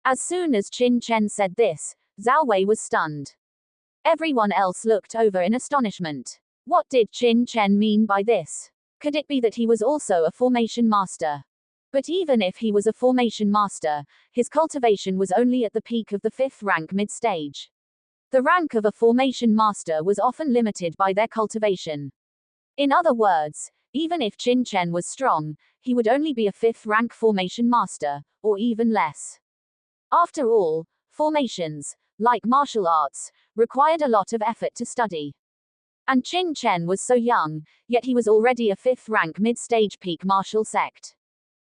As soon as Qin Chen said this, Zhao Wei was stunned. Everyone else looked over in astonishment. What did Qin Chen mean by this? Could it be that he was also a formation master? But even if he was a formation master, his cultivation was only at the peak of the 5th rank mid-stage. The rank of a formation master was often limited by their cultivation. In other words, even if Qin Chen was strong, he would only be a 5th rank formation master, or even less. After all, formations, like martial arts, required a lot of effort to study. And Qin Chen was so young, yet he was already a 5th rank mid-stage peak martial sect.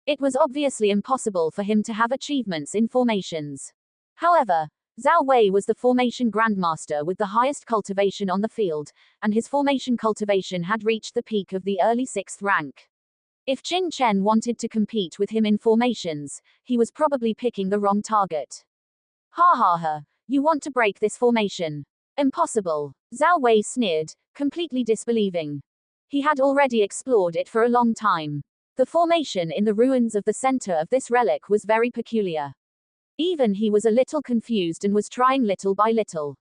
It was obviously impossible for him to have achievements in formations. However, Zhao Wei was the formation grandmaster with the highest cultivation on the field, and his formation cultivation had reached the peak of the early 6th rank. If Qin Chen wanted to compete with him in formations, he was probably picking the wrong target. Ha ha ha, you want to break this formation? Impossible. Zhao Wei sneered, completely disbelieving. He had already explored it for a long time. The formation in the ruins of the center of this relic was very peculiar. Even he was a little confused and was trying little by little.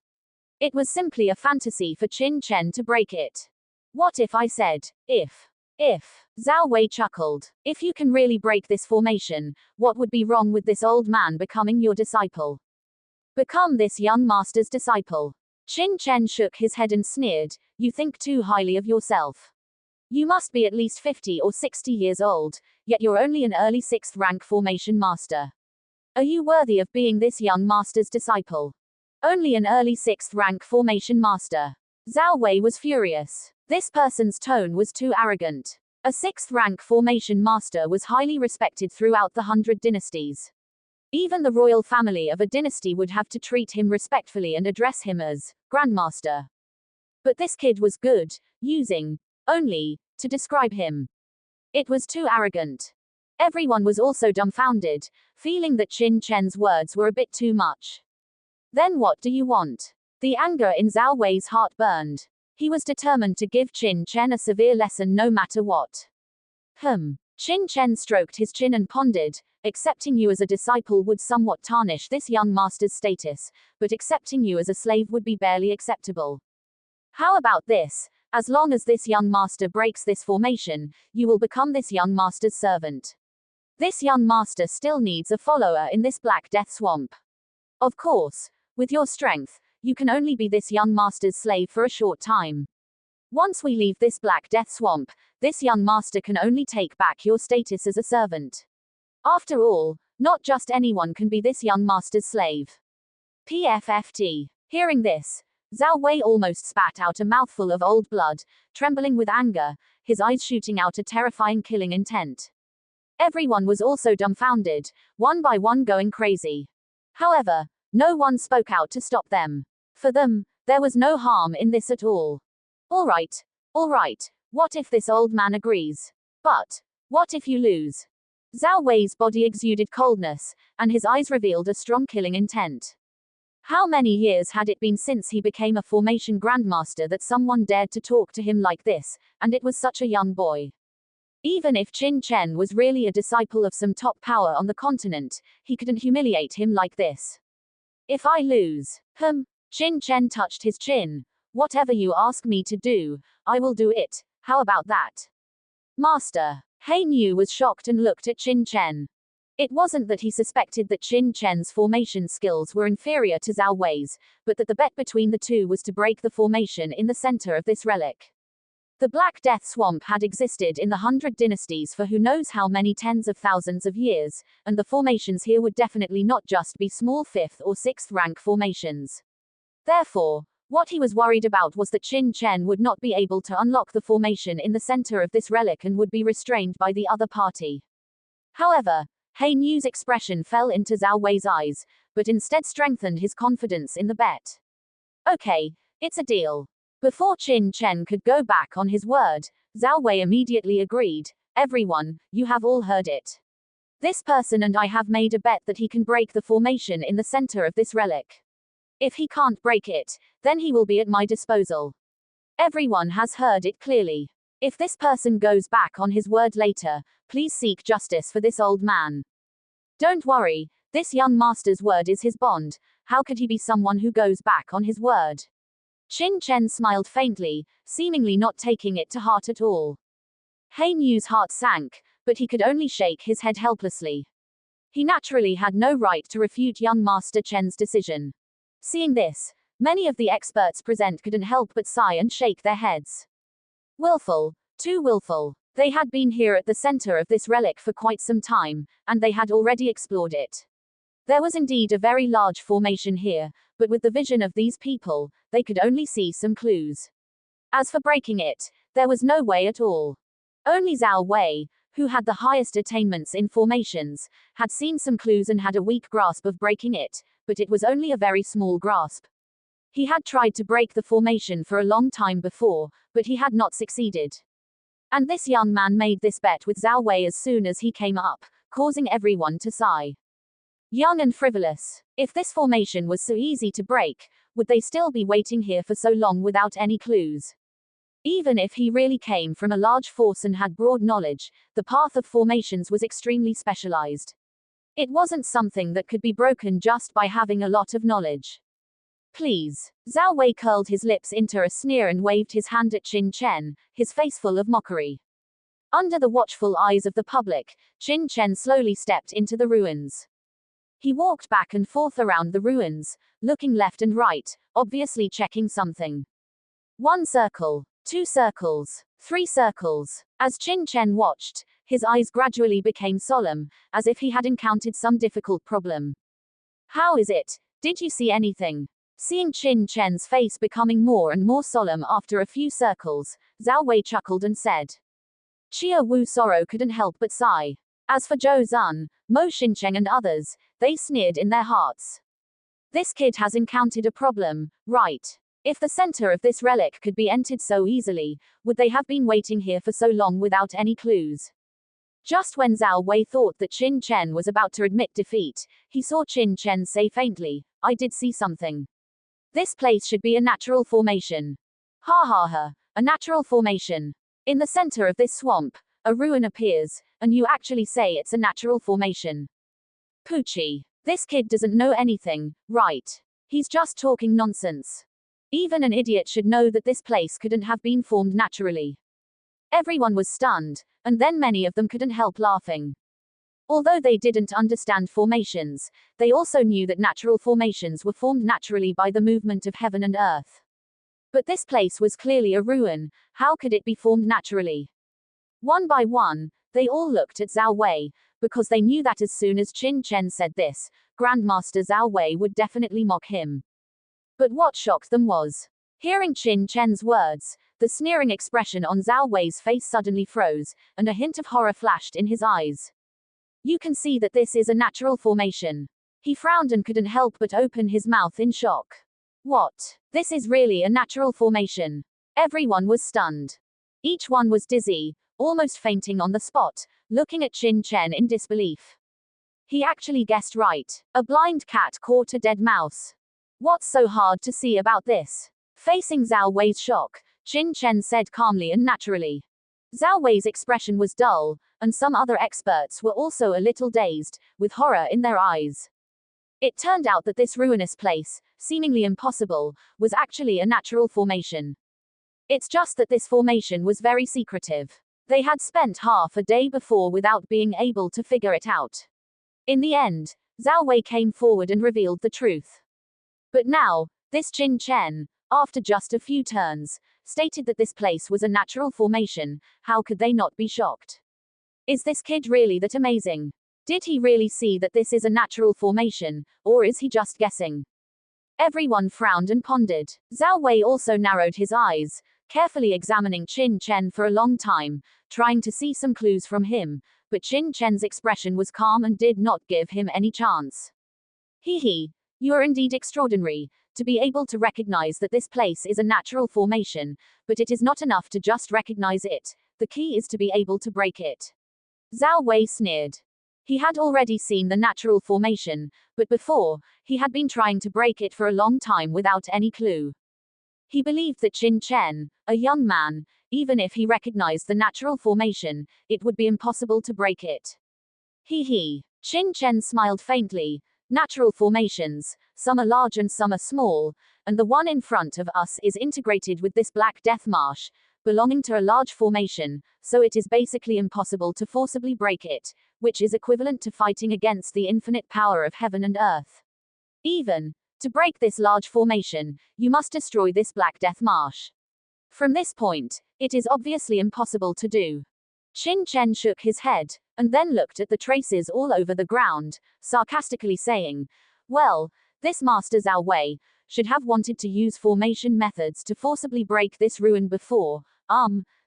It was simply a fantasy for Qin Chen to break it. What if I said, if? Zhao Wei chuckled. If you can really break this formation, what would be wrong with this old man becoming your disciple? Become this young master's disciple. Qin Chen shook his head and sneered, you think too highly of yourself. You must be at least 50 or 60 years old, yet you're only an early 6th rank formation master. Are you worthy of being this young master's disciple? Only an early 6th rank formation master. Zhao Wei was furious. This person's tone was too arrogant. A 6th rank formation master was highly respected throughout the 100 dynasties. Even the royal family of a dynasty would have to treat him respectfully and address him as grandmaster. But this kid was good, using only to describe him. It was too arrogant. Everyone was also dumbfounded, feeling that Qin Chen's words were a bit too much. Then what do you want? The anger in Zhao Wei's heart burned. He was determined to give Qin Chen a severe lesson no matter what. Qin Chen stroked his chin and pondered, accepting you as a disciple would somewhat tarnish this young master's status, but accepting you as a slave would be barely acceptable. How about this? As long as this young master breaks this formation, you will become this young master's servant. This young master still needs a follower in this Black Death swamp. Of course, with your strength, you can only be this young master's slave for a short time. Once we leave this Black Death swamp, this young master can only take back your status as a servant. After all, not just anyone can be this young master's slave. PFFT. Hearing this, Zhao Wei almost spat out a mouthful of old blood, trembling with anger, his eyes shooting out a terrifying killing intent. Everyone was also dumbfounded, one by one going crazy. However, no one spoke out to stop them. For them, there was no harm in this at all. All right, what if this old man agrees? But what if you lose? Zhao Wei's body exuded coldness, and his eyes revealed a strong killing intent. How many years had it been since he became a formation grandmaster that someone dared to talk to him like this, and it was such a young boy? Even if Qin Chen was really a disciple of some top power on the continent, he couldn't humiliate him like this. If I lose, Qin Chen touched his chin. Whatever you ask me to do, I will do it. How about that? Master. Han Yu was shocked and looked at Qin Chen. It wasn't that he suspected that Qin Chen's formation skills were inferior to Zhao Wei's, but that the bet between the two was to break the formation in the center of this relic. The Black Death Swamp had existed in the 100 dynasties for who knows how many tens of thousands of years, and the formations here would definitely not just be small 5th or 6th rank formations. Therefore, what he was worried about was that Qin Chen would not be able to unlock the formation in the center of this relic and would be restrained by the other party. However, Han Yu's expression fell into Zhao Wei's eyes, but instead strengthened his confidence in the bet. Okay, it's a deal. Before Qin Chen could go back on his word, Zhao Wei immediately agreed. Everyone, you have all heard it. This person and I have made a bet that he can break the formation in the center of this relic. If he can't break it, then he will be at my disposal. Everyone has heard it clearly. If this person goes back on his word later, please seek justice for this old man. Don't worry, This young master's word is his bond. How could he be someone who goes back on his word? Qin Chen smiled faintly, seemingly not taking it to heart at all. Hein Yu's heart sank, but he could only shake his head helplessly. He naturally had no right to refute young Master Chen's decision. Seeing this, many of the experts present couldn't help but sigh and shake their heads. Willful, too willful. They had been here at the center of this relic for quite some time, and they had already explored it. There was indeed a very large formation here, but with the vision of these people, they could only see some clues. As for breaking it, there was no way at all. Only Zhao Wei, who had the highest attainments in formations, had seen some clues and had a weak grasp of breaking it, but it was only a very small grasp. He had tried to break the formation for a long time before, but he had not succeeded. And this young man made this bet with Zhao Wei as soon as he came up, causing everyone to sigh. Young and frivolous. If this formation was so easy to break, would they still be waiting here for so long without any clues? Even if he really came from a large force and had broad knowledge, the path of formations was extremely specialized. It wasn't something that could be broken just by having a lot of knowledge. Please. Zhao Wei curled his lips into a sneer and waved his hand at Qin Chen, his face full of mockery. Under the watchful eyes of the public, Qin Chen slowly stepped into the ruins. He walked back and forth around the ruins, looking left and right, obviously checking something. 1 circle, 2 circles, 3 circles. As Qin Chen watched, his eyes gradually became solemn, as if he had encountered some difficult problem. How is it? Did you see anything? Seeing Qin Chen's face becoming more and more solemn after a few circles, Zhao Wei chuckled and said. Chia Wu Sorrow couldn't help but sigh. As for Zhou Zun, Mo Xincheng and others, they sneered in their hearts. This kid has encountered a problem, right? If the center of this relic could be entered so easily, would they have been waiting here for so long without any clues? Just when Zhao Wei thought that Qin Chen was about to admit defeat, he saw Qin Chen say faintly, I did see something. This place should be a natural formation. Ha ha ha, a natural formation. In the center of this swamp, a ruin appears, and you actually say it's a natural formation. Poochie. This kid doesn't know anything, right? He's just talking nonsense. Even an idiot should know that this place couldn't have been formed naturally. Everyone was stunned, and then many of them couldn't help laughing. Although they didn't understand formations, they also knew that natural formations were formed naturally by the movement of heaven and earth. But this place was clearly a ruin, how could it be formed naturally? One by one, they all looked at Zhao Wei, because they knew that as soon as Qin Chen said this, Grandmaster Zhao Wei would definitely mock him. But what shocked them was, hearing Qin Chen's words, the sneering expression on Zhao Wei's face suddenly froze, and a hint of horror flashed in his eyes. You can see that this is a natural formation. He frowned and couldn't help but open his mouth in shock. What? This is really a natural formation. Everyone was stunned. Each one was dizzy, almost fainting on the spot, looking at Qin Chen in disbelief. He actually guessed right. A blind cat caught a dead mouse. What's so hard to see about this? Facing Zhao Wei's shock, Qin Chen said calmly and naturally. Zhao Wei's expression was dull, and some other experts were also a little dazed, with horror in their eyes. It turned out that this ruinous place, seemingly impossible, was actually a natural formation. It's just that this formation was very secretive. They had spent half a day before without being able to figure it out. In the end, Zhao Wei came forward and revealed the truth. But now, this Qin Chen, after just a few turns, stated that this place was a natural formation. How could they not be shocked? Is this kid really that amazing? Did he really see that this is a natural formation, or is he just guessing? Everyone frowned and pondered. Zhao Wei also narrowed his eyes, carefully examining Qin Chen for a long time, trying to see some clues from him, but Qin Chen's expression was calm and did not give him any chance. Hee, you are indeed extraordinary, to be able to recognize that this place is a natural formation, but it is not enough to just recognize it, the key is to be able to break it. Zhao Wei sneered. He had already seen the natural formation, but before, he had been trying to break it for a long time without any clue. He believed that Qin Chen, a young man, even if he recognized the natural formation, it would be impossible to break it. Hee. Qin Chen smiled faintly. Natural formations, some are large and some are small, and the one in front of us is integrated with this Black Death Marsh, belonging to a large formation, so it is basically impossible to forcibly break it, which is equivalent to fighting against the infinite power of heaven and earth. Even to break this large formation, you must destroy this Black Death Marsh. From this point, it is obviously impossible to do. Qin Chen shook his head, and then looked at the traces all over the ground, sarcastically saying, well, this Master Zhao Wei should have wanted to use formation methods to forcibly break this ruin before.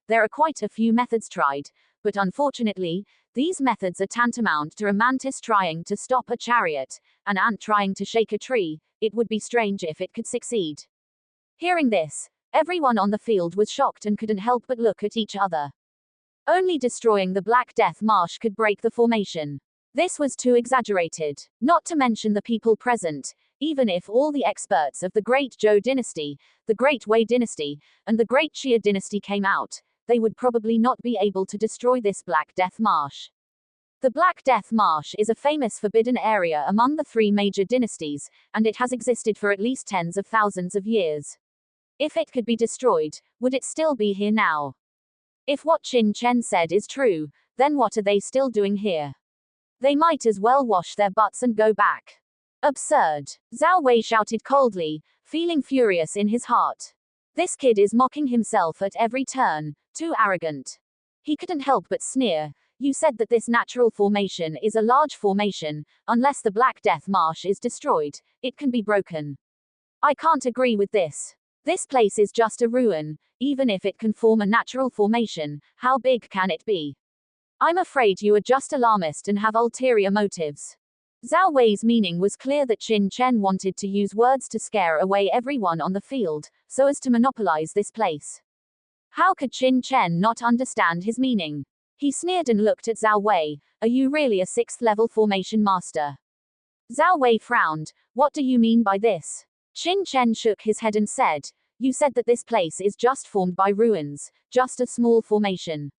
There are quite a few methods tried, but unfortunately, these methods are tantamount to a mantis trying to stop a chariot, an ant trying to shake a tree. It would be strange if it could succeed. Hearing this, everyone on the field was shocked and couldn't help but look at each other. Only destroying the Black Death Marsh could break the formation. This was too exaggerated. Not to mention the people present, even if all the experts of the Great Zhou dynasty, the Great Wei dynasty, and the Great Xia dynasty came out, they would probably not be able to destroy this Black Death Marsh. The Black Death Marsh is a famous forbidden area among the three major dynasties, and it has existed for at least tens of thousands of years. If it could be destroyed, would it still be here now? If what Qin Chen said is true, then what are they still doing here? They might as well wash their butts and go back. Absurd. Zhao Wei shouted coldly, feeling furious in his heart. This kid is mocking himself at every turn, too arrogant. He couldn't help but sneer. You said that this natural formation is a large formation. Unless the Black Death Marsh is destroyed, it can be broken. I can't agree with this. This place is just a ruin. Even if it can form a natural formation, how big can it be? I'm afraid you are just alarmist and have ulterior motives. Zhao Wei's meaning was clear that Qin Chen wanted to use words to scare away everyone on the field, so as to monopolize this place. How could Qin Chen not understand his meaning? He sneered and looked at Zhao Wei. Are you really a 6th level formation master? Zhao Wei frowned. What do you mean by this? Qin Chen shook his head and said, you said that this place is just formed by ruins, just a small formation.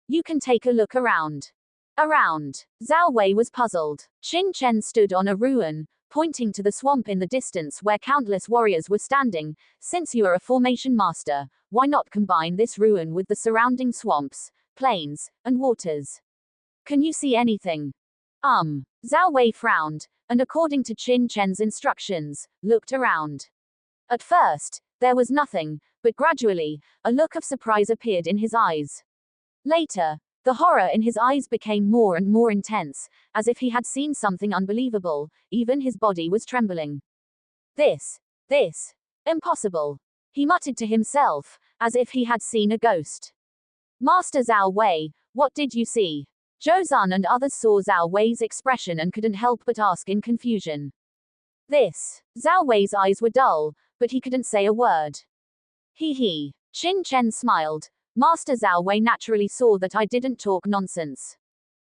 You can take a look around. Around. Zhao Wei was puzzled. Qin Chen stood on a ruin, pointing to the swamp in the distance where countless warriors were standing. Since you are a formation master, why not combine this ruin with the surrounding swamps, plains, and waters? Can you see anything? Zhao Wei frowned, and according to Qin Chen's instructions, looked around. At first, there was nothing, but gradually, a look of surprise appeared in his eyes. Later, the horror in his eyes became more and more intense, as if he had seen something unbelievable. Even his body was trembling. This, impossible. He muttered to himself, as if he had seen a ghost. Master Zhao Wei, what did you see? Zhou Zun and others saw Zhao Wei's expression and couldn't help but ask in confusion. Zhao Wei's eyes were dull, but he couldn't say a word. He. Qin Chen smiled. Master Zhao Wei naturally saw that I didn't talk nonsense.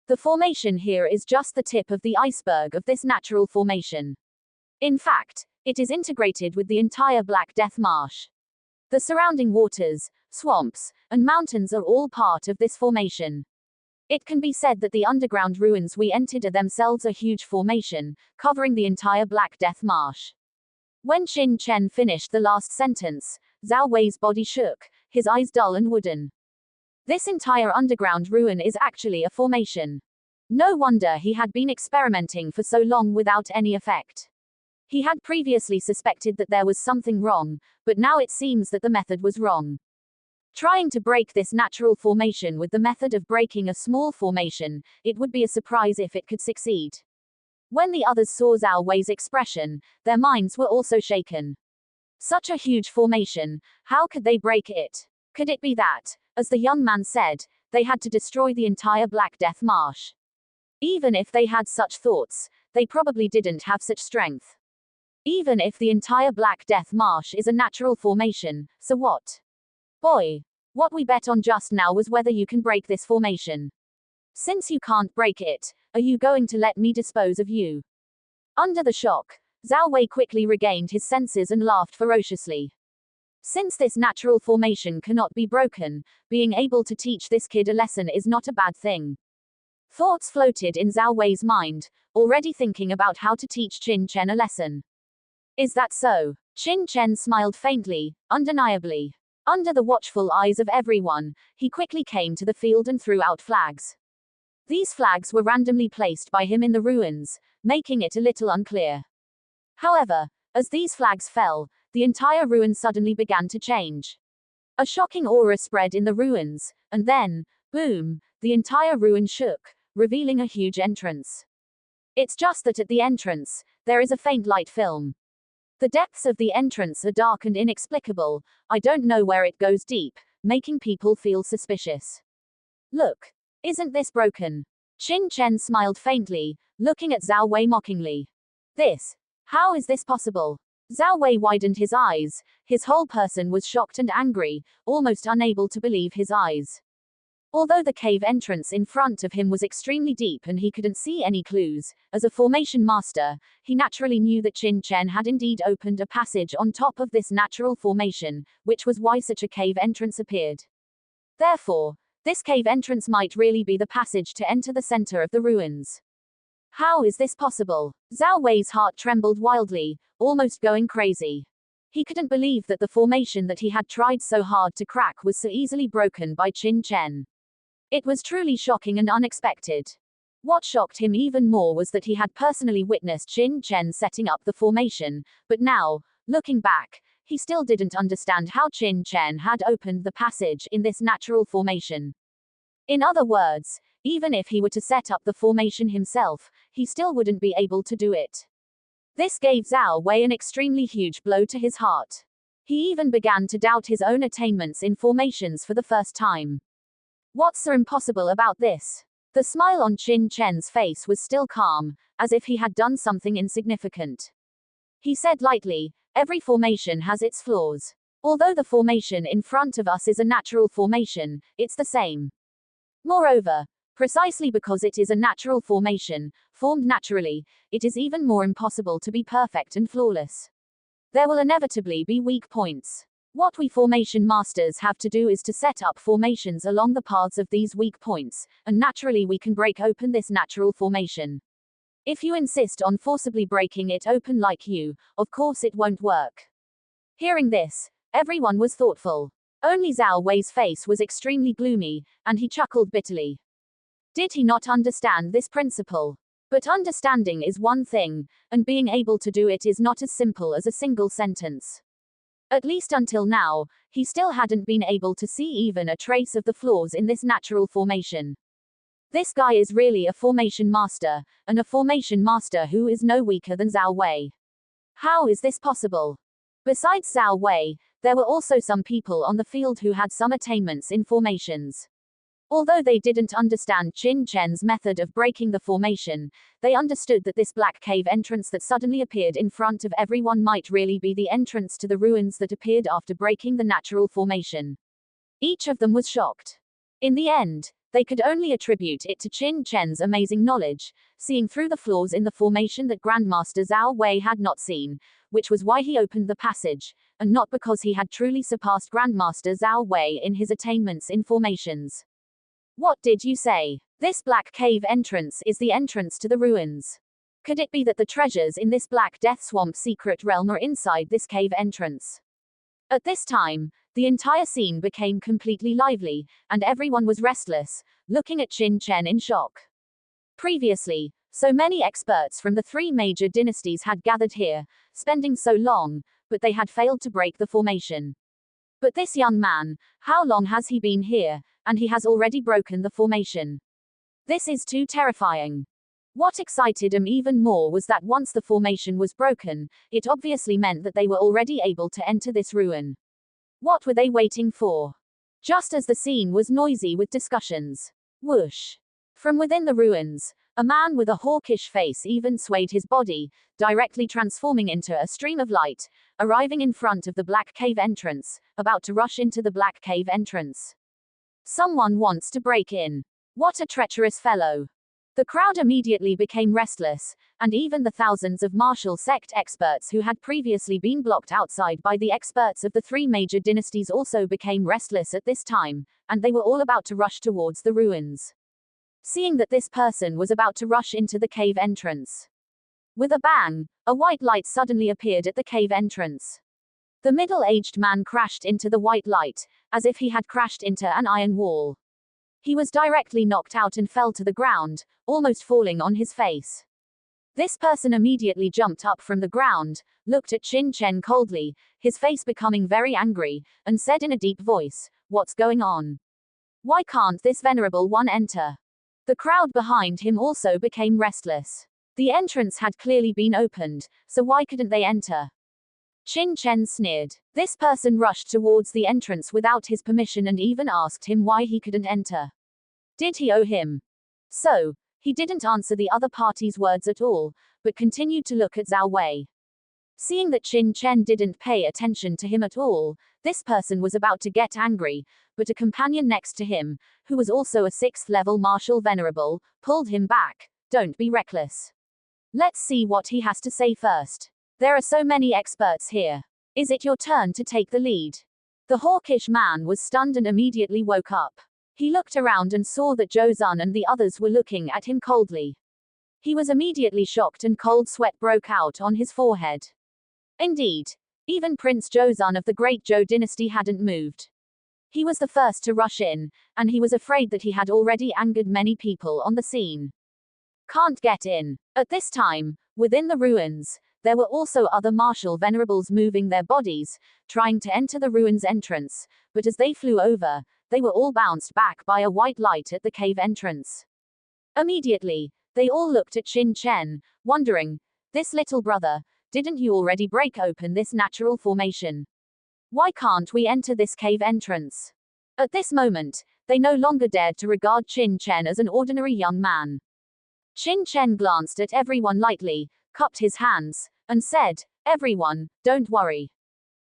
The formation here is just the tip of the iceberg of this natural formation. In fact, it is integrated with the entire Black Death Marsh. The surrounding waters, swamps, and mountains are all part of this formation. It can be said that the underground ruins we entered are themselves a huge formation, covering the entire Black Death Marsh. When Qin Chen finished the last sentence, Zhao Wei's body shook, his eyes dull and wooden. This entire underground ruin is actually a formation. No wonder he had been experimenting for so long without any effect. He had previously suspected that there was something wrong, but now it seems that the method was wrong. Trying to break this natural formation with the method of breaking a small formation, it would be a surprise if it could succeed. When the others saw Zhao Wei's expression, their minds were also shaken. Such a huge formation, how could they break it? Could it be that, as the young man said, they had to destroy the entire Black Death Marsh? Even if they had such thoughts, they probably didn't have such strength. Even if the entire Black Death Marsh is a natural formation, so what? Boy, what we bet on just now was whether you can break this formation. Since you can't break it, are you going to let me dispose of you? Under the shock, Zhao Wei quickly regained his senses and laughed ferociously. Since this natural formation cannot be broken, being able to teach this kid a lesson is not a bad thing. Thoughts floated in Zhao Wei's mind, already thinking about how to teach Qin Chen a lesson. Is that so? Qin Chen smiled faintly, undeniably. Under the watchful eyes of everyone, he quickly came to the field and threw out flags. These flags were randomly placed by him in the ruins, making it a little unclear. However, as these flags fell, the entire ruin suddenly began to change. A shocking aura spread in the ruins, and then, boom, the entire ruin shook, revealing a huge entrance. It's just that at the entrance, there is a faint light film. The depths of the entrance are dark and inexplicable, I don't know where it goes deep, making people feel suspicious. Look. Isn't this broken? Qin Chen smiled faintly, looking at Zhao Wei mockingly. This. How is this possible? Zhao Wei widened his eyes, his whole person was shocked and angry, almost unable to believe his eyes. Although the cave entrance in front of him was extremely deep and he couldn't see any clues, as a formation master, he naturally knew that Qin Chen had indeed opened a passage on top of this natural formation, which was why such a cave entrance appeared. Therefore, this cave entrance might really be the passage to enter the center of the ruins. How is this possible? Zhao Wei's heart trembled wildly, almost going crazy. He couldn't believe that the formation that he had tried so hard to crack was so easily broken by Qin Chen. It was truly shocking and unexpected. What shocked him even more was that he had personally witnessed Qin Chen setting up the formation, but now, looking back, he still didn't understand how Qin Chen had opened the passage in this natural formation. In other words, even if he were to set up the formation himself, he still wouldn't be able to do it. This gave Zhao Wei an extremely huge blow to his heart. He even began to doubt his own attainments in formations for the first time. What's so impossible about this? The smile on Qin Chen's face was still calm, as if he had done something insignificant. He said lightly, every formation has its flaws. Although the formation in front of us is a natural formation, it's the same. Moreover, precisely because it is a natural formation, formed naturally, it is even more impossible to be perfect and flawless. There will inevitably be weak points. What we formation masters have to do is to set up formations along the paths of these weak points, and naturally we can break open this natural formation. If you insist on forcibly breaking it open like you, of course it won't work. Hearing this, everyone was thoughtful. Only Zhao Wei's face was extremely gloomy, and he chuckled bitterly. Did he not understand this principle? But understanding is one thing, and being able to do it is not as simple as a single sentence. At least until now, he still hadn't been able to see even a trace of the flaws in this natural formation. This guy is really a formation master, and a formation master who is no weaker than Zhao Wei. How is this possible? Besides Zhao Wei, there were also some people on the field who had some attainments in formations. Although they didn't understand Qin Chen's method of breaking the formation, they understood that this black cave entrance that suddenly appeared in front of everyone might really be the entrance to the ruins that appeared after breaking the natural formation. Each of them was shocked. In the end, they could only attribute it to Qin Chen's amazing knowledge, seeing through the flaws in the formation that Grandmaster Zhao Wei had not seen, which was why he opened the passage, and not because he had truly surpassed Grandmaster Zhao Wei in his attainments in formations. What did you say? This black cave entrance is the entrance to the ruins. Could it be that the treasures in this Black Death Swamp secret realm are inside this cave entrance? At this time, the entire scene became completely lively, and everyone was restless, looking at Qin Chen in shock. Previously, so many experts from the three major dynasties had gathered here, spending so long, but they had failed to break the formation. But this young man, how long has he been here, and he has already broken the formation? This is too terrifying. What excited him even more was that once the formation was broken, it obviously meant that they were already able to enter this ruin. What were they waiting for? Just as the scene was noisy with discussions. Whoosh! From within the ruins, a man with a hawkish face even swayed his body, directly transforming into a stream of light, arriving in front of the black cave entrance, about to rush into the black cave entrance. Someone wants to break in. What a treacherous fellow. The crowd immediately became restless, and even the thousands of martial sect experts who had previously been blocked outside by the experts of the three major dynasties also became restless at this time, and they were all about to rush towards the ruins. seeing that this person was about to rush into the cave entrance. With a bang, a white light suddenly appeared at the cave entrance. The middle-aged man crashed into the white light, as if he had crashed into an iron wall. He was directly knocked out and fell to the ground, almost falling on his face. This person immediately jumped up from the ground, looked at Qin Chen coldly, his face becoming very angry, and said in a deep voice, "What's going on? Why can't this venerable one enter?" The crowd behind him also became restless. The entrance had clearly been opened, so why couldn't they enter? Qin Chen sneered. This person rushed towards the entrance without his permission and even asked him why he couldn't enter. Did he owe him? So, he didn't answer the other party's words at all, but continued to look at Zhao Wei. Seeing that Qin Chen didn't pay attention to him at all, this person was about to get angry, but a companion next to him, who was also a 6th-level martial venerable, pulled him back. Don't be reckless. Let's see what he has to say first. There are so many experts here. Is it your turn to take the lead? The hawkish man was stunned and immediately woke up. He looked around and saw that Zhou Zun and the others were looking at him coldly. He was immediately shocked and cold sweat broke out on his forehead. Indeed, even Prince Zhou Zun of the Great Zhou dynasty hadn't moved. He was the first to rush in, and he was afraid that he had already angered many people on the scene. Can't get in. At this time, within the ruins, there were also other martial venerables moving their bodies, trying to enter the ruins entrance, but as they flew over, they were all bounced back by a white light at the cave entrance. Immediately, they all looked at Qin Chen, wondering, "This little brother, didn't you already break open this natural formation? Why can't we enter this cave entrance?" At this moment, they no longer dared to regard Qin Chen as an ordinary young man. Qin Chen glanced at everyone lightly, cupped his hands, and said, "Everyone, don't worry.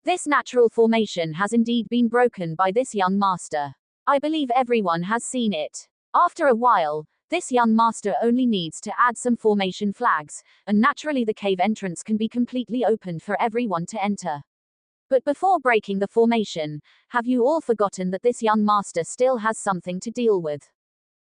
This natural formation has indeed been broken by this young master. I believe everyone has seen it. After a while, this young master only needs to add some formation flags, and naturally the cave entrance can be completely opened for everyone to enter. But before breaking the formation, have you all forgotten that this young master still has something to deal with?"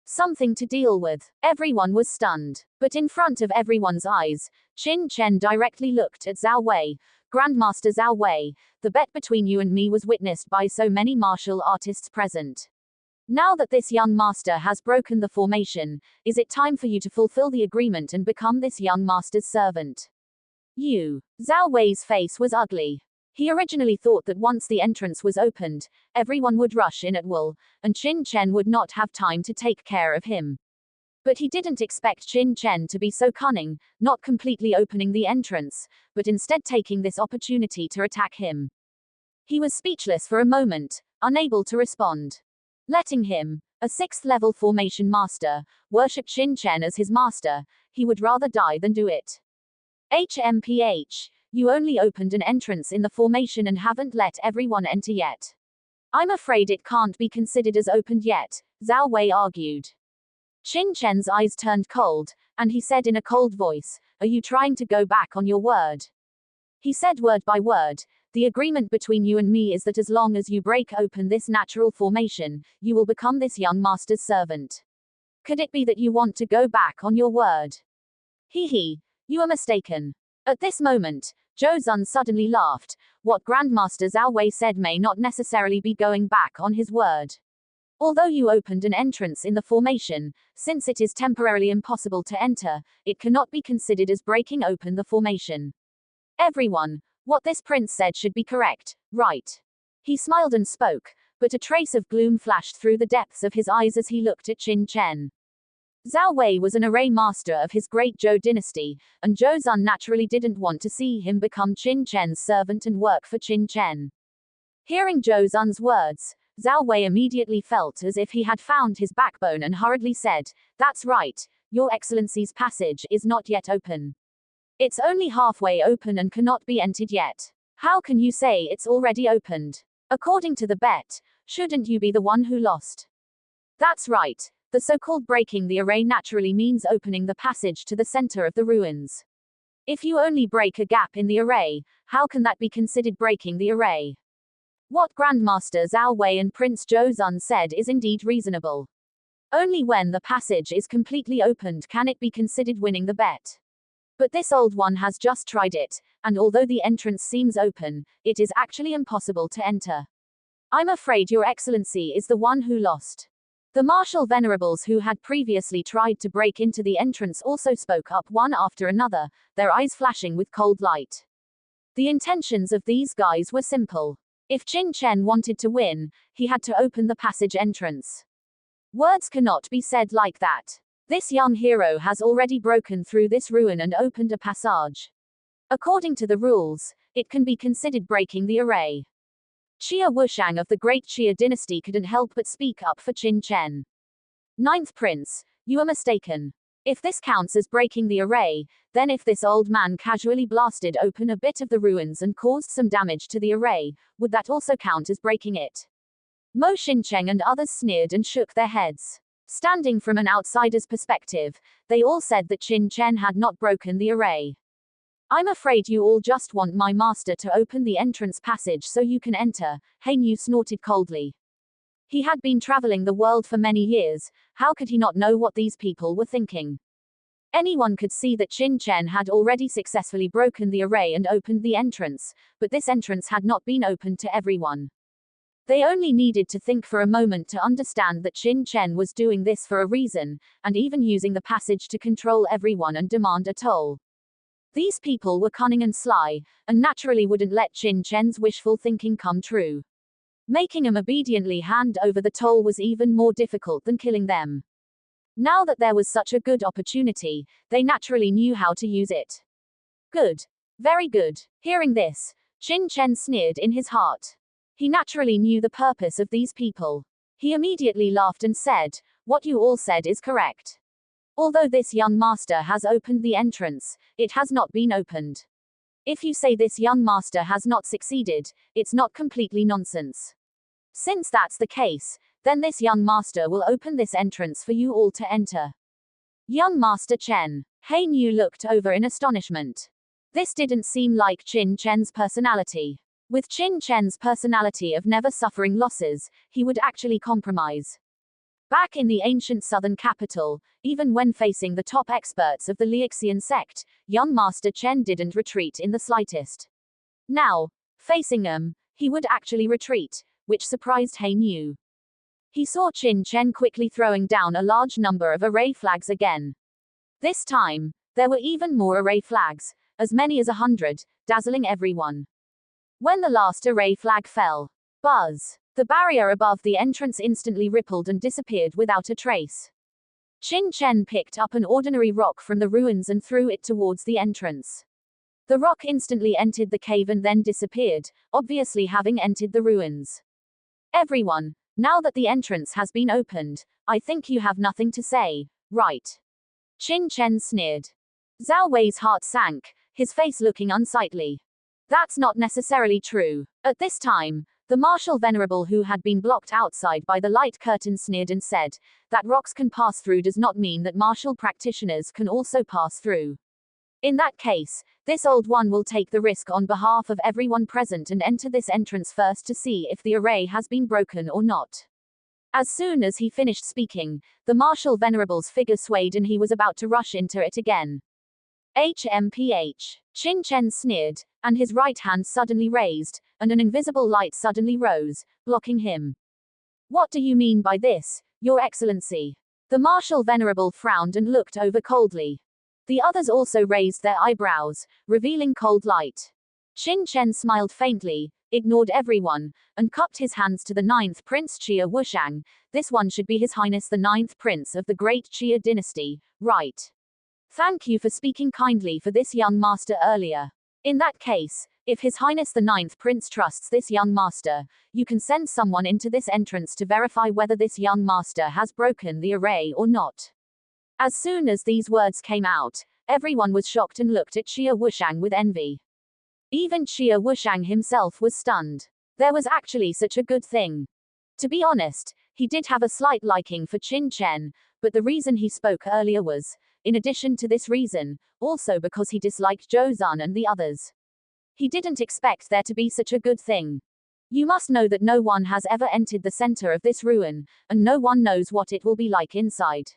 Something to deal with. Everyone was stunned. But in front of everyone's eyes, Qin Chen directly looked at Zhao Wei. "Grandmaster Zhao Wei, the bet between you and me was witnessed by so many martial artists present. Now that this young master has broken the formation, is it time for you to fulfill the agreement and become this young master's servant?" You. Zhao Wei's face was ugly. He originally thought that once the entrance was opened, everyone would rush in at will, and Qin Chen would not have time to take care of him. But he didn't expect Qin Chen to be so cunning, not completely opening the entrance, but instead taking this opportunity to attack him. He was speechless for a moment, unable to respond. Letting him, a 6th-level formation master, worship Qin Chen as his master, he would rather die than do it. HMPH. You only opened an entrance in the formation and haven't let everyone enter yet. I'm afraid it can't be considered as opened yet, Zhao Wei argued. Qin Chen's eyes turned cold, and he said in a cold voice, "Are you trying to go back on your word?" He said word by word, "The agreement between you and me is that as long as you break open this natural formation, you will become this young master's servant. Could it be that you want to go back on your word?" He, you are mistaken. At this moment, Zhou Zun suddenly laughed. What Grandmaster Zhao Wei said may not necessarily be going back on his word. Although you opened an entrance in the formation, since it is temporarily impossible to enter, it cannot be considered as breaking open the formation. Everyone, what this prince said should be correct, right? He smiled and spoke, but a trace of gloom flashed through the depths of his eyes as he looked at Qin Chen. Zhao Wei was an array master of his great Zhou dynasty, and Zhou Zun naturally didn't want to see him become Qin Chen's servant and work for Qin Chen. Hearing Zhou Zun's words, Zhao Wei immediately felt as if he had found his backbone and hurriedly said, "That's right, Your Excellency's passage is not yet open. It's only halfway open and cannot be entered yet. How can you say it's already opened? According to the bet, shouldn't you be the one who lost?" That's right. The so-called breaking the array naturally means opening the passage to the center of the ruins. If you only break a gap in the array, how can that be considered breaking the array? What Grandmaster Zhao Wei and Prince Zhou Zun said is indeed reasonable. Only when the passage is completely opened can it be considered winning the bet. But this old one has just tried it, and although the entrance seems open, it is actually impossible to enter. I'm afraid Your Excellency is the one who lost. The martial venerables who had previously tried to break into the entrance also spoke up one after another, their eyes flashing with cold light. The intentions of these guys were simple. If Qin Chen wanted to win, he had to open the passage entrance. Words cannot be said like that. This young hero has already broken through this ruin and opened a passage. According to the rules, it can be considered breaking the array. Xia Wushang of the Great Xia dynasty couldn't help but speak up for Qin Chen. Ninth Prince, you are mistaken. If this counts as breaking the array, then if this old man casually blasted open a bit of the ruins and caused some damage to the array, would that also count as breaking it? Mo Xincheng and others sneered and shook their heads. Standing from an outsider's perspective, they all said that Qin Chen had not broken the array. I'm afraid you all just want my master to open the entrance passage so you can enter, Hein Yu snorted coldly. He had been traveling the world for many years, how could he not know what these people were thinking? Anyone could see that Qin Chen had already successfully broken the array and opened the entrance, but this entrance had not been opened to everyone. They only needed to think for a moment to understand that Qin Chen was doing this for a reason, and even using the passage to control everyone and demand a toll. These people were cunning and sly, and naturally wouldn't let Qin Chen's wishful thinking come true. Making him obediently hand over the toll was even more difficult than killing them. Now that there was such a good opportunity, they naturally knew how to use it. Good. Very good. Hearing this, Qin Chen sneered in his heart. He naturally knew the purpose of these people. He immediately laughed and said, "What you all said is correct. Although this young master has opened the entrance, it has not been opened. If you say this young master has not succeeded, it's not completely nonsense. Since that's the case, then this young master will open this entrance for you all to enter." Young Master Chen. Hein Yu looked over in astonishment. This didn't seem like Qin Chen's personality. With Qin Chen's personality of never suffering losses, he would actually compromise. Back in the ancient southern capital, even when facing the top experts of the Liuxian sect, young Master Chen didn't retreat in the slightest. Now, facing them, he would actually retreat, which surprised Hein Yu. He saw Qin Chen quickly throwing down a large number of array flags again. This time, there were even more array flags, as many as 100, dazzling everyone. When the last array flag fell, buzz! The barrier above the entrance instantly rippled and disappeared without a trace. Qin Chen picked up an ordinary rock from the ruins and threw it towards the entrance. The rock instantly entered the cave and then disappeared, obviously having entered the ruins. Everyone, now that the entrance has been opened, I think you have nothing to say, right? Qin Chen sneered. Zhao Wei's heart sank, his face looking unsightly. That's not necessarily true. At this time, the martial venerable who had been blocked outside by the light curtain sneered and said, "That rocks can pass through does not mean that martial practitioners can also pass through. In that case, this old one will take the risk on behalf of everyone present and enter this entrance first to see if the array has been broken or not." As soon as he finished speaking, the martial venerable's figure swayed and he was about to rush into it again. HMPH. Qin Chen sneered, and his right hand suddenly raised, and an invisible light suddenly rose, blocking him. "What do you mean by this, Your Excellency?" The martial venerable frowned and looked over coldly. The others also raised their eyebrows, revealing cold light. Qin Chen smiled faintly, ignored everyone, and cupped his hands to the 9th Prince Xia Wushang. "This one should be His Highness the 9th Prince of the Great Xia dynasty, right? Thank you for speaking kindly for this young master earlier. In that case, if His Highness the 9th Prince trusts this young master, you can send someone into this entrance to verify whether this young master has broken the array or not." As soon as these words came out, everyone was shocked and looked at Xia Wushang with envy. Even Xia Wushang himself was stunned. There was actually such a good thing. To be honest, he did have a slight liking for Qin Chen, but the reason he spoke earlier was, in addition to this reason, also because he disliked Zhou Zun and the others. He didn't expect there to be such a good thing. You must know that no one has ever entered the center of this ruin, and no one knows what it will be like inside.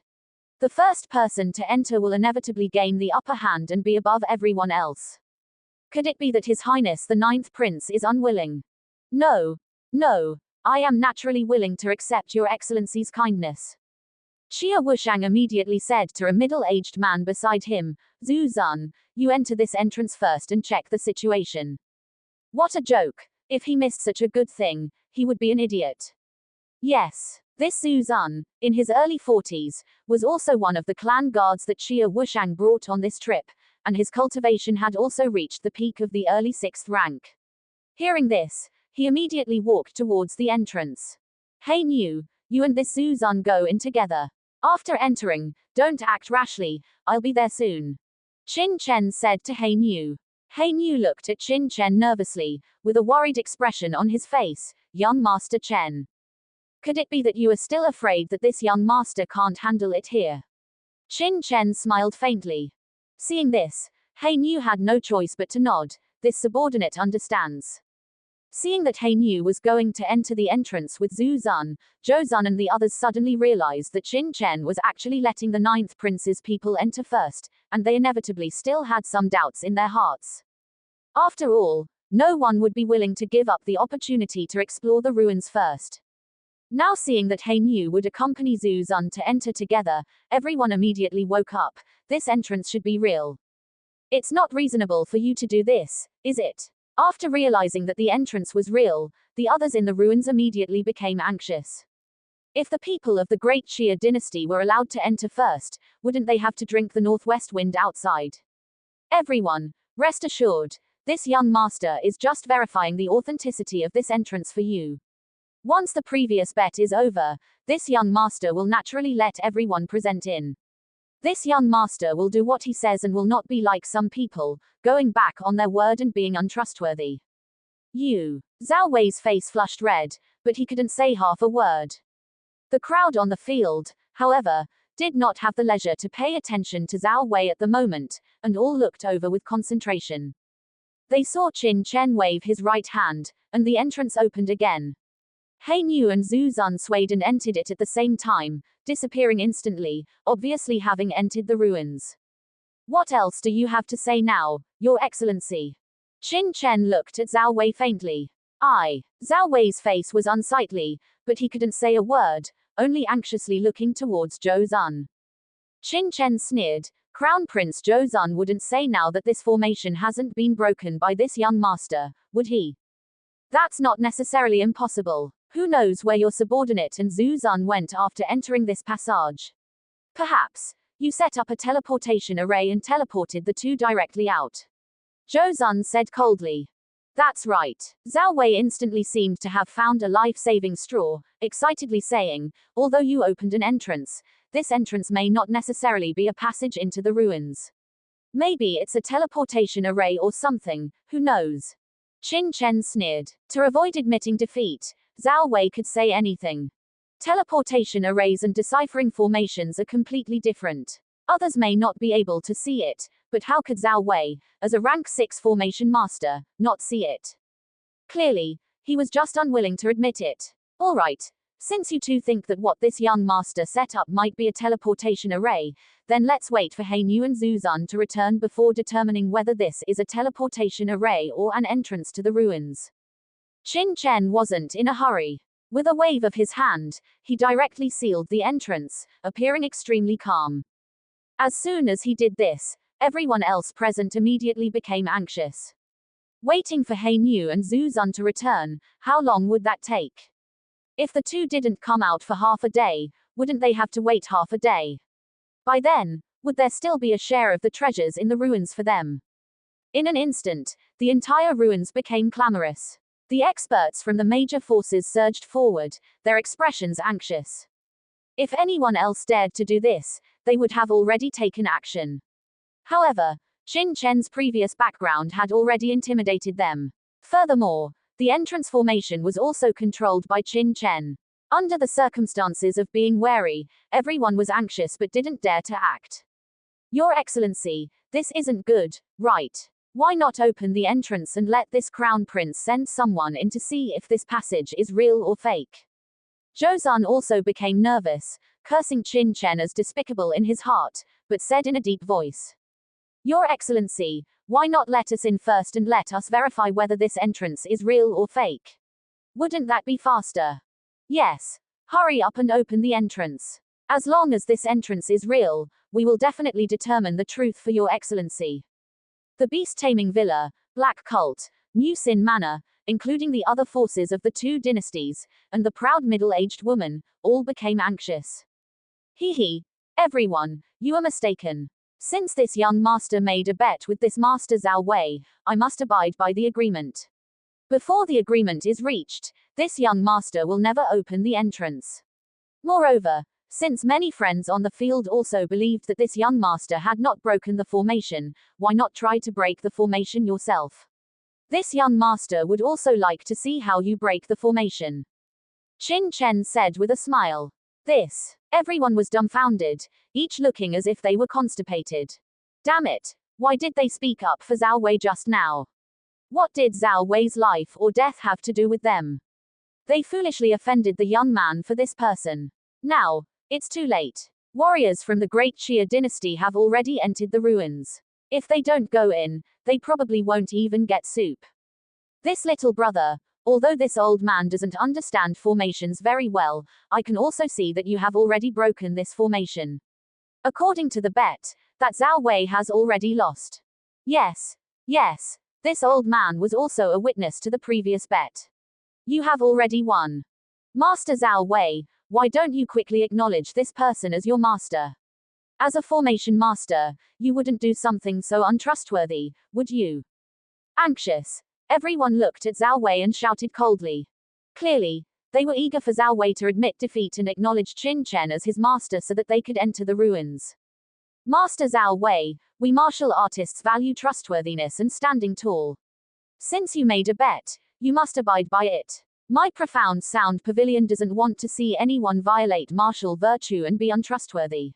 The first person to enter will inevitably gain the upper hand and be above everyone else. Could it be that His Highness the Ninth Prince is unwilling? No. No. I am naturally willing to accept Your Excellency's kindness. Xia Wushang immediately said to a middle-aged man beside him, Zhu Zun, you enter this entrance first and check the situation. What a joke. If he missed such a good thing, he would be an idiot. Yes. This Zhu Zun, in his early 40s, was also one of the clan guards that Xia Wushang brought on this trip, and his cultivation had also reached the peak of the early 6th rank. Hearing this, he immediately walked towards the entrance. Hey Niu, you and this Zhu Zun go in together. After entering, don't act rashly, I'll be there soon. Qin Chen said to Hey Niu. Hey Niu looked at Qin Chen nervously, with a worried expression on his face. Young Master Chen. Could it be that you are still afraid that this young master can't handle it here? Qin Chen smiled faintly. Seeing this, He Niu had no choice but to nod. This subordinate understands. Seeing that He Niu was going to enter the entrance with Zhu Zun, Zhou Zun and the others suddenly realized that Qin Chen was actually letting the Ninth Prince's people enter first, and they inevitably still had some doubts in their hearts. After all, no one would be willing to give up the opportunity to explore the ruins first. Now seeing that He Niu would accompany Zhu Zun to enter together, everyone immediately woke up. This entrance should be real. It's not reasonable for you to do this, is it? After realizing that the entrance was real, the others in the ruins immediately became anxious. If the people of the Great Xia dynasty were allowed to enter first, wouldn't they have to drink the northwest wind outside? Everyone, rest assured, this young master is just verifying the authenticity of this entrance for you. Once the previous bet is over, this young master will naturally let everyone present in. This young master will do what he says and will not be like some people, going back on their word and being untrustworthy. Zhao Wei's face flushed red, but he couldn't say half a word. The crowd on the field, however, did not have the leisure to pay attention to Zhao Wei at the moment, and all looked over with concentration. They saw Qin Chen wave his right hand, and the entrance opened again. He Niu and Zhu Zun swayed and entered it at the same time, disappearing instantly, obviously having entered the ruins. What else do you have to say now, Your Excellency? Qin Chen looked at Zhao Wei faintly. Zhao Wei's face was unsightly, but he couldn't say a word, only anxiously looking towards Zhou Zun. Qin Chen sneered. Crown Prince Zhou Zun wouldn't say now that this formation hasn't been broken by this young master, would he? That's not necessarily impossible. Who knows where your subordinate and Zhu Zun went after entering this passage? Perhaps you set up a teleportation array and teleported the two directly out. Zhou Zun said coldly. That's right. Zhao Wei instantly seemed to have found a life-saving straw, excitedly saying, although you opened an entrance, this entrance may not necessarily be a passage into the ruins. Maybe it's a teleportation array or something, who knows? Qin Chen sneered. To avoid admitting defeat, Zhao Wei could say anything. Teleportation arrays and deciphering formations are completely different. Others may not be able to see it, but how could Zhao Wei, as a rank 6 formation master, not see it? Clearly, he was just unwilling to admit it. Alright, since you two think that what this young master set up might be a teleportation array, then let's wait for He Niu and Zhu Zun to return before determining whether this is a teleportation array or an entrance to the ruins. Qin Chen wasn't in a hurry. With a wave of his hand, he directly sealed the entrance, appearing extremely calm. As soon as he did this, everyone else present immediately became anxious. Waiting for He Niu and Zhu Zun to return, how long would that take? If the two didn't come out for half a day, wouldn't they have to wait half a day? By then, would there still be a share of the treasures in the ruins for them? In an instant, the entire ruins became clamorous. The experts from the major forces surged forward, their expressions anxious. If anyone else dared to do this, they would have already taken action. However, Qin Chen's previous background had already intimidated them. Furthermore, the entrance formation was also controlled by Qin Chen. Under the circumstances of being wary, everyone was anxious but didn't dare to act. Your Excellency, this isn't good, right? Why not open the entrance and let this crown prince send someone in to see if this passage is real or fake? Zhou Zun also became nervous, cursing Qin Chen as despicable in his heart, but said in a deep voice, "Your Excellency, why not let us in first and let us verify whether this entrance is real or fake? Wouldn't that be faster?" "Yes. Hurry up and open the entrance. As long as this entrance is real, we will definitely determine the truth for Your Excellency." The beast-taming villa, black cult, New Sin manor, including the other forces of the two dynasties, and the proud middle-aged woman, all became anxious. Hee, everyone, you are mistaken. Since this young master made a bet with this master Zhao Wei, I must abide by the agreement. Before the agreement is reached, this young master will never open the entrance. Moreover, since many friends on the field also believed that this young master had not broken the formation, why not try to break the formation yourself? This young master would also like to see how you break the formation. Qin Chen said with a smile. Everyone was dumbfounded, each looking as if they were constipated. Damn it, why did they speak up for Zhao Wei just now? What did Zhao Wei's life or death have to do with them? They foolishly offended the young man for this person. Now, it's too late. Warriors from the great Xia dynasty have already entered the ruins. If they don't go in, they probably won't even get soup. This little brother, although this old man doesn't understand formations very well, I can also see that you have already broken this formation. According to the bet, that Zhao Wei has already lost. Yes, this old man was also a witness to the previous bet. You have already won. Master Zhao Wei, why don't you quickly acknowledge this person as your master? As a formation master, you wouldn't do something so untrustworthy, would you? Anxious, everyone looked at Zhao Wei and shouted coldly. Clearly, they were eager for Zhao Wei to admit defeat and acknowledge Qin Chen as his master so that they could enter the ruins. Master Zhao Wei, we martial artists value trustworthiness and standing tall. Since you made a bet, you must abide by it. My profound sound pavilion doesn't want to see anyone violate martial virtue and be untrustworthy.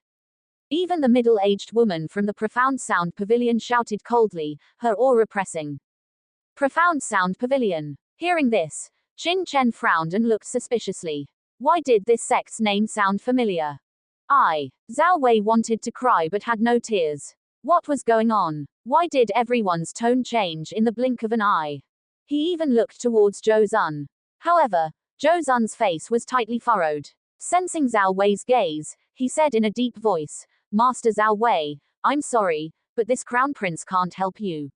Even the middle-aged woman from the profound sound pavilion shouted coldly, her aura pressing. Profound sound pavilion. Hearing this, Qin Chen frowned and looked suspiciously. Why did this sect's name sound familiar? Zhao Wei wanted to cry but had no tears. What was going on? Why did everyone's tone change in the blink of an eye? He even looked towards Zhou Zun. However, Zhou Zun's face was tightly furrowed. Sensing Zhao Wei's gaze, he said in a deep voice, "Master Zhao Wei, I'm sorry, but this crown prince can't help you.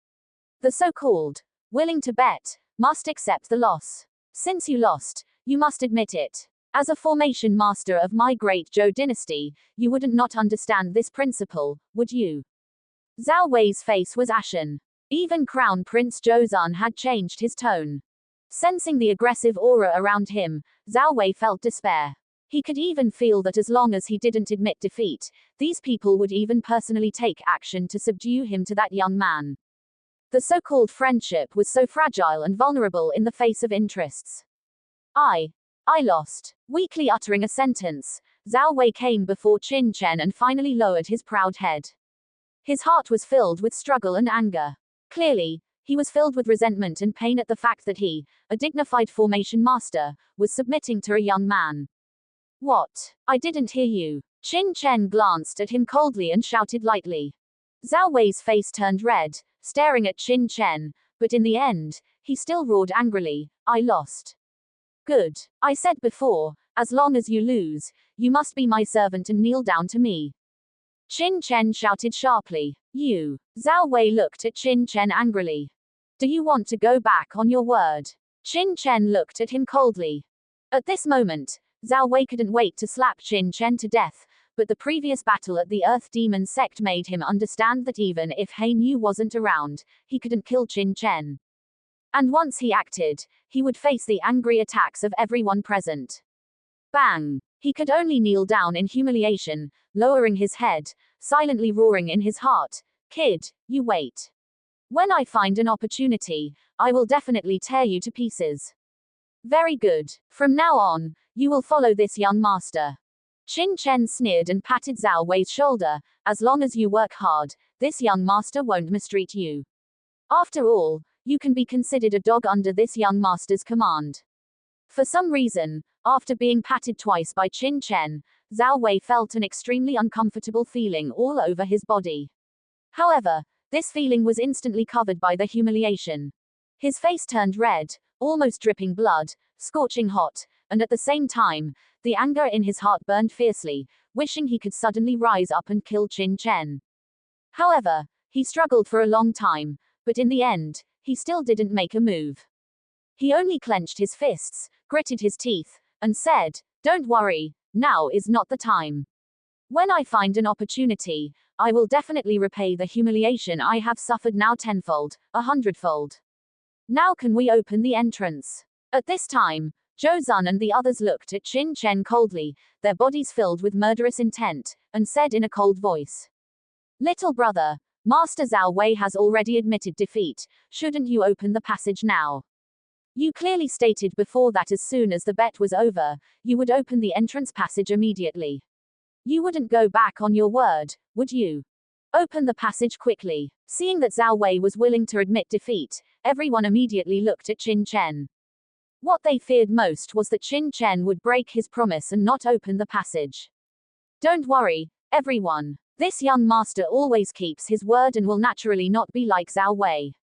The so-called willing to bet must accept the loss. Since you lost, you must admit it. As a formation master of my great Zhou dynasty, you wouldn't not understand this principle, would you?" Zhao Wei's face was ashen. Even Crown Prince Zhou Zun had changed his tone. Sensing the aggressive aura around him, Zhao Wei felt despair. He could even feel that as long as he didn't admit defeat, these people would even personally take action to subdue him to that young man. The so-called friendship was so fragile and vulnerable in the face of interests. I lost. Weakly uttering a sentence, Zhao Wei came before Qin Chen and finally lowered his proud head. His heart was filled with struggle and anger. Clearly, he was filled with resentment and pain at the fact that he, a dignified formation master, was submitting to a young man. What? I didn't hear you. Qin Chen glanced at him coldly and shouted lightly. Zhao Wei's face turned red, staring at Qin Chen, but in the end, he still roared angrily, "I lost." "Good. I said before, as long as you lose, you must be my servant and kneel down to me." Qin Chen shouted sharply. "You." Zhao Wei looked at Qin Chen angrily. "Do you want to go back on your word?" Qin Chen looked at him coldly. At this moment, Zhao Wei couldn't wait to slap Qin Chen to death, but the previous battle at the Earth Demon sect made him understand that even if He Nu wasn't around, he couldn't kill Qin Chen. And once he acted, he would face the angry attacks of everyone present. Bang! He could only kneel down in humiliation, lowering his head, silently roaring in his heart, "Kid, you wait. When I find an opportunity, I will definitely tear you to pieces." "Very good. From now on, you will follow this young master." Qin Chen sneered and patted Zhao Wei's shoulder, "As long as you work hard, this young master won't mistreat you." After all, you can be considered a dog under this young master's command. For some reason, after being patted twice by Qin Chen, Zhao Wei felt an extremely uncomfortable feeling all over his body. However, this feeling was instantly covered by the humiliation. His face turned red, almost dripping blood, scorching hot, and at the same time, the anger in his heart burned fiercely, wishing he could suddenly rise up and kill Qin Chen. However, he struggled for a long time, but in the end, he still didn't make a move. He only clenched his fists, gritted his teeth, and said, "Don't worry, now is not the time. When I find an opportunity, I will definitely repay the humiliation I have suffered now tenfold, 100-fold. Now can we open the entrance?" At this time, Zhou Zun and the others looked at Qin Chen coldly, their bodies filled with murderous intent, and said in a cold voice, "Little brother, Master Zhao Wei has already admitted defeat, shouldn't you open the passage now? You clearly stated before that as soon as the bet was over, you would open the entrance passage immediately. You wouldn't go back on your word, would you? Open the passage quickly." Seeing that Zhao Wei was willing to admit defeat, everyone immediately looked at Qin Chen. What they feared most was that Qin Chen would break his promise and not open the passage. "Don't worry, everyone. This young master always keeps his word and will naturally not be like Zhao Wei."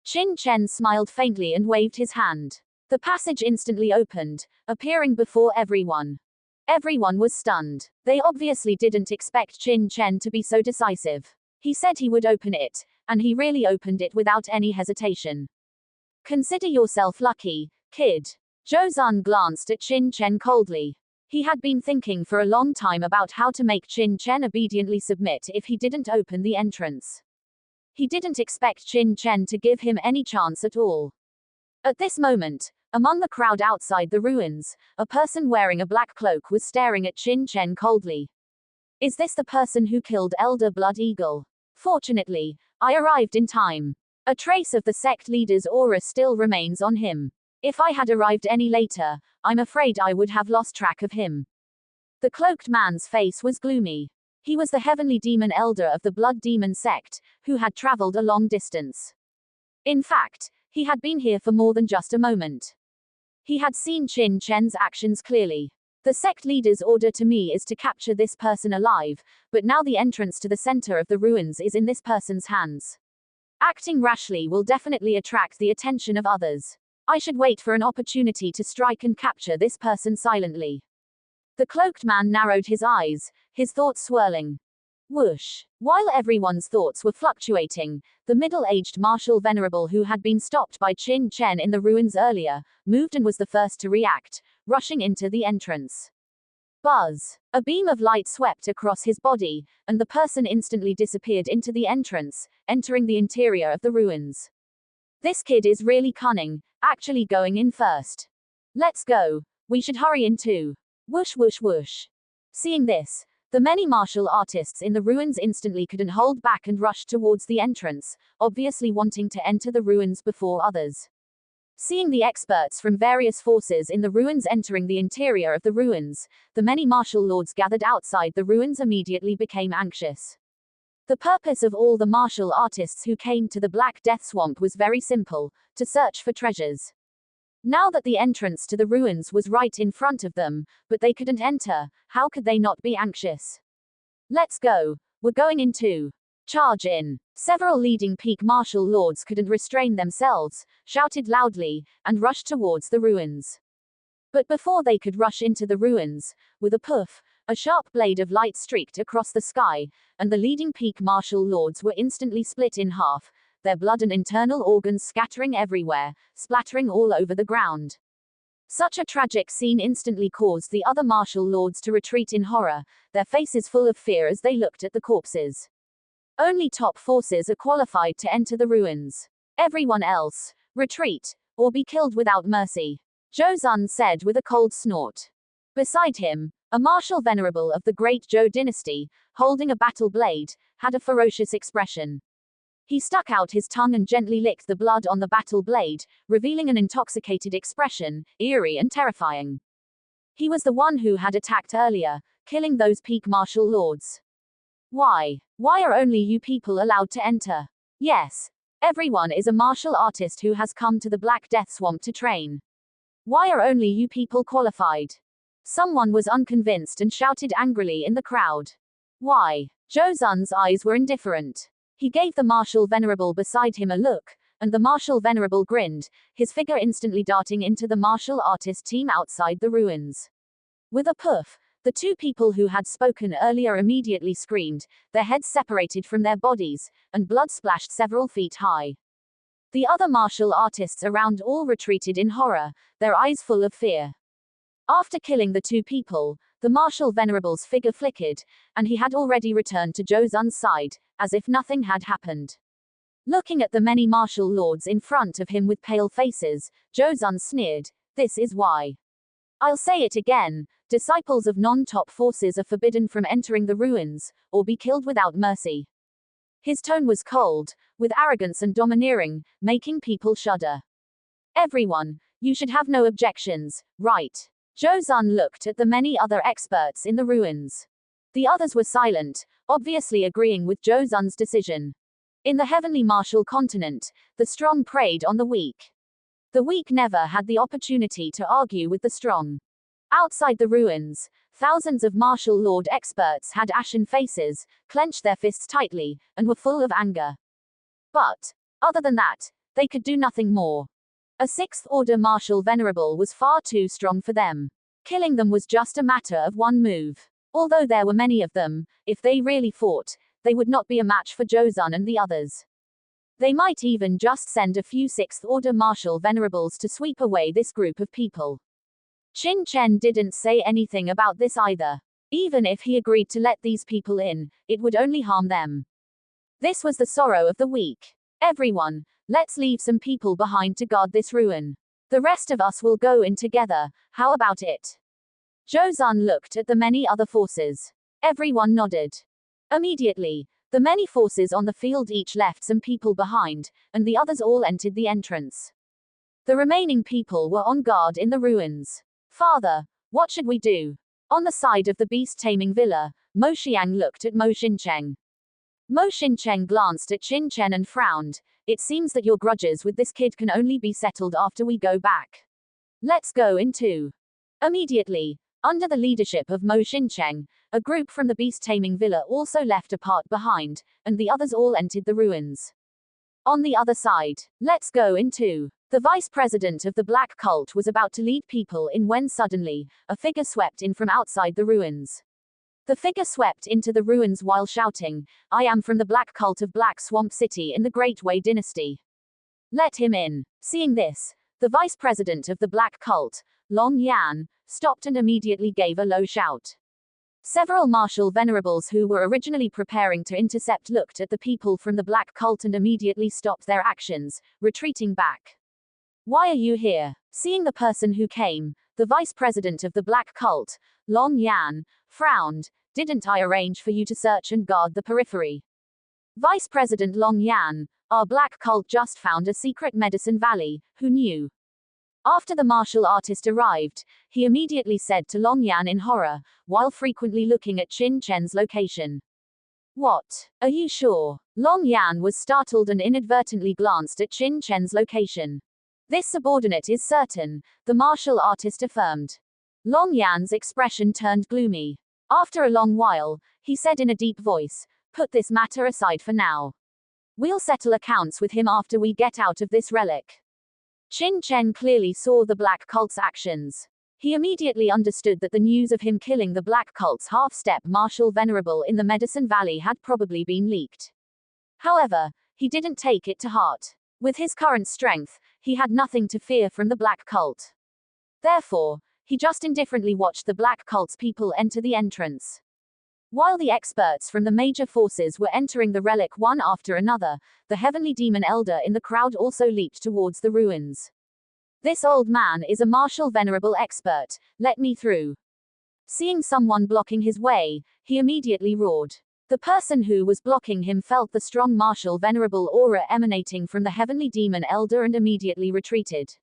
Qin Chen smiled faintly and waved his hand. The passage instantly opened, appearing before everyone. Everyone was stunned. They obviously didn't expect Qin Chen to be so decisive. He said he would open it, and he really opened it without any hesitation. "Consider yourself lucky, kid." Zhou Zun glanced at Qin Chen coldly. He had been thinking for a long time about how to make Qin Chen obediently submit if he didn't open the entrance. He didn't expect Qin Chen to give him any chance at all. At this moment, among the crowd outside the ruins, a person wearing a black cloak was staring at Qin Chen coldly. "Is this the person who killed Elder Blood Eagle? Fortunately, I arrived in time. A trace of the sect leader's aura still remains on him. If I had arrived any later, I'm afraid I would have lost track of him." The cloaked man's face was gloomy. He was the heavenly demon elder of the Blood Demon sect, who had traveled a long distance. In fact, he had been here for more than just a moment. He had seen Qin Chen's actions clearly. "The sect leader's order to me is to capture this person alive, but now the entrance to the center of the ruins is in this person's hands. Acting rashly will definitely attract the attention of others. I should wait for an opportunity to strike and capture this person silently." The cloaked man narrowed his eyes, his thoughts swirling. Whoosh! While everyone's thoughts were fluctuating, the middle-aged martial venerable who had been stopped by Qin Chen in the ruins earlier, moved and was the first to react, rushing into the entrance. Buzz! A beam of light swept across his body, and the person instantly disappeared into the entrance, entering the interior of the ruins. "This kid is really cunning, actually going in first. Let's go. We should hurry in too." Whoosh whoosh whoosh. Seeing this, the many martial artists in the ruins instantly couldn't hold back and rushed towards the entrance, obviously wanting to enter the ruins before others. Seeing the experts from various forces in the ruins entering the interior of the ruins, the many martial lords gathered outside the ruins immediately became anxious. The purpose of all the martial artists who came to the Black Death Swamp was very simple: to search for treasures. Now that the entrance to the ruins was right in front of them, but they couldn't enter, how could they not be anxious? "Let's go. We're going in too. Charge in." Several leading peak martial lords couldn't restrain themselves, shouted loudly, and rushed towards the ruins. But before they could rush into the ruins, with a poof, a sharp blade of light streaked across the sky, and the leading peak martial lords were instantly split in half, their blood and internal organs scattering everywhere, splattering all over the ground. Such a tragic scene instantly caused the other martial lords to retreat in horror, their faces full of fear as they looked at the corpses. Only top forces are qualified to enter the ruins. Everyone else, retreat, or be killed without mercy, Zhou Zun said with a cold snort. Beside him, a martial venerable of the great Zhou dynasty, holding a battle blade, had a ferocious expression. He stuck out his tongue and gently licked the blood on the battle blade, revealing an intoxicated expression, eerie and terrifying. He was the one who had attacked earlier, killing those peak martial lords. Why are only you people allowed to enter? Yes, Everyone is a martial artist who has come to the Black Death Swamp to train. Why are only you people qualified? Someone was unconvinced and shouted angrily in the crowd. Why? Zhou Zun's eyes were indifferent. He gave the martial venerable beside him a look, and the martial venerable grinned, his figure instantly darting into the martial artist team outside the ruins. With a poof, the two people who had spoken earlier immediately screamed, their heads separated from their bodies, and blood splashed several feet high. The other martial artists around all retreated in horror, their eyes full of fear. After killing the two people, the martial venerable's figure flickered, and he had already returned to Zhou Zun's side, as if nothing had happened. Looking at the many martial lords in front of him with pale faces, Zhou Zun sneered, "This is why. I'll say it again, disciples of non-top forces are forbidden from entering the ruins, or be killed without mercy." His tone was cold, with arrogance and domineering, making people shudder. "Everyone, you should have no objections, right?" Zhou Zun looked at the many other experts in the ruins. The others were silent, obviously agreeing with Zhou Zun's decision. In the heavenly martial continent, the strong preyed on the weak. The weak never had the opportunity to argue with the strong. Outside the ruins, thousands of martial lord experts had ashen faces, clenched their fists tightly, and were full of anger. But, other than that, they could do nothing more. A sixth-order martial venerable was far too strong for them. Killing them was just a matter of one move. Although there were many of them, if they really fought, they would not be a match for Zhou Zun and the others. They might even just send a few sixth-order martial venerables to sweep away this group of people. Qin Chen didn't say anything about this either. Even if he agreed to let these people in, it would only harm them. This was the sorrow of the weak. "Everyone, let's leave some people behind to guard this ruin. The rest of us will go in together, how about it?" Zhou Zun looked at the many other forces. Everyone nodded. Immediately, the many forces on the field each left some people behind, and the others all entered the entrance. The remaining people were on guard in the ruins. "Father, what should we do?" On the side of the beast-taming villa, Mo Xiang looked at Mo Xincheng. Mo Xincheng glanced at Qin Chen and frowned. "It seems that your grudges with this kid can only be settled after we go back. Let's go in too." Immediately, under the leadership of Mo Xincheng, a group from the beast-taming villa also left a part behind, and the others all entered the ruins. On the other side, "Let's go in too." The vice president of the black cult was about to lead people in when suddenly, a figure swept in from outside the ruins. The figure swept into the ruins while shouting, "I am from the black cult of Black Swamp City in the Great Wei Dynasty. Let him in." Seeing this, the vice president of the black cult, Long Yan, stopped and immediately gave a low shout. Several martial venerables who were originally preparing to intercept looked at the people from the black cult and immediately stopped their actions, retreating back. "Why are you here?" Seeing the person who came, the vice president of the black cult, Long Yan, frowned. "Didn't I arrange for you to search and guard the periphery?" "Vice President Long Yan, our black cult just found a secret medicine valley, who knew?" After the martial artist arrived, he immediately said to Long Yan in horror, while frequently looking at Qin Chen's location. "What? Are you sure?" Long Yan was startled and inadvertently glanced at Qin Chen's location. "This subordinate is certain," the martial artist affirmed. Long Yan's expression turned gloomy. After a long while, he said in a deep voice, "Put this matter aside for now. We'll settle accounts with him after we get out of this relic." Qin Chen clearly saw the black cult's actions. He immediately understood that the news of him killing the black cult's half-step martial venerable in the Medicine Valley had probably been leaked. However, he didn't take it to heart. With his current strength, he had nothing to fear from the black cult. Therefore, he just indifferently watched the black cult's people enter the entrance. While the experts from the major forces were entering the relic one after another, the heavenly demon elder in the crowd also leaped towards the ruins. "This old man is a martial venerable expert, let me through." Seeing someone blocking his way, he immediately roared. The person who was blocking him felt the strong martial venerable aura emanating from the heavenly demon elder and immediately retreated.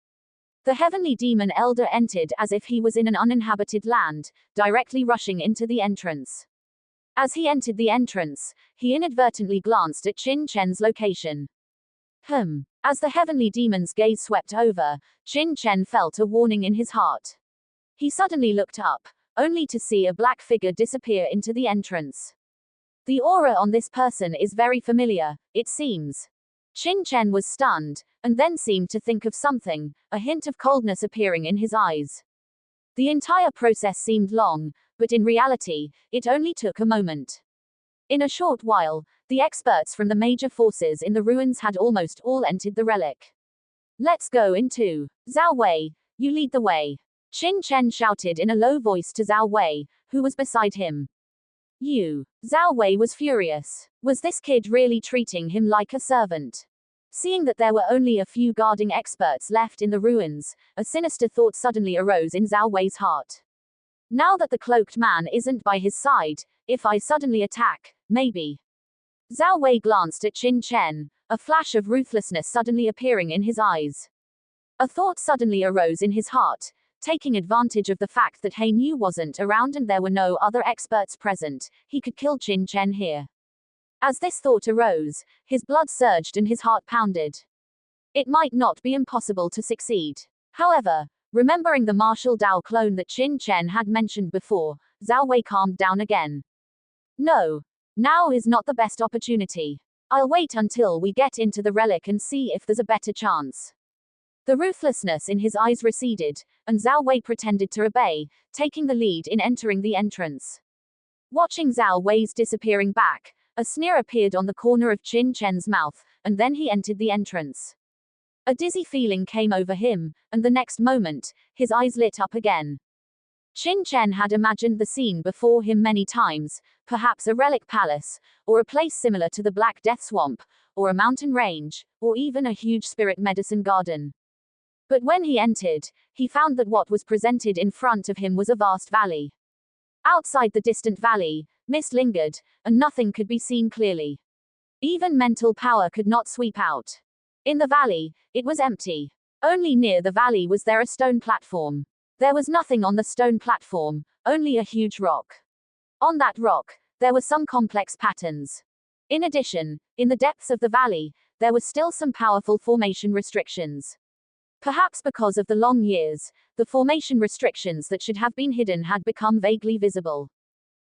The heavenly demon elder entered as if he was in an uninhabited land, directly rushing into the entrance. As he entered the entrance, he inadvertently glanced at Qin Chen's location. As the heavenly demon's gaze swept over, Qin Chen felt a warning in his heart. He suddenly looked up, only to see a black figure disappear into the entrance. The aura on this person is very familiar, it seems. Qin Chen was stunned, and then seemed to think of something, a hint of coldness appearing in his eyes. The entire process seemed long, but in reality, it only took a moment. In a short while, the experts from the major forces in the ruins had almost all entered the relic. Let's go into. Zhao Wei, you lead the way. Qin Chen shouted in a low voice to Zhao Wei, who was beside him. You. Zhao Wei was furious. Was this kid really treating him like a servant? Seeing that there were only a few guarding experts left in the ruins, a sinister thought suddenly arose in Zhao Wei's heart. Now that the cloaked man isn't by his side, if I suddenly attack, maybe. Zhao Wei glanced at Qin Chen, a flash of ruthlessness suddenly appearing in his eyes. A thought suddenly arose in his heart, taking advantage of the fact that He Nu wasn't around and there were no other experts present, he could kill Qin Chen here. As this thought arose, his blood surged and his heart pounded. It might not be impossible to succeed. However, remembering the martial Dao clone that Qin Chen had mentioned before, Zhao Wei calmed down again. No. Now is not the best opportunity. I'll wait until we get into the relic and see if there's a better chance. The ruthlessness in his eyes receded, and Zhao Wei pretended to obey, taking the lead in entering the entrance. Watching Zhao Wei's disappearing back, a sneer appeared on the corner of Qin Chen's mouth, and then he entered the entrance. A dizzy feeling came over him, and the next moment, his eyes lit up again. Qin Chen had imagined the scene before him many times, perhaps a relic palace, or a place similar to the Black Death Swamp, or a mountain range, or even a huge spirit medicine garden. But when he entered, he found that what was presented in front of him was a vast valley. Outside the distant valley, mist lingered, and nothing could be seen clearly. Even mental power could not sweep out. In the valley, it was empty. Only near the valley was there a stone platform. There was nothing on the stone platform, only a huge rock. On that rock, there were some complex patterns. In addition, in the depths of the valley, there were still some powerful formation restrictions. Perhaps because of the long years, the formation restrictions that should have been hidden had become vaguely visible.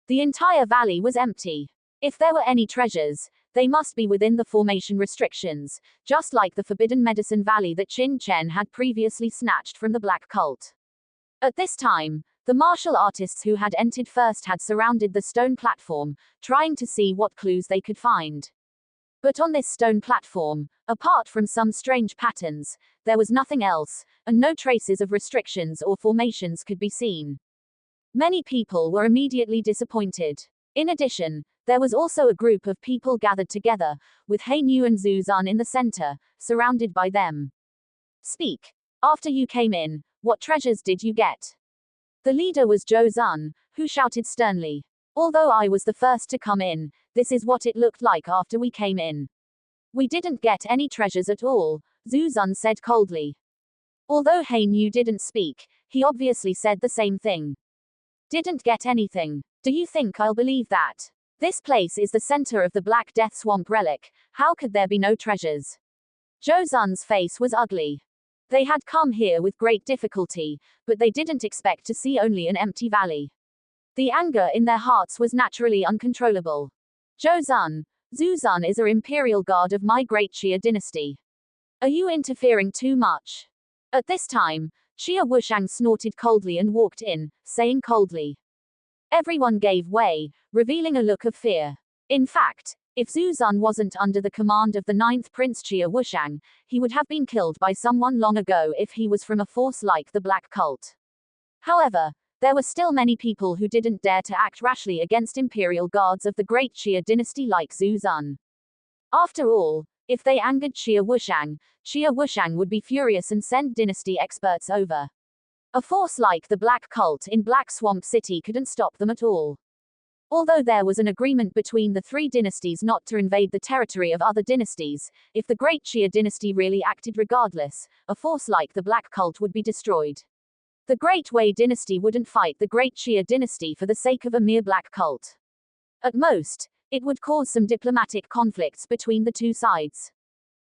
The entire valley was empty. If there were any treasures, they must be within the formation restrictions, just like the Forbidden Medicine Valley that Qin Chen had previously snatched from the Black Cult. At this time, the martial artists who had entered first had surrounded the stone platform, trying to see what clues they could find. But on this stone platform, apart from some strange patterns, there was nothing else, and no traces of restrictions or formations could be seen. Many people were immediately disappointed. In addition, there was also a group of people gathered together, with He Nu and Zhu Zun in the center, surrounded by them. Speak. After you came in, what treasures did you get? The leader was Zhu Zun, who shouted sternly. Although I was the first to come in, this is what it looked like after we came in. We didn't get any treasures at all, Zhu Zun said coldly. Although He Nu didn't speak, he obviously said the same thing. Didn't get anything. Do you think I'll believe that? This place is the center of the Black Death Swamp relic, how could there be no treasures? Zhu Zun's face was ugly. They had come here with great difficulty, but they didn't expect to see only an empty valley. The anger in their hearts was naturally uncontrollable. Zhu Zun is an imperial guard of my great Xia dynasty. Are you interfering too much? At this time, Xia Wushang snorted coldly and walked in, saying coldly. Everyone gave way, revealing a look of fear. In fact, if Zhu Zun wasn't under the command of the 9th Prince Xia Wushang, he would have been killed by someone long ago if he was from a force like the Black Cult. However, there were still many people who didn't dare to act rashly against imperial guards of the great Xia dynasty like Zhu Zun. After all, if they angered Xia Wushang would be furious and send dynasty experts over. A force like the Black Cult in Black Swamp City couldn't stop them at all. Although there was an agreement between the three dynasties not to invade the territory of other dynasties, if the Great Xia dynasty really acted regardless, a force like the Black Cult would be destroyed. The Great Wei dynasty wouldn't fight the Great Xia dynasty for the sake of a mere Black Cult. At most, it would cause some diplomatic conflicts between the two sides.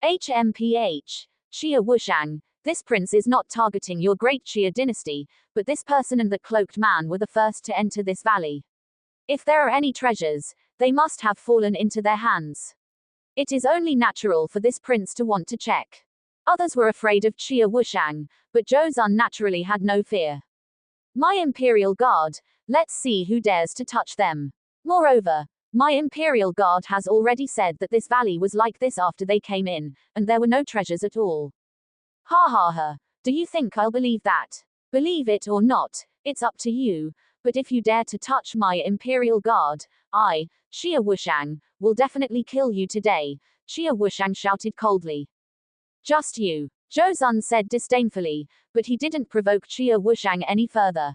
HMPH. Xia Wushang. This prince is not targeting your great Xia dynasty, but this person and the cloaked man were the first to enter this valley. If there are any treasures, they must have fallen into their hands. It is only natural for this prince to want to check. Others were afraid of Xia Wushang, but Zhou Zun naturally had no fear. My Imperial Guard, let's see who dares to touch them. Moreover, my Imperial Guard has already said that this valley was like this after they came in, and there were no treasures at all. Ha ha ha, do you think I'll believe that? Believe it or not, it's up to you, but if you dare to touch my Imperial Guard, I, Xia Wushang, will definitely kill you today, Xia Wushang shouted coldly. Just you, Zhou Zun said disdainfully, but he didn't provoke Xia Wushang any further.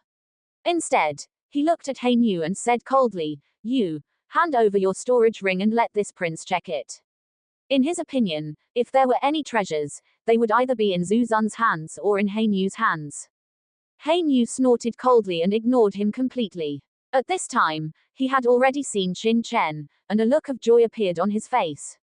Instead, he looked at He Nu and said coldly, you, hand over your storage ring and let this prince check it. In his opinion, if there were any treasures, they would either be in Zhou Zun's hands or in He Nu's hands. He Nu snorted coldly and ignored him completely. At this time, he had already seen Qin Chen, and a look of joy appeared on his face.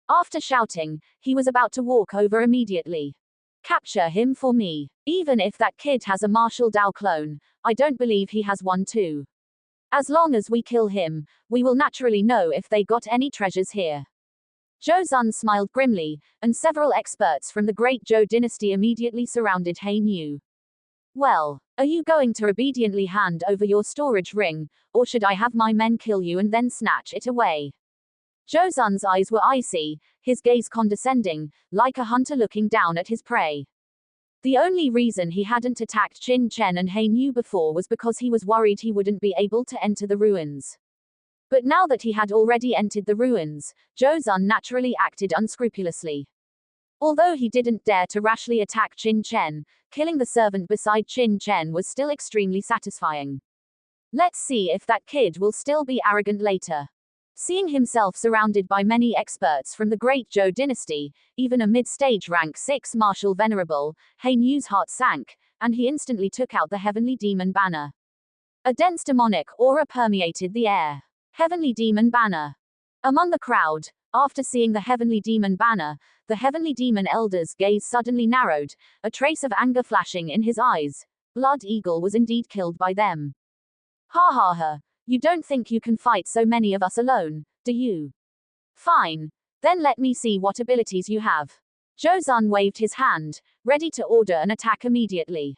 After shouting, he was about to walk over immediately. Capture him for me. Even if that kid has a martial Dao clone, I don't believe he has one too. As long as we kill him, we will naturally know if they got any treasures here. Zhou Zun smiled grimly, and several experts from the Great Zhou dynasty immediately surrounded He Nu. Well, are you going to obediently hand over your storage ring, or should I have my men kill you and then snatch it away? Zhou Zun's eyes were icy, his gaze condescending, like a hunter looking down at his prey. The only reason he hadn't attacked Qin Chen and He Nu before was because he was worried he wouldn't be able to enter the ruins. But now that he had already entered the ruins, Zhou Zun naturally acted unscrupulously. Although he didn't dare to rashly attack Qin Chen, killing the servant beside Qin Chen was still extremely satisfying. Let's see if that kid will still be arrogant later. Seeing himself surrounded by many experts from the Great Zhou dynasty, even a mid-stage rank 6 martial venerable, He Nu's heart sank, and he instantly took out the heavenly demon banner. A dense demonic aura permeated the air. Heavenly demon banner. Among the crowd, after seeing the heavenly demon banner, the heavenly demon elder's gaze suddenly narrowed, a trace of anger flashing in his eyes. Blood Eagle was indeed killed by them. Ha ha ha. You don't think you can fight so many of us alone, do you? Fine. Then let me see what abilities you have. Zhou Zun waved his hand, ready to order an attack immediately.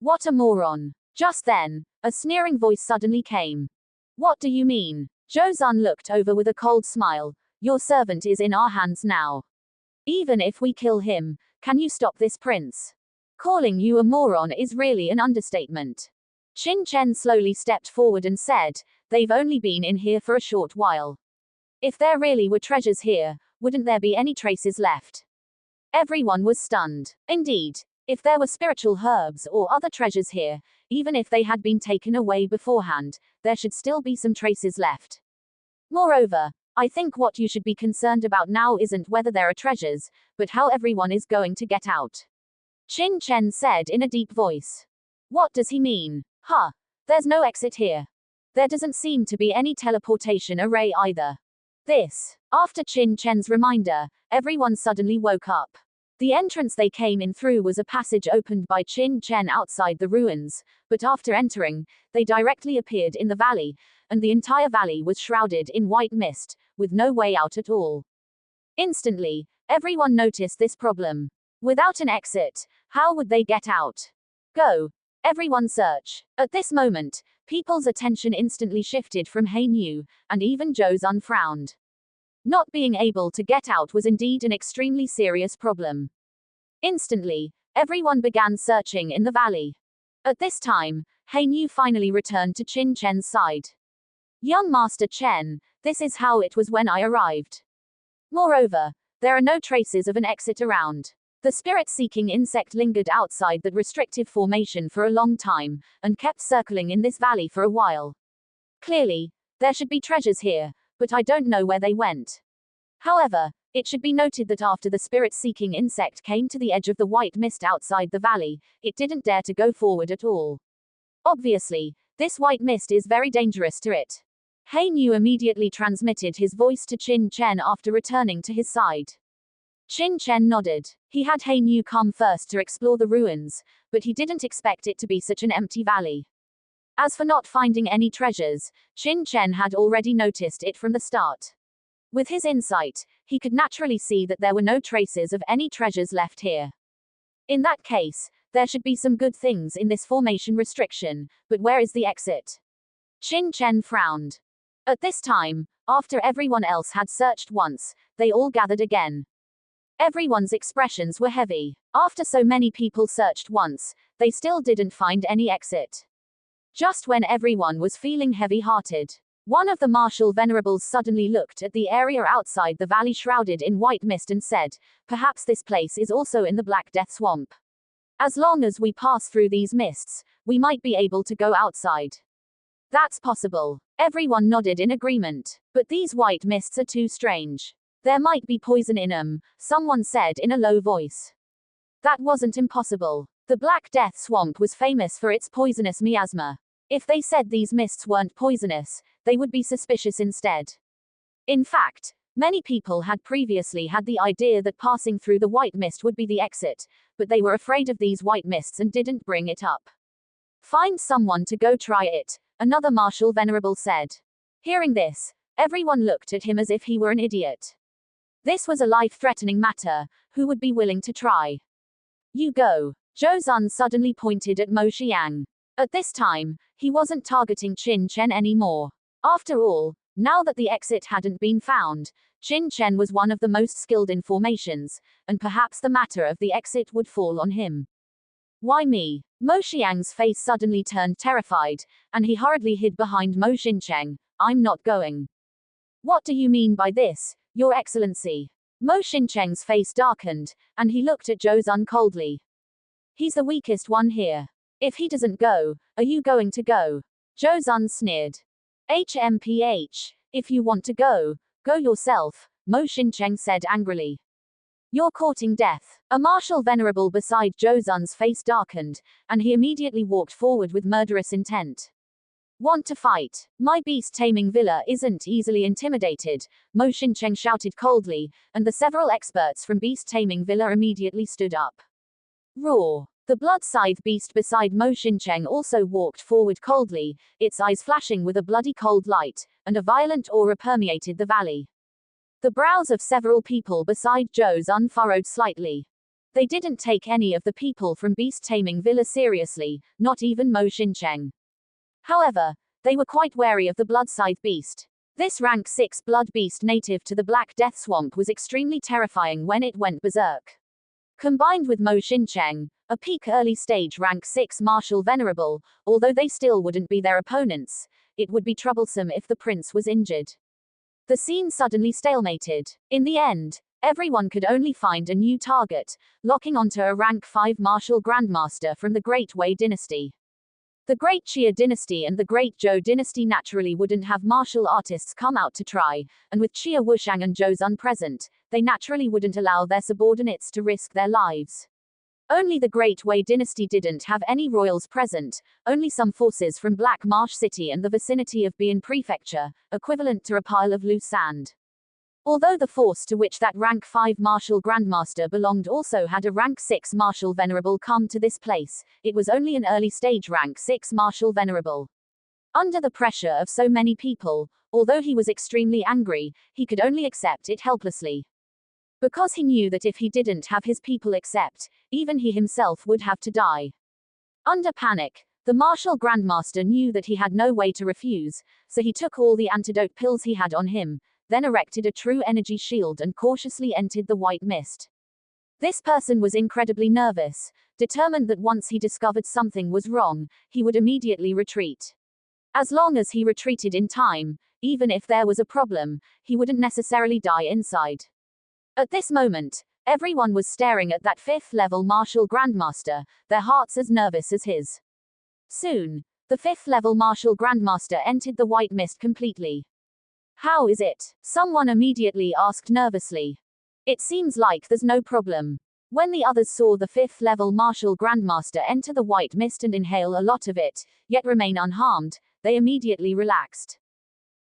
What a moron. Just then, a sneering voice suddenly came. What do you mean? Zhou Zun looked over with a cold smile. Your servant is in our hands now. Even if we kill him, can you stop this prince? Calling you a moron is really an understatement. Qin Chen slowly stepped forward and said, they've only been in here for a short while. If there really were treasures here, wouldn't there be any traces left? Everyone was stunned. Indeed, if there were spiritual herbs or other treasures here, even if they had been taken away beforehand, there should still be some traces left. Moreover, I think what you should be concerned about now isn't whether there are treasures, but how everyone is going to get out. Qin Chen said in a deep voice. What does he mean? Huh. There's no exit here. There doesn't seem to be any teleportation array either. After Qin Chen's reminder, everyone suddenly woke up. The entrance they came in through was a passage opened by Qin Chen outside the ruins, but after entering, they directly appeared in the valley, and the entire valley was shrouded in white mist, with no way out at all. Instantly, everyone noticed this problem. Without an exit, how would they get out? Go. Everyone search. At this moment, people's attention instantly shifted from He Nu, and even Zhou Zun frowned. Not being able to get out was indeed an extremely serious problem. Instantly, everyone began searching in the valley. At this time, He Nu finally returned to Qin Chen's side. Young Master Chen, this is how it was when I arrived. Moreover, there are no traces of an exit around. The spirit-seeking insect lingered outside that restrictive formation for a long time, and kept circling in this valley for a while. Clearly, there should be treasures here, but I don't know where they went. However, it should be noted that after the spirit-seeking insect came to the edge of the white mist outside the valley, it didn't dare to go forward at all. Obviously, this white mist is very dangerous to it. He Nu immediately transmitted his voice to Qin Chen after returning to his side. Qin Chen nodded. He had New come first to explore the ruins, but he didn't expect it to be such an empty valley. As for not finding any treasures, Qin Chen had already noticed it from the start. With his insight, he could naturally see that there were no traces of any treasures left here. In that case, there should be some good things in this formation restriction, but where is the exit? Qin Chen frowned. At this time, after everyone else had searched once, they all gathered again. Everyone's expressions were heavy. After so many people searched once, they still didn't find any exit. Just when everyone was feeling heavy-hearted, one of the martial venerables suddenly looked at the area outside the valley shrouded in white mist and said, "Perhaps this place is also in the Black Death Swamp. As long as we pass through these mists, we might be able to go outside." "That's possible." Everyone nodded in agreement. "But these white mists are too strange. There might be poison in them," someone said in a low voice. That wasn't impossible. The Black Death Swamp was famous for its poisonous miasma. If they said these mists weren't poisonous, they would be suspicious instead. In fact, many people had previously had the idea that passing through the white mist would be the exit, but they were afraid of these white mists and didn't bring it up. "Find someone to go try it," another martial venerable said. Hearing this, everyone looked at him as if he were an idiot. This was a life-threatening matter. Who would be willing to try? "You go." Zhou Zun suddenly pointed at Mo Xiang. At this time, he wasn't targeting Qin Chen anymore. After all, now that the exit hadn't been found, Qin Chen was one of the most skilled in formations, and perhaps the matter of the exit would fall on him. "Why me?" Mo Xiang's face suddenly turned terrified, and he hurriedly hid behind Mo Xincheng. "I'm not going." "What do you mean by this, Your Excellency?" Mo Xincheng's face darkened, and he looked at Zhou Zun coldly. "He's the weakest one here. If he doesn't go, are you going to go?" Zhou Zun sneered. "HMPH, if you want to go, go yourself," Mo Xincheng said angrily. "You're courting death." A martial venerable beside Zhou Zun's face darkened, and he immediately walked forward with murderous intent. "Want to fight? My beast-taming villa isn't easily intimidated," Mo Xincheng shouted coldly, and the several experts from beast-taming villa immediately stood up. Roar. The blood-scythe beast beside Mo Xincheng also walked forward coldly, its eyes flashing with a bloody cold light, and a violent aura permeated the valley. The brows of several people beside Zhou Zun furrowed slightly. They didn't take any of the people from beast-taming villa seriously, not even Mo Xincheng. However, they were quite wary of the blood-scythe beast. This rank 6 blood beast native to the Black Death Swamp was extremely terrifying when it went berserk. Combined with Mo Xincheng, a peak early stage rank 6 martial venerable, although they still wouldn't be their opponents, it would be troublesome if the prince was injured. The scene suddenly stalemated. In the end, everyone could only find a new target, locking onto a rank 5 martial grandmaster from the Great Wei dynasty. The Great Xia dynasty and the Great Zhou dynasty naturally wouldn't have martial artists come out to try, and with Xia Wushang and Zhou Zun present, they naturally wouldn't allow their subordinates to risk their lives. Only the Great Wei dynasty didn't have any royals present, only some forces from Black Marsh City and the vicinity of Bian Prefecture, equivalent to a pile of loose sand. Although the force to which that rank 5 martial grandmaster belonged also had a rank 6 martial venerable come to this place, it was only an early stage rank 6 martial venerable. Under the pressure of so many people, although he was extremely angry, he could only accept it helplessly. Because he knew that if he didn't have his people accept, even he himself would have to die. Under panic, the martial grandmaster knew that he had no way to refuse, so he took all the antidote pills he had on him, then erected a true energy shield and cautiously entered the white mist. This person was incredibly nervous, determined that once he discovered something was wrong, he would immediately retreat. As long as he retreated in time, even if there was a problem, he wouldn't necessarily die inside. At this moment, everyone was staring at that 5th-level martial grandmaster, their hearts as nervous as his. Soon, the 5th-level martial grandmaster entered the white mist completely. "How is it?" someone immediately asked nervously. "It seems like there's no problem." When the others saw the 5th-level martial grandmaster enter the white mist and inhale a lot of it, yet remain unharmed, they immediately relaxed.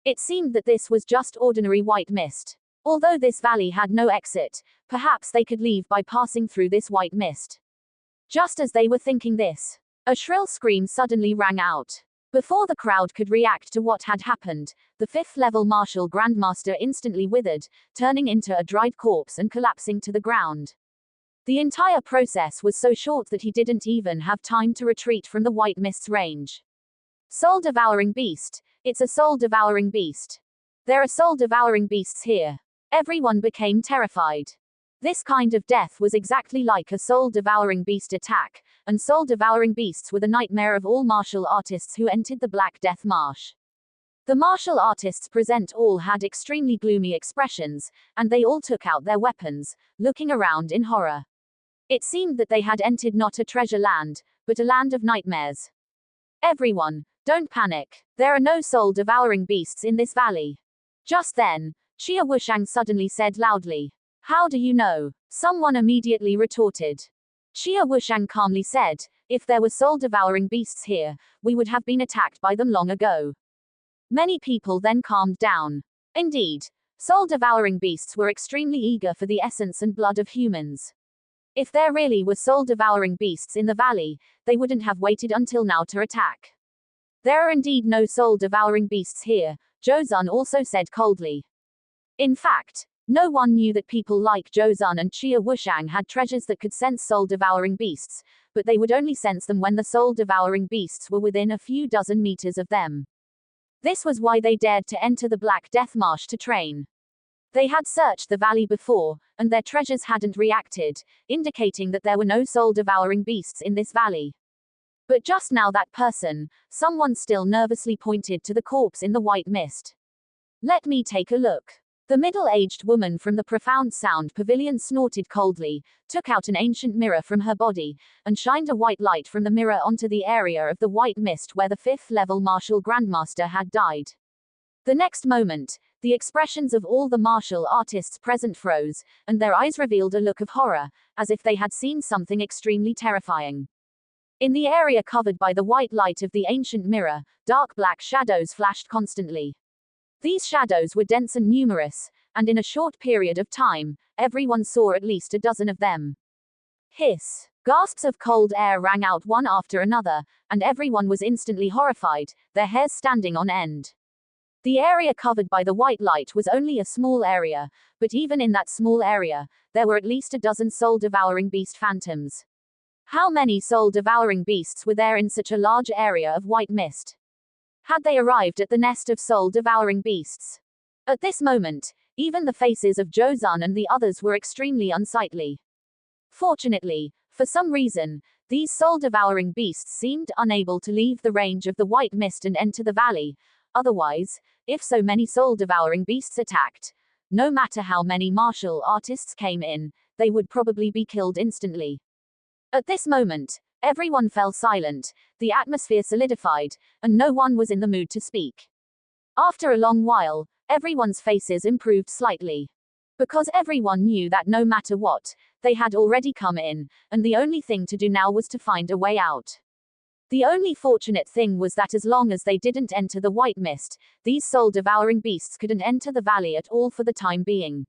It seemed that this was just ordinary white mist. Although this valley had no exit, perhaps they could leave by passing through this white mist. Just as they were thinking this, a shrill scream suddenly rang out. Before the crowd could react to what had happened, the 5th-level martial grandmaster instantly withered, turning into a dried corpse and collapsing to the ground. The entire process was so short that he didn't even have time to retreat from the white mist's range. Soul-devouring beast. It's a soul-devouring beast. There are soul-devouring beasts here. Everyone became terrified. This kind of death was exactly like a soul-devouring beast attack, and soul-devouring beasts were the nightmare of all martial artists who entered the Black Death Marsh. The martial artists present all had extremely gloomy expressions, and they all took out their weapons, looking around in horror. It seemed that they had entered not a treasure land, but a land of nightmares. Everyone, don't panic. There are no soul-devouring beasts in this valley. Just then, Xia Wushang suddenly said loudly. How do you know? Someone immediately retorted. Xia Wushang calmly said, if there were soul-devouring beasts here, we would have been attacked by them long ago. Many people then calmed down. Indeed, soul-devouring beasts were extremely eager for the essence and blood of humans. If there really were soul-devouring beasts in the valley, they wouldn't have waited until now to attack. There are indeed no soul-devouring beasts here, Zhou Zun also said coldly. In fact, no one knew that people like Zhou Zun and Xia Wushang had treasures that could sense soul-devouring beasts, but they would only sense them when the soul-devouring beasts were within a few dozen meters of them. This was why they dared to enter the Black Death Marsh to train. They had searched the valley before, and their treasures hadn't reacted, indicating that there were no soul-devouring beasts in this valley. But just now someone still nervously pointed to the corpse in the white mist. Let me take a look. The middle-aged woman from the Profound Sound Pavilion snorted coldly, took out an ancient mirror from her body, and shined a white light from the mirror onto the area of the white mist where the 5th-level martial grandmaster had died. The next moment, the expressions of all the martial artists present froze, and their eyes revealed a look of horror, as if they had seen something extremely terrifying. In the area covered by the white light of the ancient mirror, dark black shadows flashed constantly. These shadows were dense and numerous, and in a short period of time, everyone saw at least a dozen of them. Hiss! Gasps of cold air rang out one after another, and everyone was instantly horrified, their hairs standing on end. The area covered by the white light was only a small area, but even in that small area, there were at least a dozen soul-devouring beast phantoms. How many soul-devouring beasts were there in such a large area of white mist? Had they arrived at the nest of soul-devouring beasts? At this moment, even the faces of Zhou Zun and the others were extremely unsightly. Fortunately, for some reason, these soul-devouring beasts seemed unable to leave the range of the white mist and enter the valley. Otherwise, if so many soul-devouring beasts attacked, no matter how many martial artists came in, they would probably be killed instantly. At this moment, everyone fell silent, the atmosphere solidified, and no one was in the mood to speak. After a long while, everyone's faces improved slightly. Because everyone knew that no matter what, they had already come in, and the only thing to do now was to find a way out. The only fortunate thing was that as long as they didn't enter the white mist, these soul-devouring beasts couldn't enter the valley at all for the time being.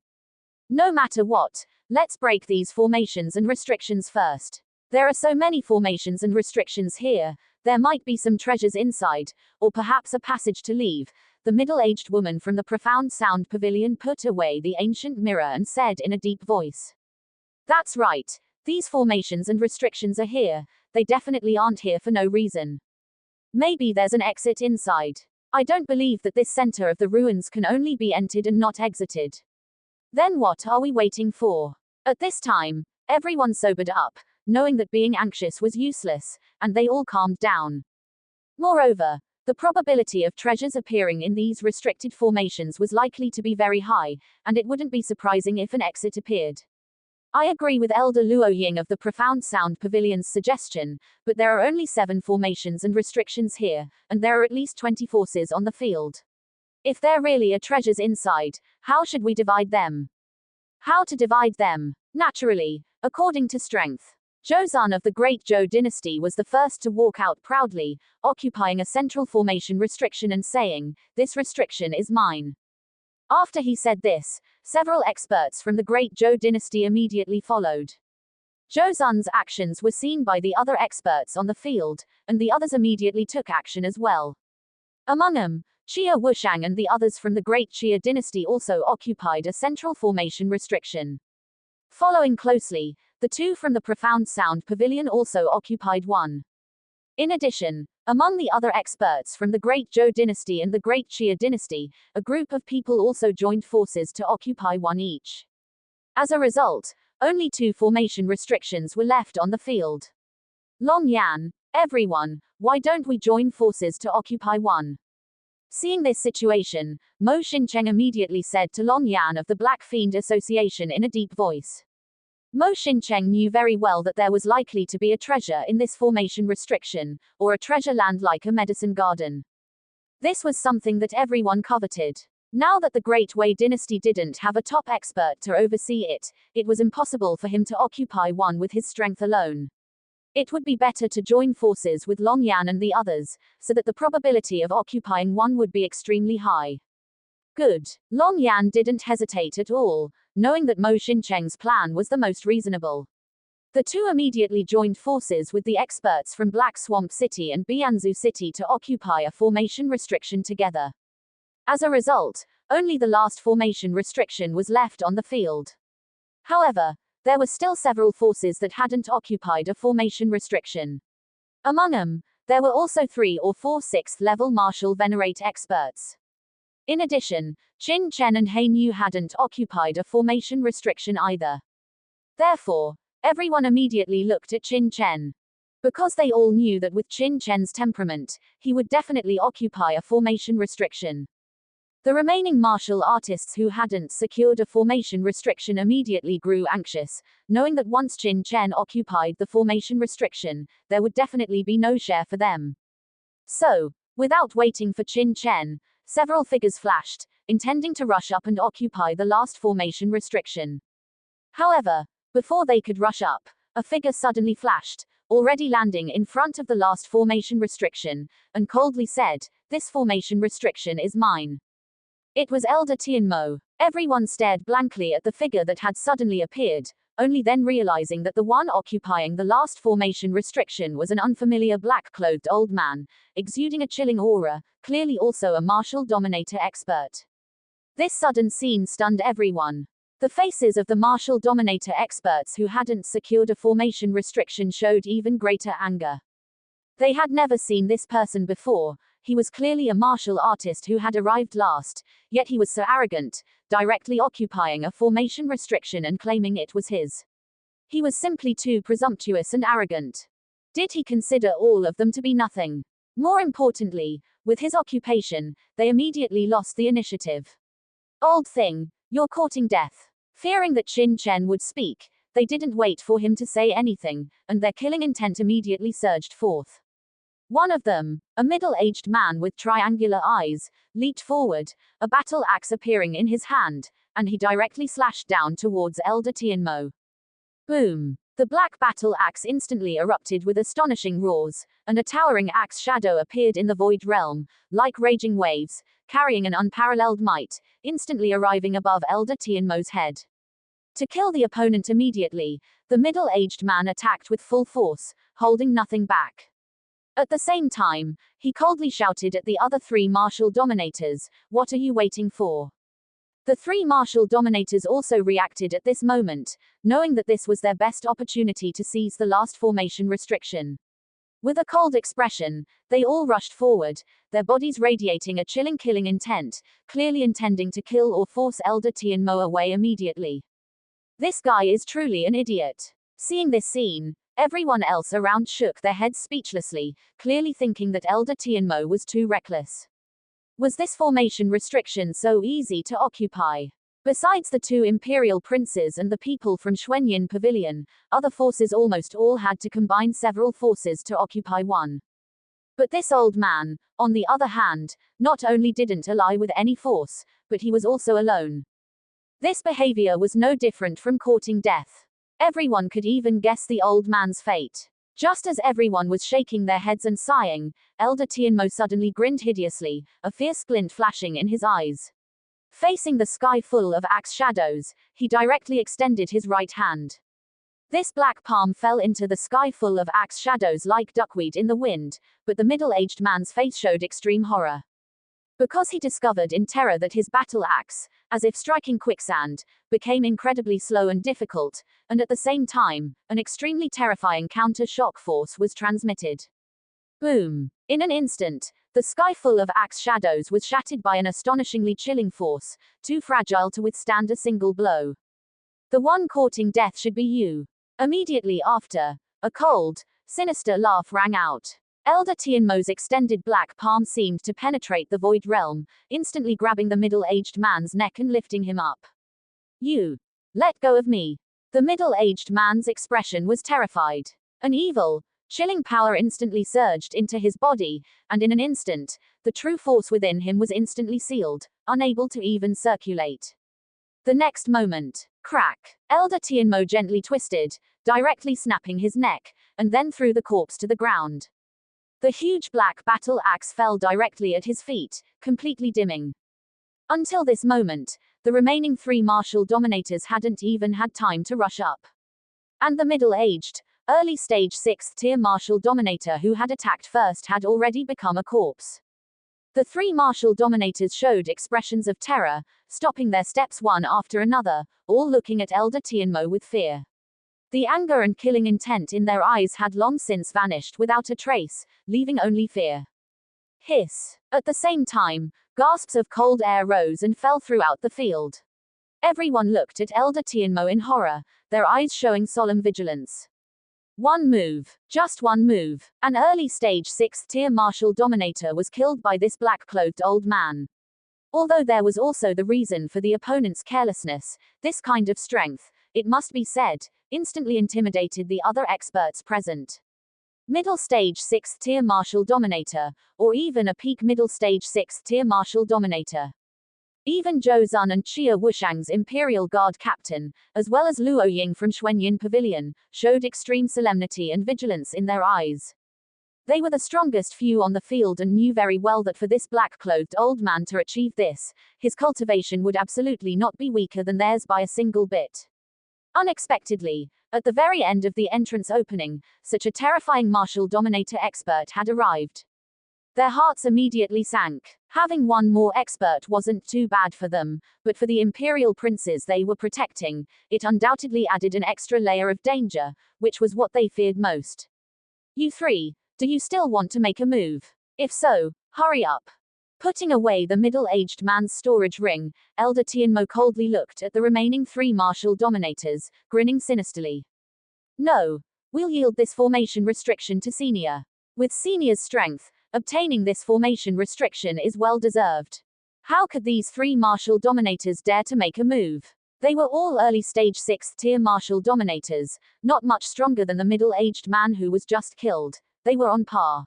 No matter what, let's break these formations and restrictions first. There are so many formations and restrictions here, there might be some treasures inside, or perhaps a passage to leave. The middle-aged woman from the Profound Sound Pavilion put away the ancient mirror and said in a deep voice. That's right. These formations and restrictions are here, they definitely aren't here for no reason. Maybe there's an exit inside. I don't believe that this center of the ruins can only be entered and not exited. Then what are we waiting for? At this time, everyone sobered up, knowing that being anxious was useless, and they all calmed down. Moreover, the probability of treasures appearing in these restricted formations was likely to be very high, and it wouldn't be surprising if an exit appeared. I agree with Elder Luo Ying of the Profound Sound Pavilion's suggestion, but there are only 7 formations and restrictions here, and there are at least 20 forces on the field. If there really are treasures inside, how should we divide them? How to divide them? Naturally, according to strength. Zhou Zun of the Great Zhou dynasty was the first to walk out proudly, occupying a central formation restriction and saying, "This restriction is mine." After he said this, several experts from the Great Zhou dynasty immediately followed. Zhou Zun's actions were seen by the other experts on the field, and the others immediately took action as well. Among them, Xia Wushang and the others from the Great Xia dynasty also occupied a central formation restriction. Following closely, the two from the Profound Sound Pavilion also occupied one. In addition, among the other experts from the Great Zhou dynasty and the Great Xia dynasty, a group of people also joined forces to occupy one each. As a result, only two formation restrictions were left on the field. Long Yan, everyone, why don't we join forces to occupy one? Seeing this situation, Mo Xincheng immediately said to Long Yan of the Black Fiend Association in a deep voice. Mo Xincheng knew very well that there was likely to be a treasure in this formation restriction, or a treasure land like a medicine garden. This was something that everyone coveted. Now that the Great Wei dynasty didn't have a top expert to oversee it, it was impossible for him to occupy one with his strength alone. It would be better to join forces with Long Yan and the others, so that the probability of occupying one would be extremely high. Good. Long Yan didn't hesitate at all, knowing that Mo Xincheng's plan was the most reasonable. The two immediately joined forces with the experts from Black Swamp City and Bianzu City to occupy a formation restriction together. As a result, only the last formation restriction was left on the field. However, there were still several forces that hadn't occupied a formation restriction. Among them, there were also 3 or 4 6th-level martial venerate experts. In addition, Qin Chen and He Nu hadn't occupied a formation restriction either. Therefore, everyone immediately looked at Qin Chen. Because they all knew that with Qin Chen's temperament, he would definitely occupy a formation restriction. The remaining martial artists who hadn't secured a formation restriction immediately grew anxious, knowing that once Qin Chen occupied the formation restriction, there would definitely be no share for them. So, without waiting for Qin Chen, several figures flashed, intending to rush up and occupy the last formation restriction. However, before they could rush up, a figure suddenly flashed, already landing in front of the last formation restriction, and coldly said, "This formation restriction is mine." It was Elder Tianmo. Everyone stared blankly at the figure that had suddenly appeared, only then realizing that the one occupying the last formation restriction was an unfamiliar black-clothed old man, exuding a chilling aura, clearly also a martial dominator expert. This sudden scene stunned everyone. The faces of the martial dominator experts who hadn't secured a formation restriction showed even greater anger. They had never seen this person before. He was clearly a martial artist who had arrived last, yet he was so arrogant, directly occupying a formation restriction and claiming it was his. He was simply too presumptuous and arrogant. Did he consider all of them to be nothing? More importantly, with his occupation, they immediately lost the initiative. Old thing, you're courting death. Fearing that Qin Chen would speak, they didn't wait for him to say anything, and their killing intent immediately surged forth. One of them, a middle-aged man with triangular eyes, leaped forward, a battle axe appearing in his hand, and he directly slashed down towards Elder Tianmo. Boom! The black battle axe instantly erupted with astonishing roars, and a towering axe shadow appeared in the void realm, like raging waves, carrying an unparalleled might, instantly arriving above Elder Tianmo's head. To kill the opponent immediately, the middle-aged man attacked with full force, holding nothing back. At the same time, he coldly shouted at the other 3 martial dominators, "What are you waiting for?" The 3 martial dominators also reacted at this moment, knowing that this was their best opportunity to seize the last formation restriction. With a cold expression, they all rushed forward, their bodies radiating a chilling killing intent, clearly intending to kill or force Elder Tianmo away immediately. This guy is truly an idiot. Seeing this scene, everyone else around shook their heads speechlessly, clearly thinking that Elder Tianmo was too reckless. Was this formation restriction so easy to occupy? Besides the 2 imperial princes and the people from Xuanyin Pavilion, other forces almost all had to combine several forces to occupy one. But this old man, on the other hand, not only didn't ally with any force, but he was also alone. This behavior was no different from courting death. Everyone could even guess the old man's fate. Just as everyone was shaking their heads and sighing, Elder Tianmo suddenly grinned hideously, a fierce glint flashing in his eyes. Facing the sky full of axe shadows, he directly extended his right hand. This black palm fell into the sky full of axe shadows like duckweed in the wind, but the middle-aged man's face showed extreme horror. Because he discovered in terror that his battle axe, as if striking quicksand, became incredibly slow and difficult, and at the same time, an extremely terrifying counter-shock force was transmitted. Boom! In an instant, the sky full of axe shadows was shattered by an astonishingly chilling force, too fragile to withstand a single blow. The one courting death should be you. Immediately after, a cold, sinister laugh rang out. Elder Tianmu's extended black palm seemed to penetrate the void realm, instantly grabbing the middle-aged man's neck and lifting him up. You! Let go of me! The middle-aged man's expression was terrified. An evil, chilling power instantly surged into his body, and in an instant, the true force within him was instantly sealed, unable to even circulate. The next moment, crack! Elder Tianwu gently twisted, directly snapping his neck, and then threw the corpse to the ground. The huge black battle axe fell directly at his feet, completely dimming. Until this moment, the remaining three martial dominators hadn't even had time to rush up. And the middle-aged, early-stage 6th-tier martial dominator who had attacked first had already become a corpse. The three martial dominators showed expressions of terror, stopping their steps one after another, all looking at Elder Tianwu with fear. The anger and killing intent in their eyes had long since vanished without a trace, leaving only fear. Hiss! At the same time, gasps of cold air rose and fell throughout the field. Everyone looked at Elder Tianwu in horror, their eyes showing solemn vigilance. One move, just one move, an early-stage 6th-tier martial dominator was killed by this black-clothed old man. Although there was also the reason for the opponent's carelessness, this kind of strength, it must be said, instantly intimidated the other experts present. Middle-stage 6th-tier martial dominator, or even a peak middle-stage 6th-tier martial dominator. Even Zhou Zun and Xia Wushang's Imperial Guard captain, as well as Luo Ying from Xuanyin Pavilion, showed extreme solemnity and vigilance in their eyes. They were the strongest few on the field and knew very well that for this black-clothed old man to achieve this, his cultivation would absolutely not be weaker than theirs by a single bit. Unexpectedly, at the very end of the entrance opening, such a terrifying martial dominator expert had arrived. Their hearts immediately sank. Having one more expert wasn't too bad for them, but for the imperial princes they were protecting, it undoubtedly added an extra layer of danger, which was what they feared most. You three, do you still want to make a move? If so, hurry up. Putting away the middle-aged man's storage ring, Elder Tianwu coldly looked at the remaining three martial dominators, grinning sinisterly. No, we'll yield this formation restriction to Senior. With Senior's strength, obtaining this formation restriction is well deserved. How could these three martial dominators dare to make a move? They were all early-stage 6th-tier martial dominators, not much stronger than the middle-aged man who was just killed. They were on par.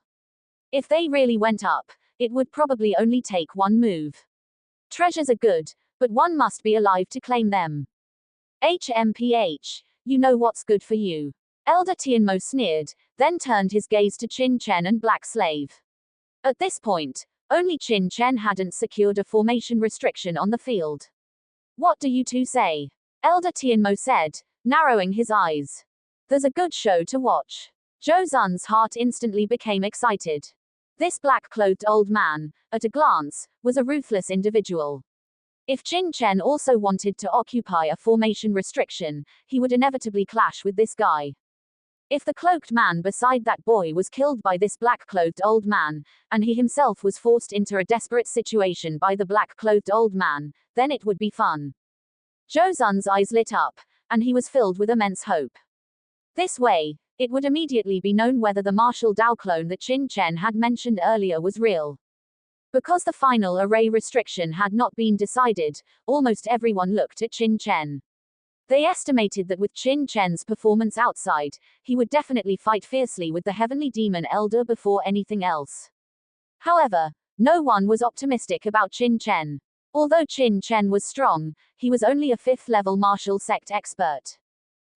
If they really went up, it would probably only take one move. Treasures are good, but one must be alive to claim them. HMPH, you know what's good for you. Elder Tianwu sneered, then turned his gaze to Qin Chen and Black Slave. At this point, only Qin Chen hadn't secured a formation restriction on the field. What do you two say? Elder Tianwu said, narrowing his eyes. There's a good show to watch. Zhou Zun's heart instantly became excited. This black-clothed old man, at a glance, was a ruthless individual. If Qin Chen also wanted to occupy a formation restriction, he would inevitably clash with this guy. If the cloaked man beside that boy was killed by this black-clothed old man, and he himself was forced into a desperate situation by the black-clothed old man, then it would be fun. Zhou Zun's eyes lit up, and he was filled with immense hope. This way, it would immediately be known whether the martial Dao clone that Qin Chen had mentioned earlier was real. Because the final array restriction had not been decided, almost everyone looked at Qin Chen. They estimated that with Qin Chen's performance outside, he would definitely fight fiercely with the heavenly demon elder before anything else. However, no one was optimistic about Qin Chen. Although Qin Chen was strong, he was only a 5th-level martial sect expert.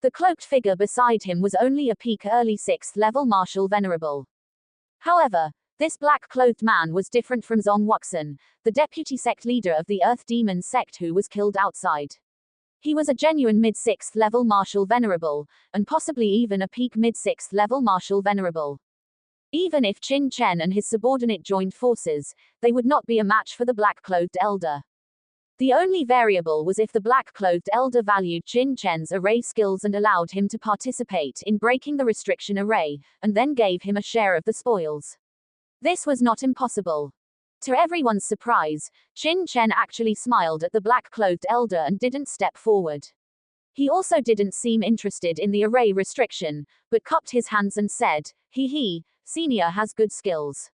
The cloaked figure beside him was only a peak early 6th-level martial venerable. However, This black-clothed man was different from Zong Wuxin, the deputy sect leader of the Earth Demon sect who was killed outside. He was a genuine mid-6th level martial venerable, and possibly even a peak mid-6th level martial venerable. Even if Qin Chen and his subordinate joined forces, they would not be a match for the black-clothed elder. The only variable was if the black-clothed elder valued Qin Chen's array skills and allowed him to participate in breaking the restriction array, and then gave him a share of the spoils. This was not impossible. To everyone's surprise, Qin Chen actually smiled at the black-clothed elder and didn't step forward. He also didn't seem interested in the array restriction, but cupped his hands and said, "He, senior has good skills.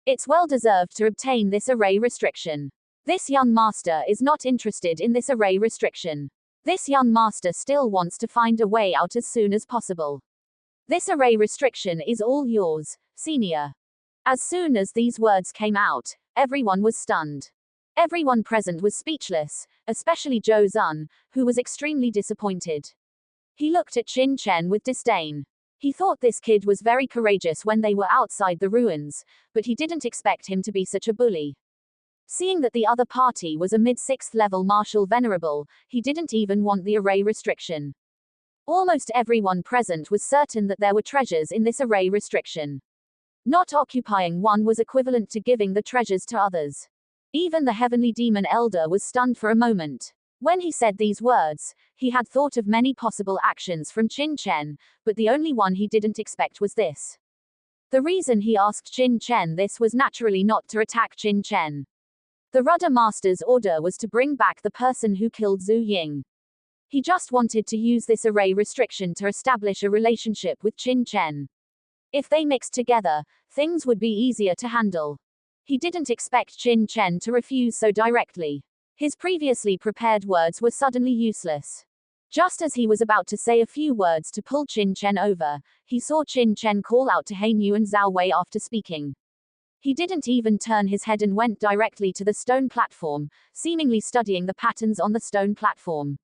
It's well deserved to obtain this array restriction. This young master is not interested in this array restriction. This young master still wants to find a way out as soon as possible. This array restriction is all yours, senior." As soon as these words came out, everyone was stunned. Everyone present was speechless, especially Zhou Zun, who was extremely disappointed. He looked at Qin Chen with disdain. He thought this kid was very courageous when they were outside the ruins, but he didn't expect him to be such a bully. Seeing that the other party was a mid-6th level martial venerable, he didn't even want the array restriction. Almost everyone present was certain that there were treasures in this array restriction. Not occupying one was equivalent to giving the treasures to others. Even the heavenly demon elder was stunned for a moment. When he said these words, he had thought of many possible actions from Qin Chen, but the only one he didn't expect was this. The reason he asked Qin Chen this was naturally not to attack Qin Chen. The Rudder Master's order was to bring back the person who killed Zhu Ying. He just wanted to use this array restriction to establish a relationship with Qin Chen. If they mixed together, things would be easier to handle. He didn't expect Qin Chen to refuse so directly. His previously prepared words were suddenly useless. Just as he was about to say a few words to pull Qin Chen over, he saw Qin Chen call out to Hainyu and Zhao Wei after speaking. He didn't even turn his head and went directly to the stone platform, seemingly studying the patterns on the stone platform.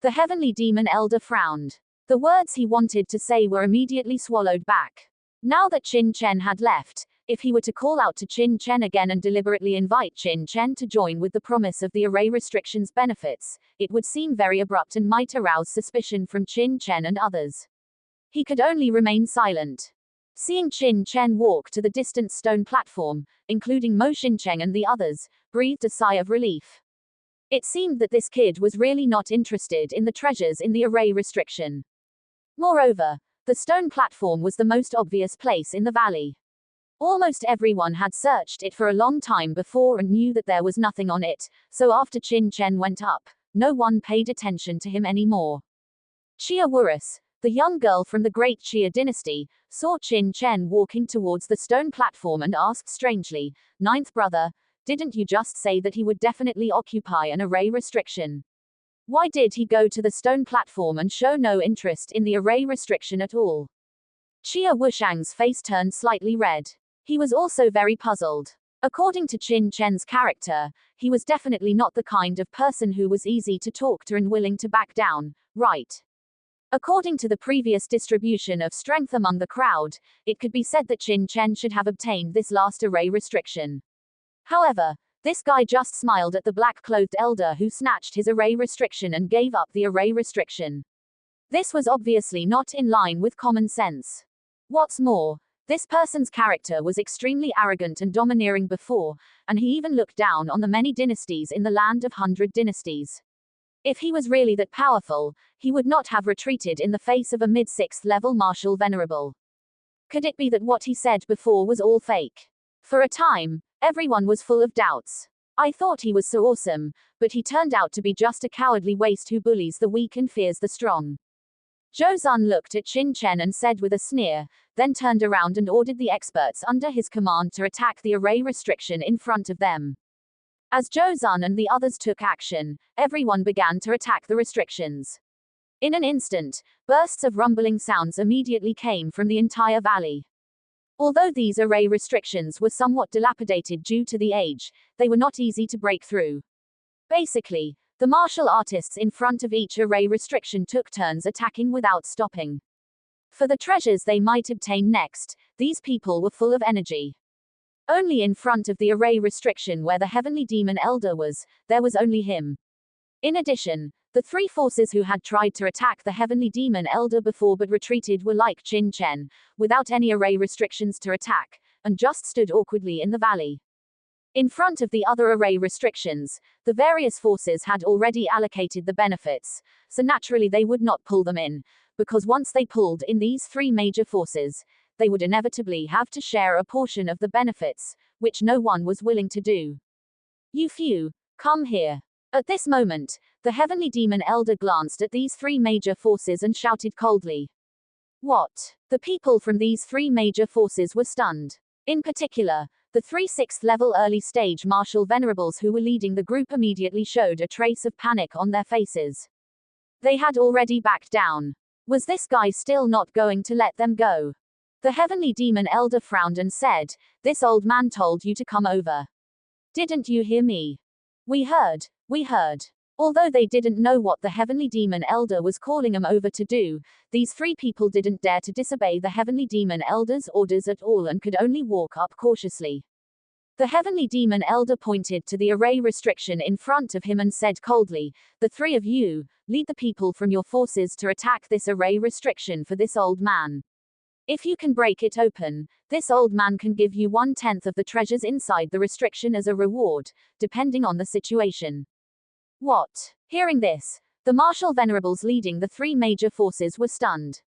The heavenly demon elder frowned. The words he wanted to say were immediately swallowed back. Now that Qin Chen had left, if he were to call out to Qin Chen again and deliberately invite Qin Chen to join with the promise of the array restriction's benefits, it would seem very abrupt and might arouse suspicion from Qin Chen and others. He could only remain silent. Seeing Qin Chen walk to the distant stone platform, including Mo Xincheng and the others, breathed a sigh of relief. It seemed that this kid was really not interested in the treasures in the array restriction. Moreover, the stone platform was the most obvious place in the valley. Almost everyone had searched it for a long time before and knew that there was nothing on it, so after Qin Chen went up, no one paid attention to him anymore. Chia Wurus, the young girl from the great Chia dynasty, saw Qin Chen walking towards the stone platform and asked strangely, "Ninth brother, didn't you just say that he would definitely occupy an array restriction? Why did he go to the stone platform and show no interest in the array restriction at all?" Chia Wushang's face turned slightly red. He was also very puzzled. According to Qin Chen's character, he was definitely not the kind of person who was easy to talk to and willing to back down, right? According to the previous distribution of strength among the crowd, it could be said that Qin Chen should have obtained this last array restriction. However, this guy just smiled at the black-clothed elder who snatched his array restriction and gave up the array restriction. This was obviously not in line with common sense. What's more, this person's character was extremely arrogant and domineering before, and he even looked down on the many dynasties in the land of 100 dynasties. If he was really that powerful, he would not have retreated in the face of a mid-6th level martial venerable. Could it be that what he said before was all fake? For a time, everyone was full of doubts. I thought he was so awesome, but he turned out to be just a cowardly waste who bullies the weak and fears the strong. Zhou Zun looked at Qin Chen and said with a sneer, then turned around and ordered the experts under his command to attack the array restriction in front of them. As Zhou Zun and the others took action, everyone began to attack the restrictions. In an instant, bursts of rumbling sounds immediately came from the entire valley. Although these array restrictions were somewhat dilapidated due to the age, they were not easy to break through. Basically, the martial artists in front of each array restriction took turns attacking without stopping. For the treasures they might obtain next, these people were full of energy. Only in front of the array restriction where the heavenly demon elder was, there was only him. In addition, the three forces who had tried to attack the heavenly demon elder before but retreated were like Qin Chen, without any array restrictions to attack, and just stood awkwardly in the valley. In front of the other array restrictions, the various forces had already allocated the benefits, so naturally they would not pull them in, because once they pulled in these three major forces, they would inevitably have to share a portion of the benefits, which no one was willing to do. You few, come here. At this moment, the heavenly demon elder glanced at these three major forces and shouted coldly. What? The people from these three major forces were stunned. In particular, the three 6th level early stage martial venerables who were leading the group immediately showed a trace of panic on their faces. They had already backed down. Was this guy still not going to let them go? The heavenly demon elder frowned and said, "This old man told you to come over. Didn't you hear me?" We heard. Although they didn't know what the heavenly demon elder was calling them over to do, these three people didn't dare to disobey the heavenly demon elder's orders at all and could only walk up cautiously. The heavenly demon elder pointed to the array restriction in front of him and said coldly, "The three of you, lead the people from your forces to attack this array restriction for this old man. If you can break it open, this old man can give you 1/10 of the treasures inside the restriction as a reward, depending on the situation." What? Hearing this, the martial venerables leading the three major forces were stunned.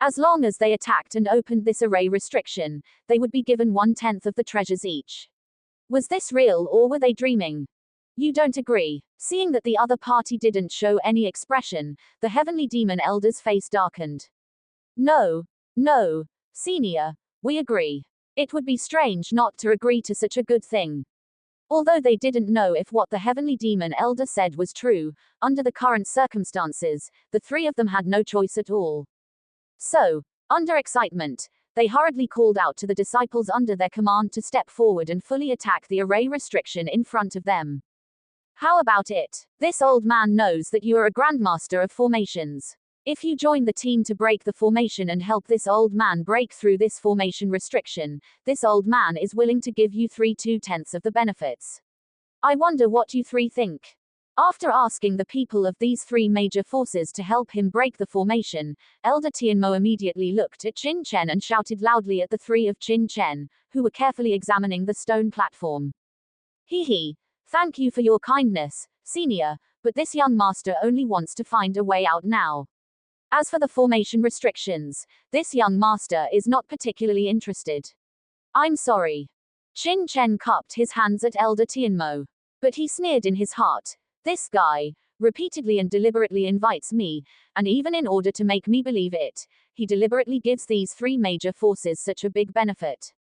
As long as they attacked and opened this array restriction, they would be given 1/10 of the treasures each. Was this real or were they dreaming? You don't agree? Seeing that the other party didn't show any expression, the heavenly demon elder's face darkened. No, senior, we agree. It would be strange not to agree to such a good thing. Although they didn't know if what the heavenly demon elder said was true, under the current circumstances, the three of them had no choice at all. So, under excitement, they hurriedly called out to the disciples under their command to step forward and fully attack the array restriction in front of them. How about it? This old man knows that you are a grandmaster of formations. If you join the team to break the formation and help this old man break through this formation restriction, this old man is willing to give you 3/2 of the benefits. I wonder what you three think. After asking the people of these three major forces to help him break the formation, Elder Tianwu immediately looked at Qin Chen and shouted loudly at the three of Qin Chen, who were carefully examining the stone platform. Hee, thank you for your kindness, senior, but this young master only wants to find a way out now. As for the formation restrictions, this young master is not particularly interested. I'm sorry. Qin Chen cupped his hands at Elder Tianwu. But he sneered in his heart. This guy, repeatedly and deliberately invites me, and even in order to make me believe it, he deliberately gives these three major forces such a big benefit.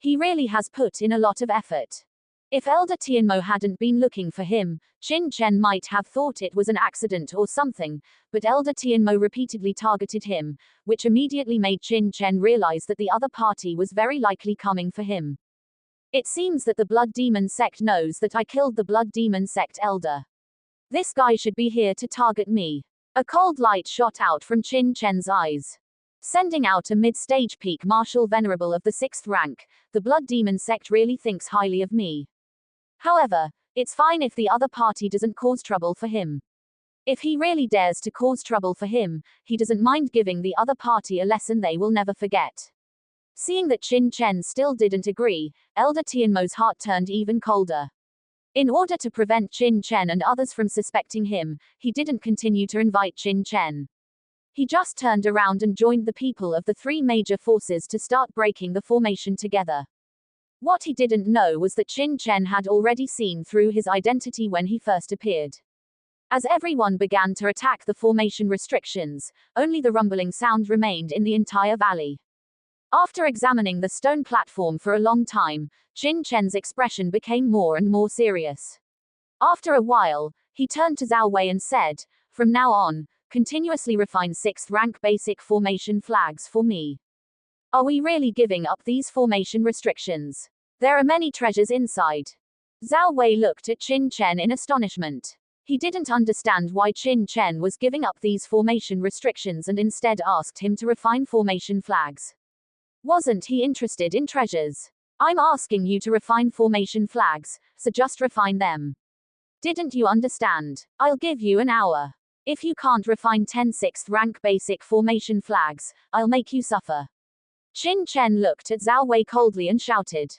He really has put in a lot of effort. If Elder Tianwu hadn't been looking for him, Qin Chen might have thought it was an accident or something, but Elder Tianwu repeatedly targeted him, which immediately made Qin Chen realize that the other party was very likely coming for him. It seems that the Blood Demon sect knows that I killed the Blood Demon sect elder. This guy should be here to target me. A cold light shot out from Qin Chen's eyes. Sending out a mid-stage peak martial venerable of the 6th rank, the Blood Demon sect really thinks highly of me. However, it's fine if the other party doesn't cause trouble for him. If he really dares to cause trouble for him, he doesn't mind giving the other party a lesson they will never forget. Seeing that Qin Chen still didn't agree, Elder Tianwu's heart turned even colder. In order to prevent Qin Chen and others from suspecting him, he didn't continue to invite Qin Chen. He just turned around and joined the people of the three major forces to start breaking the formation together. What he didn't know was that Qin Chen had already seen through his identity when he first appeared. As everyone began to attack the formation restrictions, only the rumbling sound remained in the entire valley. After examining the stone platform for a long time, Qin Chen's expression became more and more serious. After a while, he turned to Zhao Wei and said, "From now on, continuously refine 6th rank basic formation flags for me." Are we really giving up these formation restrictions? There are many treasures inside. Zhao Wei looked at Qin Chen in astonishment. He didn't understand why Qin Chen was giving up these formation restrictions and instead asked him to refine formation flags. Wasn't he interested in treasures? I'm asking you to refine formation flags, so just refine them. Didn't you understand? I'll give you an hour. If you can't refine 10 6th rank basic formation flags, I'll make you suffer. Qin Chen looked at Zhao Wei coldly and shouted.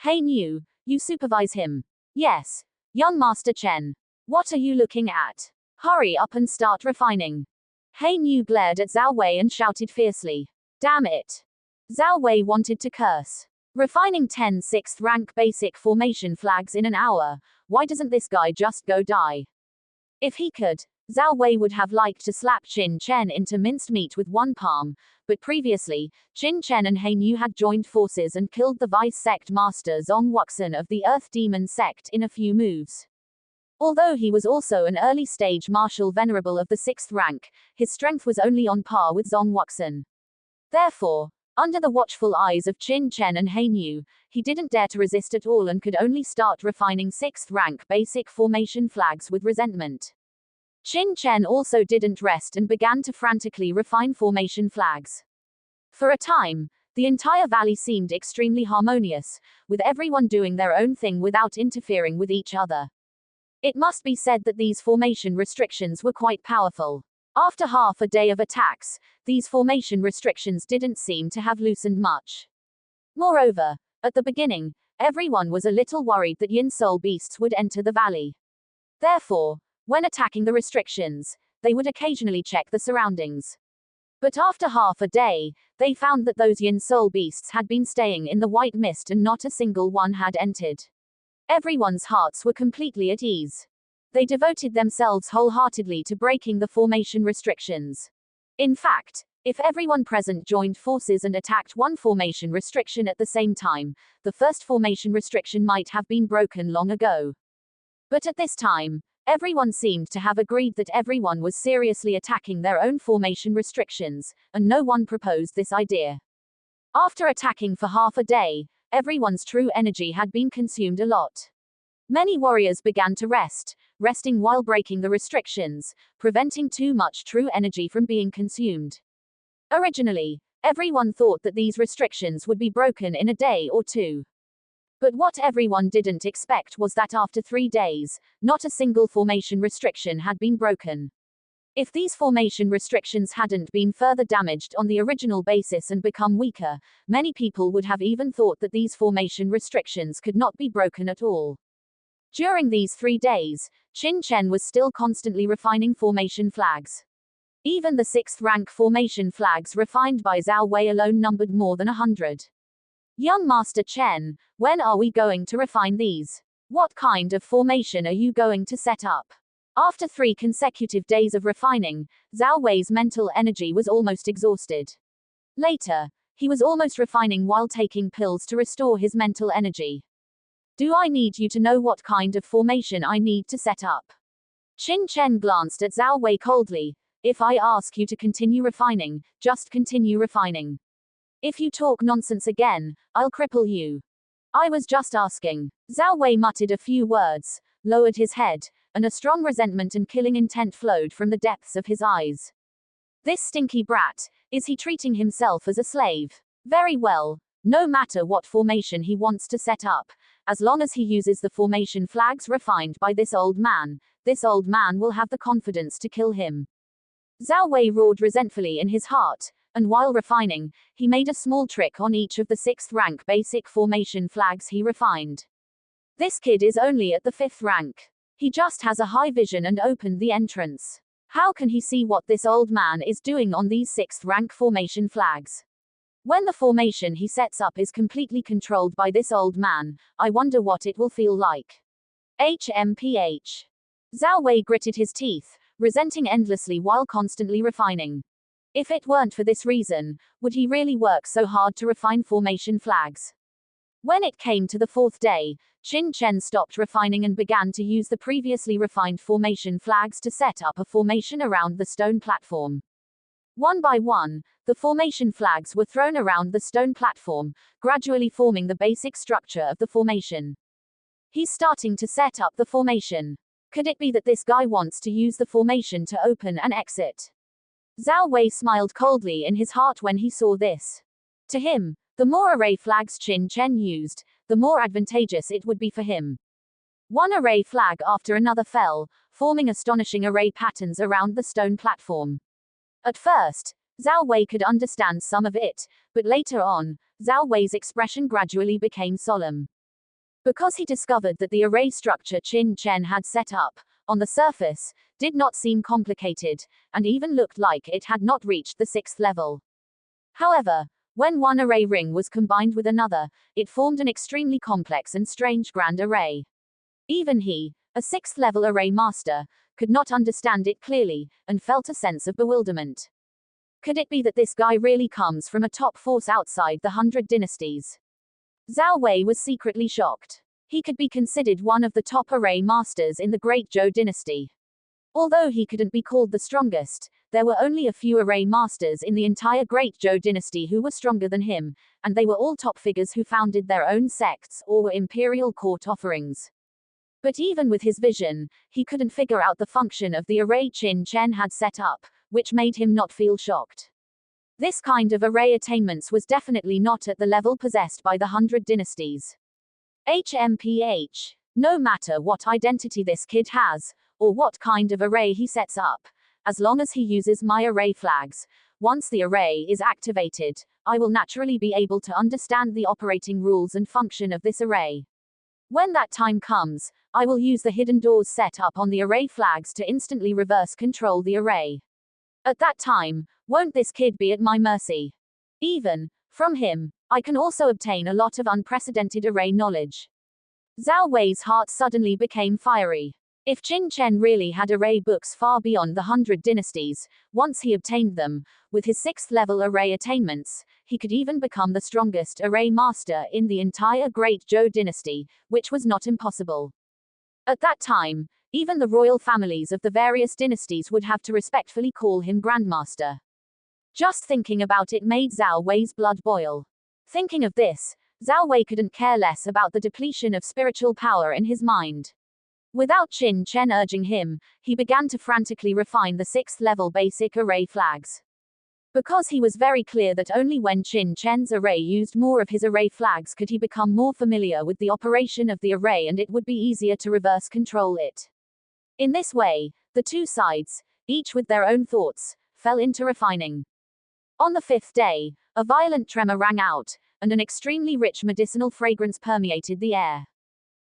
Hey Niu, you supervise him. Yes. Young Master Chen. What are you looking at? Hurry up and start refining. Hey Niu glared at Zhao Wei and shouted fiercely. Damn it. Zhao Wei wanted to curse. Refining 10 6th rank basic formation flags in an hour, why doesn't this guy just go die? If he could, Zhao Wei would have liked to slap Qin Chen into minced meat with one palm, but previously, Qin Chen and He Niu had joined forces and killed the vice sect master Zong Wuxin of the Earth Demon sect in a few moves. Although he was also an early-stage martial venerable of the 6th rank, his strength was only on par with Zong Wuxin. Therefore, under the watchful eyes of Qin Chen and He Niu, he didn't dare to resist at all and could only start refining 6th rank basic formation flags with resentment. Qin Chen also didn't rest and began to frantically refine formation flags. For a time, the entire valley seemed extremely harmonious, with everyone doing their own thing without interfering with each other. It must be said that these formation restrictions were quite powerful. After half a day of attacks, these formation restrictions didn't seem to have loosened much. Moreover, at the beginning, everyone was a little worried that Yin Soul beasts would enter the valley. Therefore, when attacking the restrictions, they would occasionally check the surroundings. But after half a day, they found that those Yin Soul beasts had been staying in the white mist and not a single one had entered. Everyone's hearts were completely at ease. They devoted themselves wholeheartedly to breaking the formation restrictions. In fact, if everyone present joined forces and attacked one formation restriction at the same time, the first formation restriction might have been broken long ago. But at this time, everyone seemed to have agreed that everyone was seriously attacking their own formation restrictions, and no one proposed this idea. After attacking for half a day, everyone's true energy had been consumed a lot. Many warriors began to resting while breaking the restrictions, preventing too much true energy from being consumed. Originally, everyone thought that these restrictions would be broken in a day or two. But what everyone didn't expect was that after 3 days, not a single formation restriction had been broken. If these formation restrictions hadn't been further damaged on the original basis and become weaker, many people would have even thought that these formation restrictions could not be broken at all. During these 3 days, Qin Chen was still constantly refining formation flags. Even the 6th rank formation flags refined by Zhao Wei alone numbered more than 100. Young Master Chen, when are we going to refine these? What kind of formation are you going to set up? After 3 consecutive days of refining, Zhao Wei's mental energy was almost exhausted. Later, he was almost refining while taking pills to restore his mental energy. Do I need you to know what kind of formation I need to set up? Qin Chen glanced at Zhao Wei coldly. If I ask you to continue refining, just continue refining. If you talk nonsense again, I'll cripple you. I was just asking. Zhao Wei muttered a few words, lowered his head, and a strong resentment and killing intent flowed from the depths of his eyes. This stinky brat, is he treating himself as a slave? Very well, no matter what formation he wants to set up, as long as he uses the formation flags refined by this old man will have the confidence to kill him. Zhao Wei roared resentfully in his heart, and while refining, he made a small trick on each of the 6th rank basic formation flags he refined. This kid is only at the 5th rank. He just has a high vision and opened the entrance. How can he see what this old man is doing on these 6th rank formation flags? When the formation he sets up is completely controlled by this old man, I wonder what it will feel like. HMPH. Zhao Wei gritted his teeth, resenting endlessly while constantly refining. If it weren't for this reason, would he really work so hard to refine formation flags? When it came to the 4th day, Qin Chen stopped refining and began to use the previously refined formation flags to set up a formation around the stone platform. One by one, the formation flags were thrown around the stone platform, gradually forming the basic structure of the formation. He's starting to set up the formation. Could it be that this guy wants to use the formation to open and exit? Zhao Wei smiled coldly in his heart when he saw this. To him, The more array flags Qin Chen used, the more advantageous it would be for him. One array flag after another fell, forming astonishing array patterns around the stone platform. At first, Zhao Wei could understand some of it, but later on, Zhao Wei's expression gradually became solemn. Because he discovered that the array structure Qin Chen had set up, on the surface, did not seem complicated, and even looked like it had not reached the 6th level. However, when one array ring was combined with another, it formed an extremely complex and strange grand array. Even he, a 6th level array master, could not understand it clearly, and felt a sense of bewilderment. Could it be that this guy really comes from a top force outside the 100 dynasties? Zhao Wei was secretly shocked. He could be considered one of the top array masters in the Great Zhou dynasty. Although he couldn't be called the strongest, there were only a few array masters in the entire Great Zhou dynasty who were stronger than him, and they were all top figures who founded their own sects or were imperial court offerings. But even with his vision, he couldn't figure out the function of the array Qin Chen had set up, which made him not feel shocked. This kind of array attainments was definitely not at the level possessed by the 100 dynasties. HMPH. No matter what identity this kid has, or what kind of array he sets up, as long as he uses my array flags, once the array is activated, I will naturally be able to understand the operating rules and function of this array. When that time comes, I will use the hidden doors set up on the array flags to instantly reverse control the array. At that time, won't this kid be at my mercy? Even from him, I can also obtain a lot of unprecedented array knowledge. Zhao Wei's heart suddenly became fiery. If Qin Chen really had array books far beyond the 100 dynasties, once he obtained them, with his 6th level array attainments, he could even become the strongest array master in the entire Great Zhou dynasty, which was not impossible. At that time, even the royal families of the various dynasties would have to respectfully call him Grandmaster. Just thinking about it made Zhao Wei's blood boil. Thinking of this, Zhao Wei couldn't care less about the depletion of spiritual power in his mind. Without Qin Chen urging him, he began to frantically refine the 6th level basic array flags. Because he was very clear that only when Qin Chen's array used more of his array flags could he become more familiar with the operation of the array, and it would be easier to reverse control it. In this way, the two sides, each with their own thoughts, fell into refining. On the 5th day, a violent tremor rang out, and an extremely rich medicinal fragrance permeated the air.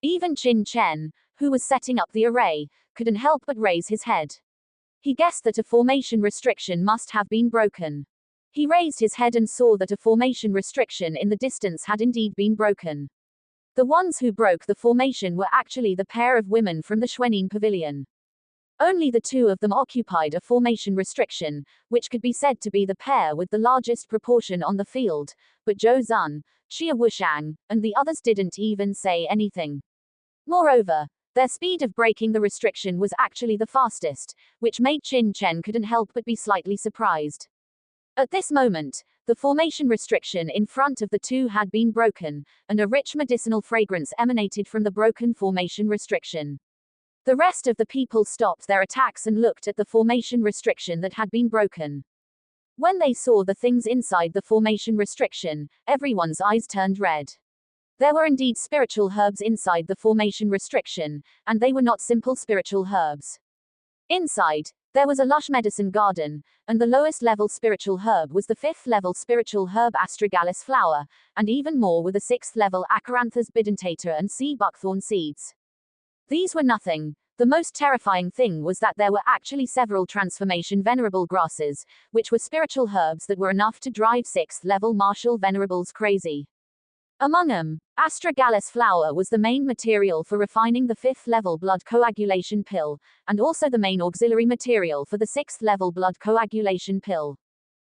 Even Qin Chen, who was setting up the array, couldn't help but raise his head. He guessed that a formation restriction must have been broken. He raised his head and saw that a formation restriction in the distance had indeed been broken. The ones who broke the formation were actually the pair of women from the Xuenin Pavilion. Only the two of them occupied a formation restriction, which could be said to be the pair with the largest proportion on the field, but Zhou Zun, Xia Wushang, and the others didn't even say anything. Moreover, their speed of breaking the restriction was actually the fastest, which made Qin Chen couldn't help but be slightly surprised. At this moment, the formation restriction in front of the two had been broken, and a rich medicinal fragrance emanated from the broken formation restriction. The rest of the people stopped their attacks and looked at the formation restriction that had been broken. When they saw the things inside the formation restriction, everyone's eyes turned red. There were indeed spiritual herbs inside the formation restriction, and they were not simple spiritual herbs. Inside, there was a lush medicine garden, and the lowest level spiritual herb was the 5th level spiritual herb astragalus flower, and even more were the 6th level acaranthus bidentata and sea buckthorn seeds. These were nothing. The most terrifying thing was that there were actually several transformation venerable grasses, which were spiritual herbs that were enough to drive 6th level martial venerables crazy. Among them, astragalus flower was the main material for refining the 5th level blood coagulation pill, and also the main auxiliary material for the 6th level blood coagulation pill.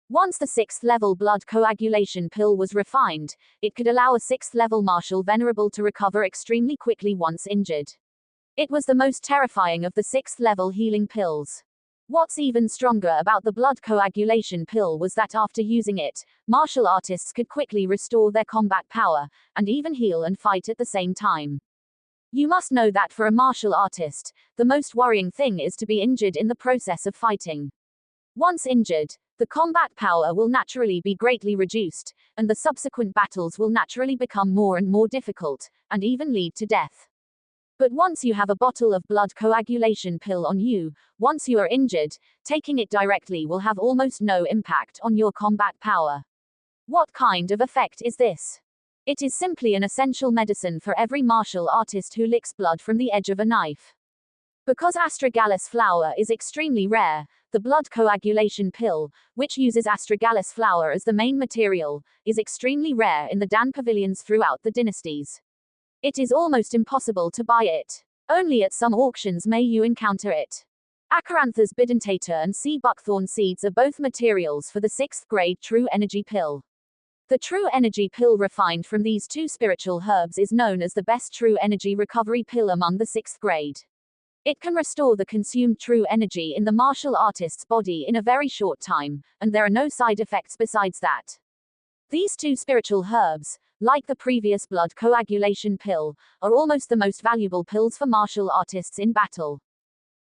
Once the 6th level blood coagulation pill was refined, it could allow a 6th level martial venerable to recover extremely quickly once injured. It was the most terrifying of the 6th level healing pills. What's even stronger about the blood coagulation pill was that after using it, martial artists could quickly restore their combat power, and even heal and fight at the same time. You must know that for a martial artist, the most worrying thing is to be injured in the process of fighting. Once injured, The combat power will naturally be greatly reduced, and the subsequent battles will naturally become more and more difficult, and even lead to death. But once you have a bottle of blood coagulation pill on you, once you are injured, taking it directly will have almost no impact on your combat power. What kind of effect is this? It is simply an essential medicine for every martial artist who licks blood from the edge of a knife. Because astragalus flower is extremely rare, the blood coagulation pill, which uses astragalus flower as the main material, is extremely rare in the Dan pavilions throughout the dynasties. It is almost impossible to buy it. Only at some auctions may you encounter it. Acaranthus bidentata and sea buckthorn seeds are both materials for the 6th grade True Energy pill. The True Energy pill refined from these two spiritual herbs is known as the best True Energy recovery pill among the 6th grade. It can restore the consumed true energy in the martial artist's body in a very short time, and there are no side effects besides that. These two spiritual herbs, like the previous blood coagulation pill, are almost the most valuable pills for martial artists in battle.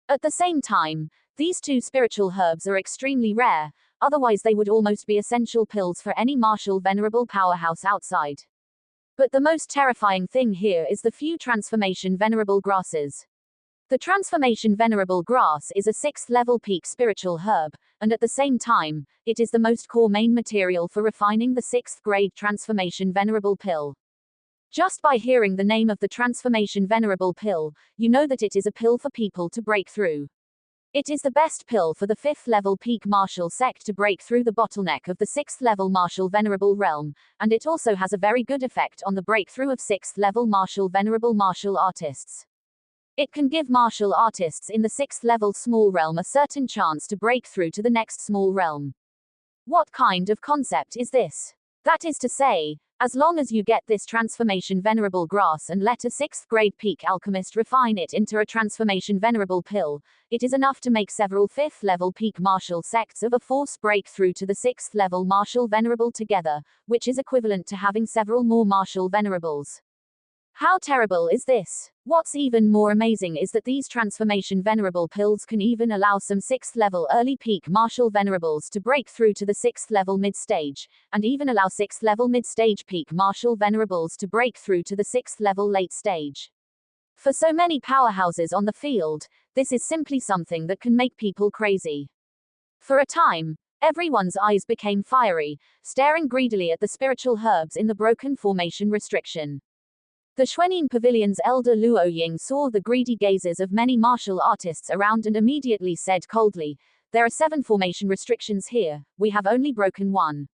At the same time, these two spiritual herbs are extremely rare, otherwise they would almost be essential pills for any martial venerable powerhouse outside. But the most terrifying thing here is the few transformation venerable grasses. The transformation venerable grass is a 6th level peak spiritual herb, and at the same time, it is the most core main material for refining the 6th grade transformation venerable pill. Just by hearing the name of the transformation venerable pill, you know that it is a pill for people to break through. It is the best pill for the 5th level peak martial sect to break through the bottleneck of the 6th level martial venerable realm, and it also has a very good effect on the breakthrough of 6th level martial venerable martial artists. It can give martial artists in the 6th level small realm a certain chance to break through to the next small realm. What kind of concept is this? That is to say, as long as you get this transformation venerable grass and let a 6th grade peak alchemist refine it into a transformation venerable pill, it is enough to make several 5th level peak martial sects of a force break through to the 6th level martial venerable together, which is equivalent to having several more martial venerables. How terrible is this? What's even more amazing is that these transformation venerable pills can even allow some 6th level early peak martial venerables to break through to the 6th level mid stage, and even allow 6th level mid stage peak martial venerables to break through to the 6th level late stage. For so many powerhouses on the field, this is simply something that can make people crazy. For a time, everyone's eyes became fiery, staring greedily at the spiritual herbs in the broken formation restriction. The Xuanyin Pavilion's elder Luo Ying saw the greedy gazes of many martial artists around and immediately said coldly, "There are 7 formation restrictions here, we have only broken 1.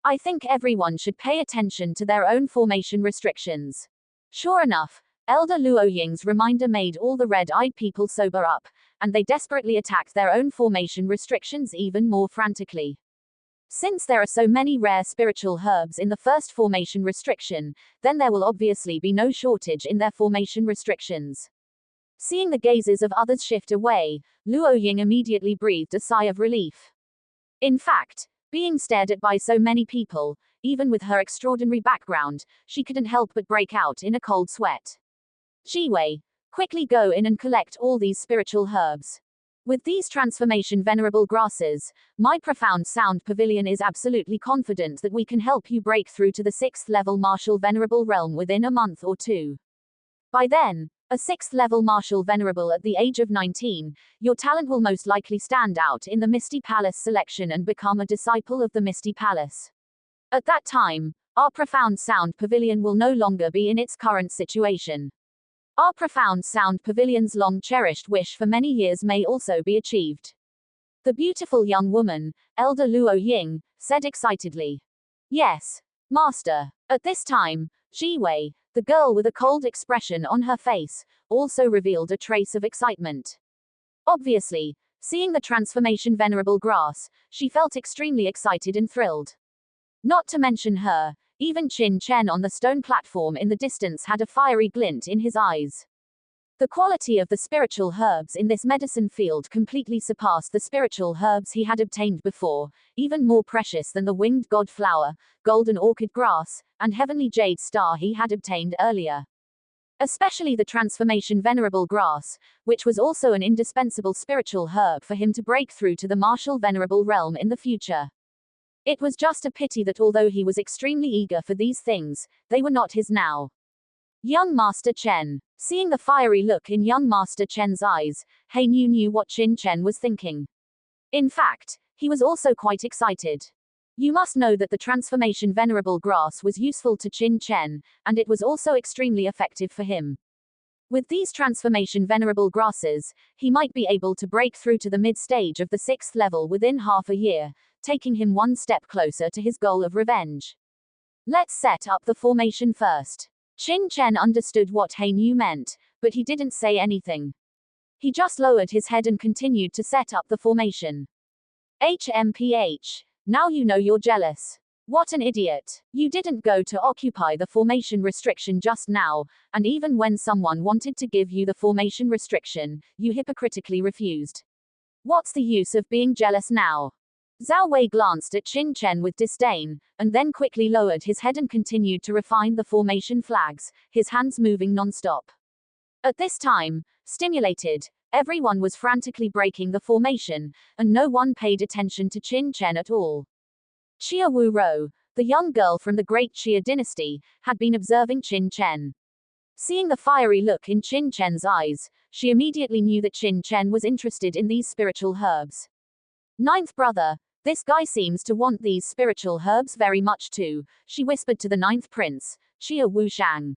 I think everyone should pay attention to their own formation restrictions." Sure enough, elder Luo Ying's reminder made all the red-eyed people sober up, and they desperately attacked their own formation restrictions even more frantically. Since there are so many rare spiritual herbs in the first formation restriction, then there will obviously be no shortage in their formation restrictions. Seeing the gazes of others shift away, Luo Ying immediately breathed a sigh of relief. In fact, being stared at by so many people, even with her extraordinary background, she couldn't help but break out in a cold sweat. Jiwei, quickly go in and collect all these spiritual herbs. With these transformation venerable grasses, my profound sound pavilion is absolutely confident that we can help you break through to the 6th level martial venerable realm within a month or 2. By then, a 6th level martial venerable at the age of 19, your talent will most likely stand out in the Misty Palace selection and become a disciple of the Misty Palace. At that time, our profound sound pavilion will no longer be in its current situation. Our profound sound pavilion's long-cherished wish for many years may also be achieved. The beautiful young woman, elder Luo Ying, said excitedly. Yes, master. At this time, Jiwei, the girl with a cold expression on her face, also revealed a trace of excitement. Obviously, seeing the transformation venerable grass, she felt extremely excited and thrilled. Not to mention her, even Qin Chen on the stone platform in the distance had a fiery glint in his eyes. The quality of the spiritual herbs in this medicine field completely surpassed the spiritual herbs he had obtained before, even more precious than the winged god flower, golden orchid grass, and heavenly jade star he had obtained earlier. Especially the transformation venerable grass, which was also an indispensable spiritual herb for him to break through to the martial venerable realm in the future. It was just a pity that although he was extremely eager for these things, they were not his now. Young Master Chen. Seeing the fiery look in young Master Chen's eyes, He knew what Qin Chen was thinking. In fact, he was also quite excited. You must know that the transformation venerable grass was useful to Qin Chen, and it was also extremely effective for him. With these transformation venerable grasses, he might be able to break through to the mid-stage of the 6th level within half a year, taking him one step closer to his goal of revenge. Let's set up the formation first. Qin Chen understood what He meant, but he didn't say anything. He just lowered his head and continued to set up the formation. HMPH. Now you know you're jealous. What an idiot. You didn't go to occupy the formation restriction just now, and even when someone wanted to give you the formation restriction, you hypocritically refused. What's the use of being jealous now? Zhao Wei glanced at Qin Chen with disdain, and then quickly lowered his head and continued to refine the formation flags, his hands moving non-stop. At this time, stimulated, everyone was frantically breaking the formation, and no one paid attention to Qin Chen at all. Xia Wu Rou, the young girl from the great Xia dynasty, had been observing Qin Chen. Seeing the fiery look in Qin Chen's eyes, she immediately knew that Qin Chen was interested in these spiritual herbs. Ninth brother, this guy seems to want these spiritual herbs very much too, she whispered to the ninth prince, Xia Wushang.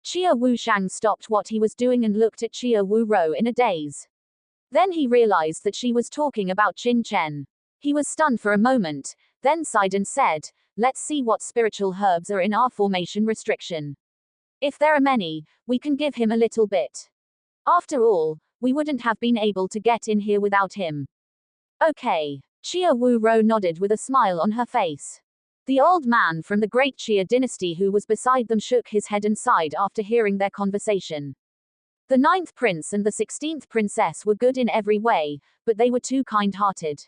Xia Wushang stopped what he was doing and looked at Xia Wu Rou in a daze. Then he realized that she was talking about Qin Chen. He was stunned for a moment, then sighed and said, let's see what spiritual herbs are in our formation restriction. If there are many, we can give him a little bit. After all, we wouldn't have been able to get in here without him. Okay. Xia Wu Rou nodded with a smile on her face. The old man from the great Xia dynasty who was beside them shook his head and sighed after hearing their conversation. The 9th prince and the 16th princess were good in every way, but they were too kind-hearted.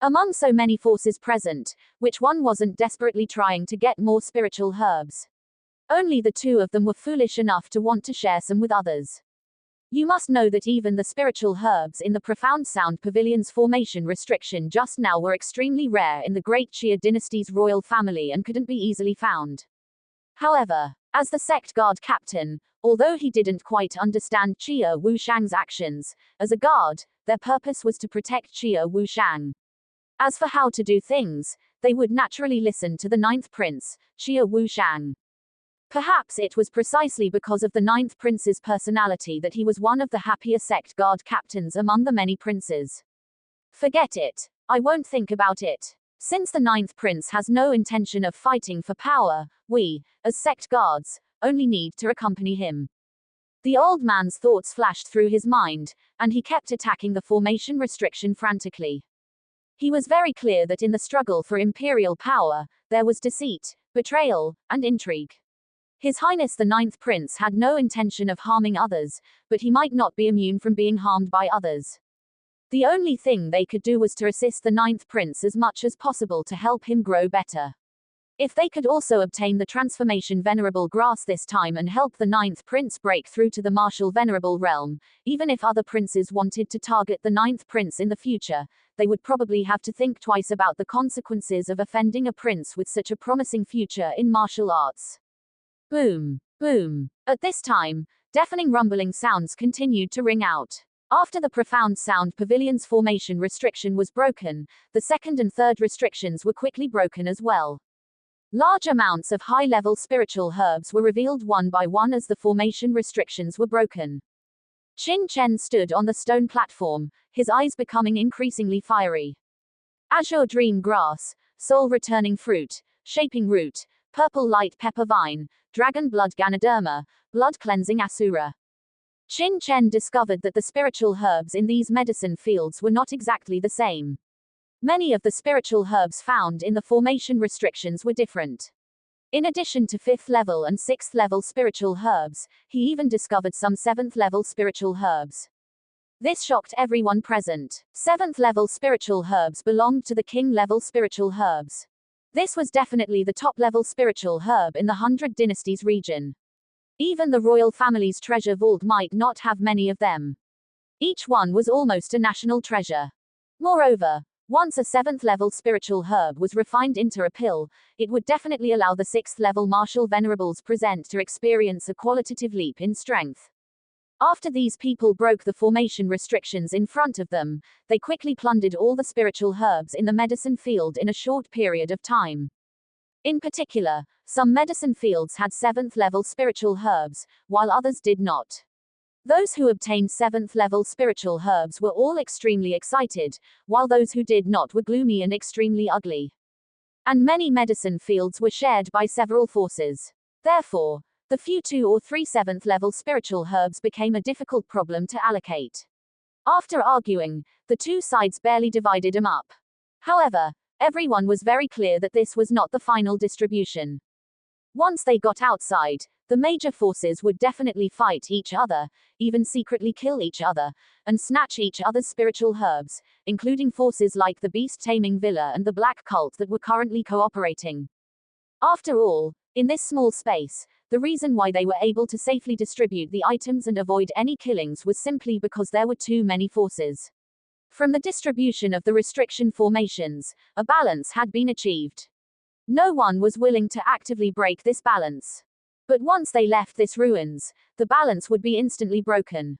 Among so many forces present, which one wasn't desperately trying to get more spiritual herbs? Only the two of them were foolish enough to want to share some with others. You must know that even the spiritual herbs in the Profound Sound Pavilion's formation restriction just now were extremely rare in the great Xia dynasty's royal family and couldn't be easily found. However, as the sect guard captain, although he didn't quite understand Xia Wushang's actions, as a guard, their purpose was to protect Xia Wushang. As for how to do things, they would naturally listen to the 9th prince, Xia Wushang. Perhaps it was precisely because of the 9th prince's personality that he was one of the happier sect guard captains among the many princes. Forget it. I won't think about it. Since the 9th prince has no intention of fighting for power, we, as sect guards, only need to accompany him. The old man's thoughts flashed through his mind, and he kept attacking the formation restriction frantically. He was very clear that in the struggle for imperial power, there was deceit, betrayal, and intrigue. His Highness the 9th Prince had no intention of harming others, but he might not be immune from being harmed by others. The only thing they could do was to assist the 9th Prince as much as possible to help him grow better. If they could also obtain the transformation venerable grass this time and help the 9th Prince break through to the martial venerable realm, even if other princes wanted to target the 9th Prince in the future, they would probably have to think twice about the consequences of offending a prince with such a promising future in martial arts. Boom, boom. At this time, deafening rumbling sounds continued to ring out. After the Profound Sound Pavilion's formation restriction was broken, the second and third restrictions were quickly broken as well. Large amounts of high-level spiritual herbs were revealed one by one as the formation restrictions were broken. Qin Chen stood on the stone platform, his eyes becoming increasingly fiery. Azure Dream Grass, Soul Returning Fruit, Shaping Root, Purple Light Pepper Vine, Dragon Blood Ganoderma, Blood Cleansing Asura. Qin Chen discovered that the spiritual herbs in these medicine fields were not exactly the same. Many of the spiritual herbs found in the formation restrictions were different. In addition to 5th level and 6th level spiritual herbs, he even discovered some 7th level spiritual herbs. This shocked everyone present. 7th level spiritual herbs belonged to the king level spiritual herbs. This was definitely the top level spiritual herb in the 100 Dynasties region. Even the royal family's treasure vault might not have many of them. Each one was almost a national treasure. Moreover, once a 7th level spiritual herb was refined into a pill, it would definitely allow the 6th level martial venerables present to experience a qualitative leap in strength. After these people broke the formation restrictions in front of them, they quickly plundered all the spiritual herbs in the medicine field in a short period of time. In particular, some medicine fields had 7th level spiritual herbs, while others did not. Those who obtained 7th level spiritual herbs were all extremely excited, while those who did not were gloomy and extremely ugly. And many medicine fields were shared by several forces. Therefore, the few 2 or 3 7th level spiritual herbs became a difficult problem to allocate. After arguing, the two sides barely divided them up. However, everyone was very clear that this was not the final distribution. Once they got outside, the major forces would definitely fight each other, even secretly kill each other, and snatch each other's spiritual herbs, including forces like the beast-taming villa and the black cult that were currently cooperating. After all, in this small space, the reason why they were able to safely distribute the items and avoid any killings was simply because there were too many forces. From the distribution of the restriction formations, a balance had been achieved. No one was willing to actively break this balance. But once they left this ruins, the balance would be instantly broken.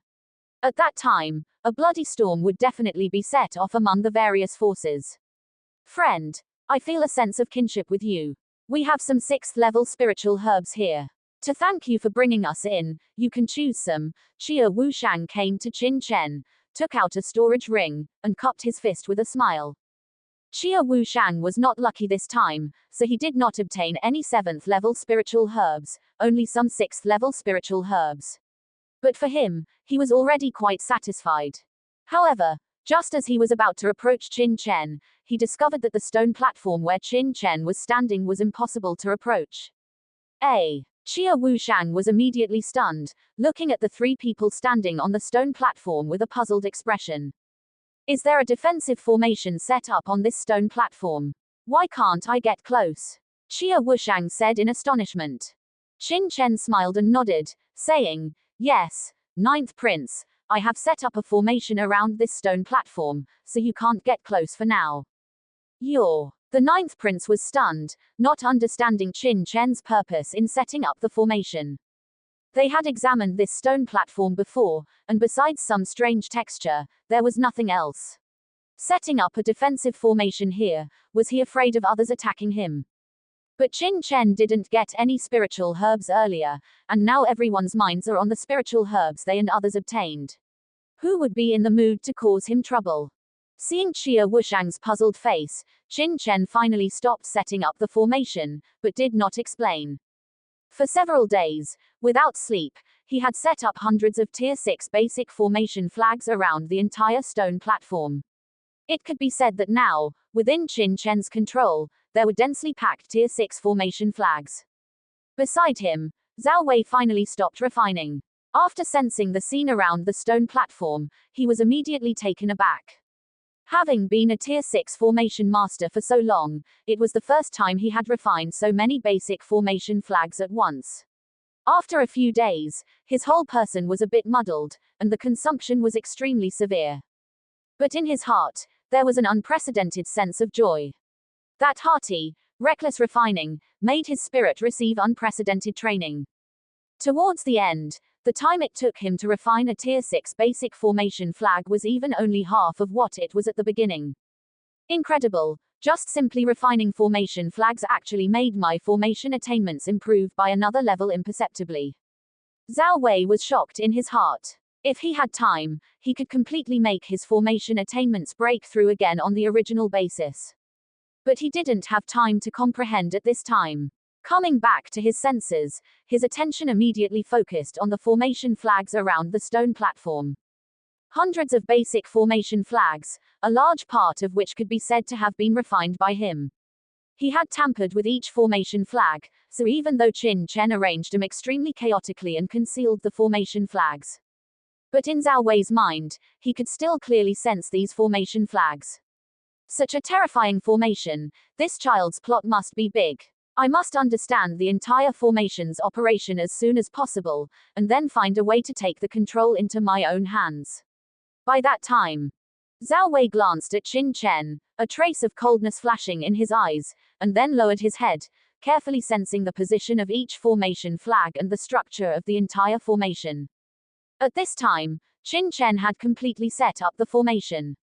At that time, a bloody storm would definitely be set off among the various forces. Friend, I feel a sense of kinship with you. We have some 6th level spiritual herbs here. To thank you for bringing us in, you can choose some. Xia Wushang came to Qin Chen, took out a storage ring, and cupped his fist with a smile. Xia Wushang was not lucky this time, so he did not obtain any 7th level spiritual herbs, only some 6th level spiritual herbs. But for him, he was already quite satisfied. However, just as he was about to approach Qin Chen, he discovered that the stone platform where Qin Chen was standing was impossible to approach. Xia Wushang was immediately stunned, looking at the 3 people standing on the stone platform with a puzzled expression. Is there a defensive formation set up on this stone platform? Why can't I get close? Xia Wushang said in astonishment. Qin Chen smiled and nodded, saying, yes, 9th Prince, I have set up a formation around this stone platform, so you can't get close for now. The 9th Prince was stunned, not understanding Qin Chen's purpose in setting up the formation. They had examined this stone platform before, and besides some strange texture, there was nothing else. Setting up a defensive formation here, was he afraid of others attacking him? But Qin Chen didn't get any spiritual herbs earlier, and now everyone's minds are on the spiritual herbs they and others obtained. Who would be in the mood to cause him trouble? Seeing Xia Wushang's puzzled face, Qin Chen finally stopped setting up the formation, but did not explain. For several days, without sleep, he had set up hundreds of Tier 6 basic formation flags around the entire stone platform. It could be said that now, within Qin Chen's control, there were densely packed Tier 6 formation flags. Beside him, Zhao Wei finally stopped refining. After sensing the scene around the stone platform, he was immediately taken aback. Having been a Tier 6 formation master for so long, it was the first time he had refined so many basic formation flags at once. After a few days, his whole person was a bit muddled, and the consumption was extremely severe. But in his heart, there was an unprecedented sense of joy. That hearty, reckless refining made his spirit receive unprecedented training. Towards the end, the time it took him to refine a Tier 6 basic formation flag was even only half of what it was at the beginning. Incredible, just simply refining formation flags actually made my formation attainments improve by another level imperceptibly. Zhao Wei was shocked in his heart. If he had time, he could completely make his formation attainments break through again on the original basis. But he didn't have time to comprehend at this time. Coming back to his senses, his attention immediately focused on the formation flags around the stone platform. Hundreds of basic formation flags, a large part of which could be said to have been refined by him. He had tampered with each formation flag, so even though Qin Chen arranged them extremely chaotically and concealed the formation flags. But in Zhao Wei's mind, he could still clearly sense these formation flags. Such a terrifying formation, this child's plot must be big. I must understand the entire formation's operation as soon as possible, and then find a way to take the control into my own hands. By that time, Zhao Wei glanced at Qin Chen, a trace of coldness flashing in his eyes, and then lowered his head, carefully sensing the position of each formation flag and the structure of the entire formation. At this time, Qin Chen had completely set up the formation.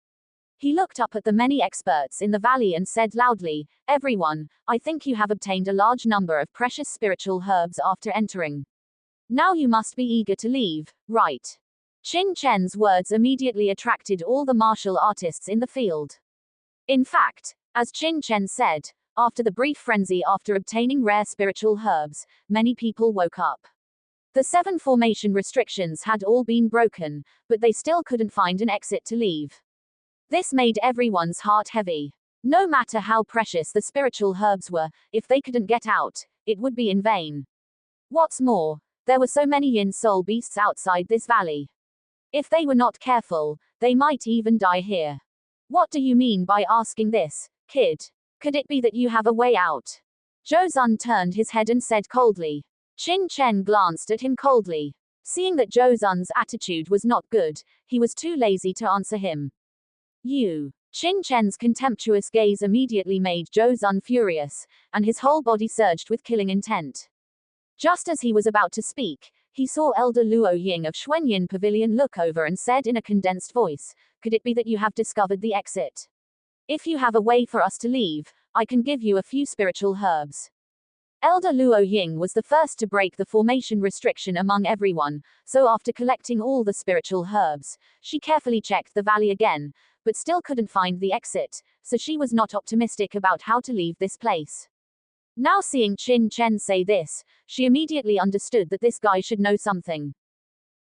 He looked up at the many experts in the valley and said loudly, "Everyone, I think you have obtained a large number of precious spiritual herbs after entering. Now you must be eager to leave, right?" Qin Chen's words immediately attracted all the martial artists in the field. In fact, as Qin Chen said, after the brief frenzy after obtaining rare spiritual herbs, many people woke up. The 7 formation restrictions had all been broken, but they still couldn't find an exit to leave. This made everyone's heart heavy. No matter how precious the spiritual herbs were, if they couldn't get out, it would be in vain. What's more, there were so many yin soul beasts outside this valley. If they were not careful, they might even die here. What do you mean by asking this, kid? Could it be that you have a way out? Zhou Zun turned his head and said coldly. Qin Chen glanced at him coldly. Seeing that Zhou Zun's attitude was not good, he was too lazy to answer him. You. Qin Chen's contemptuous gaze immediately made Zhou Zun furious, and his whole body surged with killing intent. Just as he was about to speak, he saw Elder Luo Ying of Xuanyin Pavilion look over and said in a condensed voice, "Could it be that you have discovered the exit? If you have a way for us to leave, I can give you a few spiritual herbs." Elder Luo Ying was the first to break the formation restriction among everyone, so after collecting all the spiritual herbs, she carefully checked the valley again, but still couldn't find the exit, so she was not optimistic about how to leave this place. Now seeing Qin Chen say this, she immediately understood that this guy should know something.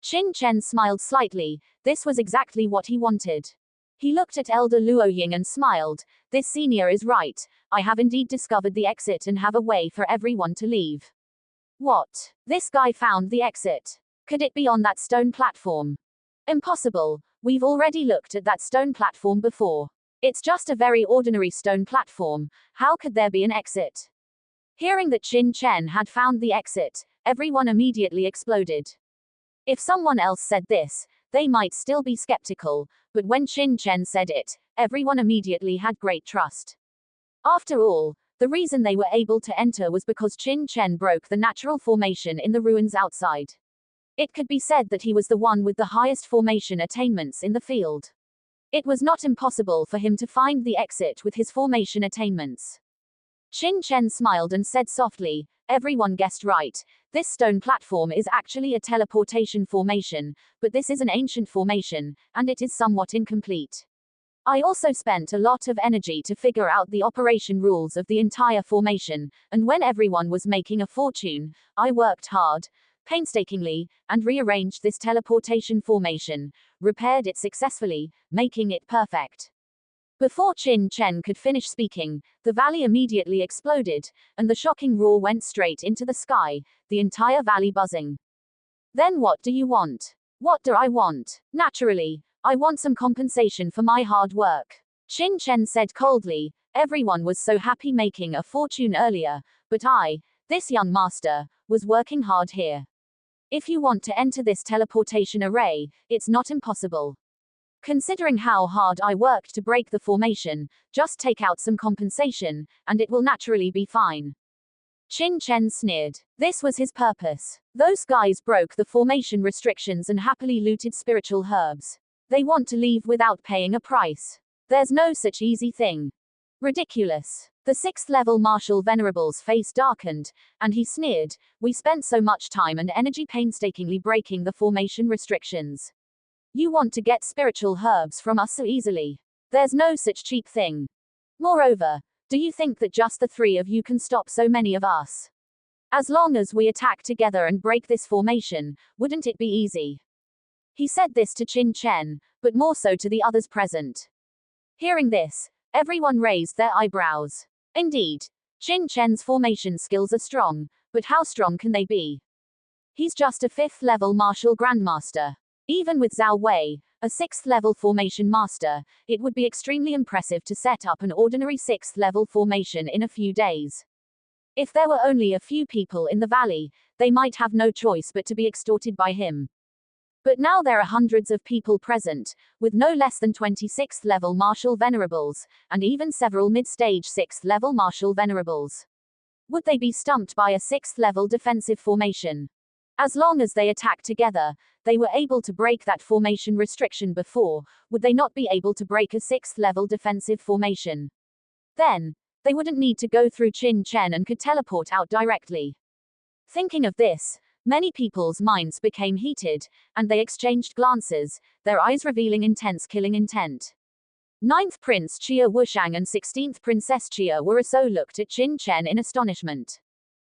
Qin Chen smiled slightly, this was exactly what he wanted. He looked at Elder Luo Ying and smiled, "This senior is right, I have indeed discovered the exit and have a way for everyone to leave." What? This guy found the exit. Could it be on that stone platform? Impossible, we've already looked at that stone platform before. It's just a very ordinary stone platform, how could there be an exit? Hearing that Qin Chen had found the exit, everyone immediately exploded. If someone else said this, they might still be skeptical, but when Qin Chen said it, everyone immediately had great trust. After all, the reason they were able to enter was because Qin Chen broke the natural formation in the ruins outside. It could be said that he was the one with the highest formation attainments in the field. It was not impossible for him to find the exit with his formation attainments. Qin Chen smiled and said softly, "Everyone guessed right. This stone platform is actually a teleportation formation, but this is an ancient formation, and it is somewhat incomplete. I also spent a lot of energy to figure out the operation rules of the entire formation, and when everyone was making a fortune, I worked hard, painstakingly, and rearranged this teleportation formation, repaired it successfully, making it perfect." Before Qin Chen could finish speaking, the valley immediately exploded, and the shocking roar went straight into the sky, the entire valley buzzing. "Then what do you want?" "What do I want? Naturally, I want some compensation for my hard work," Qin Chen said coldly. "Everyone was so happy making a fortune earlier, but I, this young master, was working hard here. If you want to enter this teleportation array, it's not impossible. Considering how hard I worked to break the formation, just take out some compensation, and it will naturally be fine." Qin Chen sneered. This was his purpose. Those guys broke the formation restrictions and happily looted spiritual herbs. They want to leave without paying a price. There's no such easy thing. Ridiculous. The 6th level Martial Venerable's face darkened, and he sneered, "We spent so much time and energy painstakingly breaking the formation restrictions. You want to get spiritual herbs from us so easily. There's no such cheap thing. Moreover, do you think that just the 3 of you can stop so many of us? As long as we attack together and break this formation, wouldn't it be easy?" He said this to Qin Chen, but more so to the others present. Hearing this, everyone raised their eyebrows. Indeed, Qin Chen's formation skills are strong, but how strong can they be? He's just a 5th level martial grandmaster. Even with Zhao Wei, a 6th level formation master, it would be extremely impressive to set up an ordinary 6th level formation in a few days. If there were only a few people in the valley, they might have no choice but to be extorted by him. But now there are hundreds of people present, with no less than 26th level martial venerables, and even several mid-stage 6th level martial venerables. Would they be stumped by a 6th level defensive formation? As long as they attack together, they were able to break that formation restriction before, would they not be able to break a 6th level defensive formation? Then, they wouldn't need to go through Qin Chen and could teleport out directly. Thinking of this, many people's minds became heated, and they exchanged glances, their eyes revealing intense killing intent. 9th Prince Chia Wushang and 16th Princess Chia Wuraso looked at Qin Chen in astonishment.